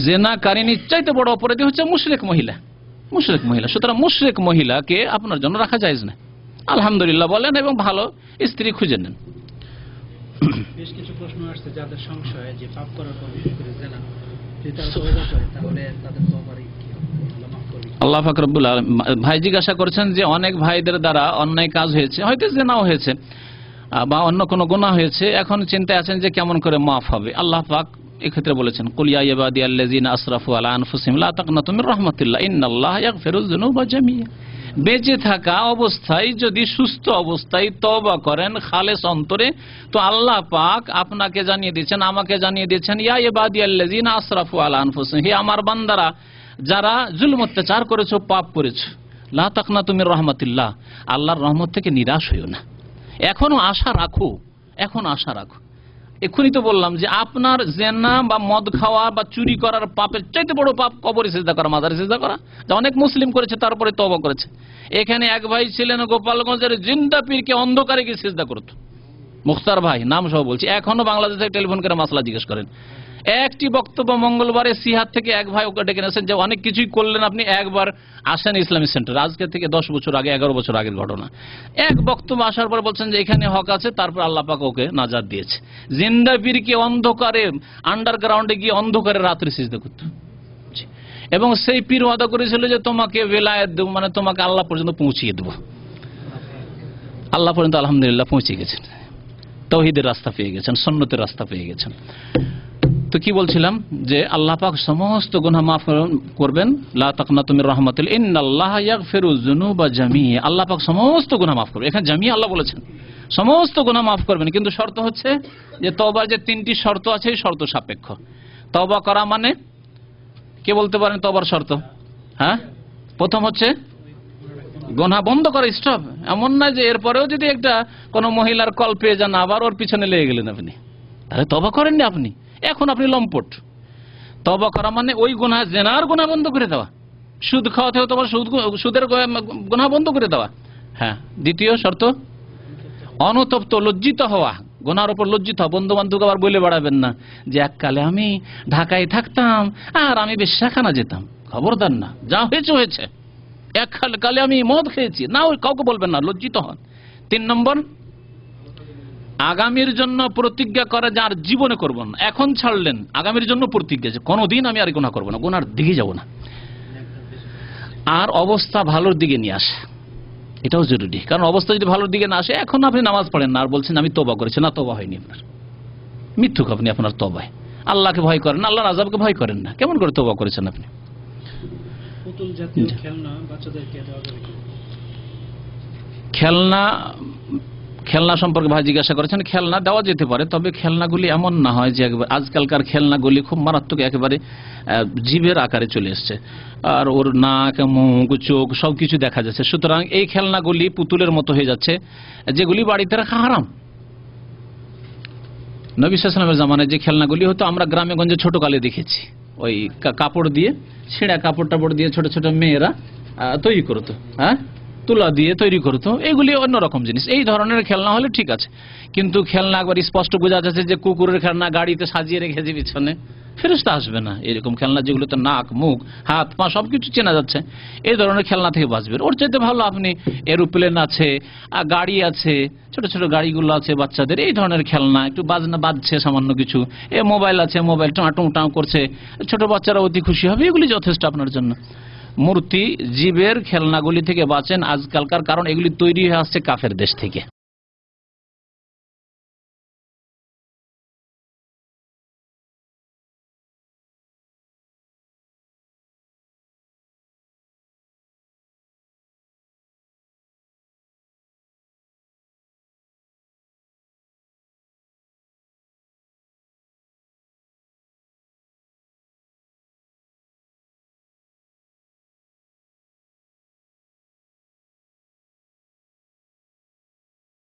জিনাকারিনীর চাইতে বড় অপরাধী হচ্ছে মুশরিক মহিলা। সুতরাং মুশরিক মহিলাকে আপনার জন্য রাখা জায়েজ না। আলহামদুলিল্লাহ বলেন এবং ভালো স্ত্রী খুঁজে নেন। বেশ কিছু প্রশ্ন আসছে যাদের সংশয় যে পাপ করার পর বিশেষ করে জিনা, যদি তারা তওবা করে তাহলে তাদের তওবার কি হবে, আল্লাহ মাফ করবে? আল্লাহ পাক রব্বুল আলামিন, ভাই জিজ্ঞাসা করছেন যে অনেক ভাইদের দ্বারা অন্যায় কাজ হয়েছে, হয়তো জিনাও হয়েছে বা অন্য কোনো গুনাহ হয়েছে, এখন চিন্তায় আছেন যে কেমন করে মাফ হবে। আল্লাহ পাক এক্ষেত্রে বলেছেন, কুল ইয়া ইবাদিয়াল্লাযিনা আসরাফু আলা আনফুসিহিম লা তাকনাতু মির রাহমাতিল্লাহ ইন্নাল্লাহা ইয়াগফিরুয যুনুবা জামিআ। বেঁচে থাকা অবস্থায় যদি সুস্থ অবস্থায় তওবা করেন খালেস অন্তরে, তো আল্লাহ পাক আপনাকে জানিয়ে দিয়েছেন, আমাকে জানিয়ে দিয়েছেন, ইয়া ইবাদিয়াল্লাযিনা আসরাফু আলা আনফুসিহিম, হে আমার বান্দারা যারা জুলম অত্যাচার করেছো, পাপ করেছো, লা তাকনাতু মির রাহমাতিল্লাহ, আল্লাহর রহমত থেকে নিরাশ হইও না, এখনো আশা রাখো, এখনো আশা রাখো। এক্ষুনি তো বললাম যে আপনার জেনা বা মদ খাওয়া বা চুরি করার পাপের চাইতে বড় পাপ কবরে সিজদা করা, মাজারে সিজদা করা, যা অনেক মুসলিম করেছে তারপরে তওবা করেছে। এখানে এক ভাই ছিলেন গোপালগঞ্জের জিন্দা পীরকে অন্ধকারে গিয়ে সিজদা করত, মুখতার ভাই নাম সহ বলছি, এখনো বাংলাদেশ থেকে টেলিফোন করে মাসলা জিজ্ঞেস করেন। একটি বক্তব্য মঙ্গলবারে সিহাত থেকে এক ভাই ওকে ডেকে নিয়েছেন যে অনেক কিছুই করলেন আপনি, একবার আসেন ইসলামিক সেন্টার, আজকে থেকে 10 বছর আগে 11 বছর আগের ঘটনা। এক বক্তব্য আসার পর বলছেন যে এখানে হক আছে, তারপর আল্লাহ পাক ওকে নাজাত দিয়েছে। জিন্দা পীরকে অন্ধকারে আন্ডারগ্রাউন্ডে গিয়ে অন্ধকারে রাত্রি সিজদা করত, এবং সেই পীর ওয়াদা করেছিল যে তোমাকে বেলায়েত দেব, মানে তোমাকে আল্লাহ পর্যন্ত পৌঁছিয়ে দেব। আল্লাহ পর্যন্ত আলহামদুলিল্লাহ পৌঁছে গেছেন, তাওহীদের রাস্তা পেয়ে গেছেন, সুন্নতের রাস্তা পেয়ে গেছেন। তো কি বলছিলাম যে আল্লাহ পাক সমস্ত গুনাহ মাফ করবেন, লা তাকনাতু মির রাহমাতিল্লাহ, ইন্নাল্লাহা ইয়াগফিরুয যুনুবা জামিআ, আল্লাহ পাক সমস্ত গুনাহ মাফ করবেন। এখানে জামিআ আল্লাহ বলেছেন, সমস্ত গুনাহ মাফ করবেন, কিন্তু শর্ত হচ্ছে যে তওবার যে 3টি শর্ত আছে এই শর্ত সাপেক্ষ। তওবা করা মানে কে বলতে পারেন তওবার শর্ত? হ্যাঁ, প্রথম হচ্ছে গুনাহ বন্ধ করা, স্টপ। এমন না যে এরপরেও যদি একটা কোনো মহিলার কল পেয়ে যান আবার ওর পিছনে লেগে গেলেন আপনি, তাহলে তওবা করেননি আপনি, এখন আপনি লম্পট। তওবা করা মানে ওই গুনাহ, জেনার গুনাহ বন্ধ করে দেওয়া, সুদ খাওয়াতে হতো সুদের গুনাহ বন্ধ করে দেওয়া। হ্যাঁ, দ্বিতীয় শর্ত অনুতপ্ত, লজ্জিত হওয়া, গুনার উপর লজ্জিত হওয়া। বন্ধু বান্ধবকে আবার বলে বেড়াবেন না যে এককালে আমি ঢাকায় থাকতাম আর আমি বেশ্যাখানা যেতাম, খবরদার না, যা হয়েছে হয়েছে, এককালে আমি মদ খেয়েছি, না, ওই কাউকে বলবেন না, লজ্জিত হন। 3 নম্বর, আগামীর জন্য প্রতিজ্ঞা করে যার জীবনে করব না, এখন ছাড়লেন, আগামীর জন্য প্রতিজ্ঞা যে কোনোদিন আমি আর গুনাহ করব না, গুনার দিকে যাব না। আর অবস্থা ভালোর দিকে নিয়ে আসে, এটাও জরুরি, কারণ অবস্থা যদি ভালোর দিকে না আসে, এখন আপনি নামাজ পড়েন না আর বলছেন আমি তওবা করেছি, না, তওবা হয়নি আপনার, মিথ্যুক আপনি আপনার তওবায়। আল্লাহকে ভয় করেন, আল্লাহর আযাবকে ভয় করেন না, কেমন করে তওবা করেছেন আপনি? পুতুল জাতীয় খেলনা বাচ্চাদেরকে দেওয়া যাবে কি? খেলনা সম্পর্কে ভাই জিজ্ঞাসা করেছেন। খেলনা দেওয়া যেতে পারে, তবে খেলনাগুলি এমন না হয় যে আজকালকার খেলনাগুলি খুব মারাত্মক, একেবারে জীবের আকারে চলে এসছে, আর ওর নাক, মুখ, চোখ সবকিছু দেখা যাচ্ছে। সুতরাং এই খেলনাগুলি পুতুলের মতো হয়ে যাচ্ছে, যেগুলি বাড়িতে রাখা হারাম। নবী সাল্লাল্লাহু আলাইহি ওয়াসাল্লামের জামানায় যে খেলনাগুলি হতো আমরা গ্রামে গঞ্জে ছোটকালে দেখেছি, ওই কাপড় দিয়ে, ছেঁড়া কাপড় টাপড় দিয়ে ছোট ছোট মেয়েরা তৈরি করতো, হ্যাঁ, তুলা দিয়ে তৈরি করতো, এগুলি অন্যরকম জিনিস। এই ধরনের খেলনা হলে ঠিক আছে, কিন্তু খেলনা একবার স্পষ্ট বোঝা যাচ্ছে যে কুকুরের খেলনা গাড়িতে সাজিয়ে রেখেছে পিছনে, ফেরেশতা আসবে না। এরকম খেলনা যেগুলোতে নাক, মুখ, হাত, পা সবকিছু চেনা যাচ্ছে, এই ধরনের খেলনা থেকে বাঁচবেন। ওর চাইতে ভালো আপনি এরোপ্লেন আছে, গাড়ি আছে, ছোট ছোট গাড়িগুলো আছে বাচ্চাদের, এই ধরনের খেলনা, একটু বাজছে সামান্য কিছু, মোবাইল আছে, মোবাইল টাও করছে, ছোট বাচ্চারা অতি খুশি হবে, এগুলি যথেষ্ট আপনার জন্য। মূর্তি, জীবের খেলনাগুলি থেকে বাঁচেন আজকালকার, কারণ এগুলি তৈরি হয়ে আসছে কাফের দেশ থেকে।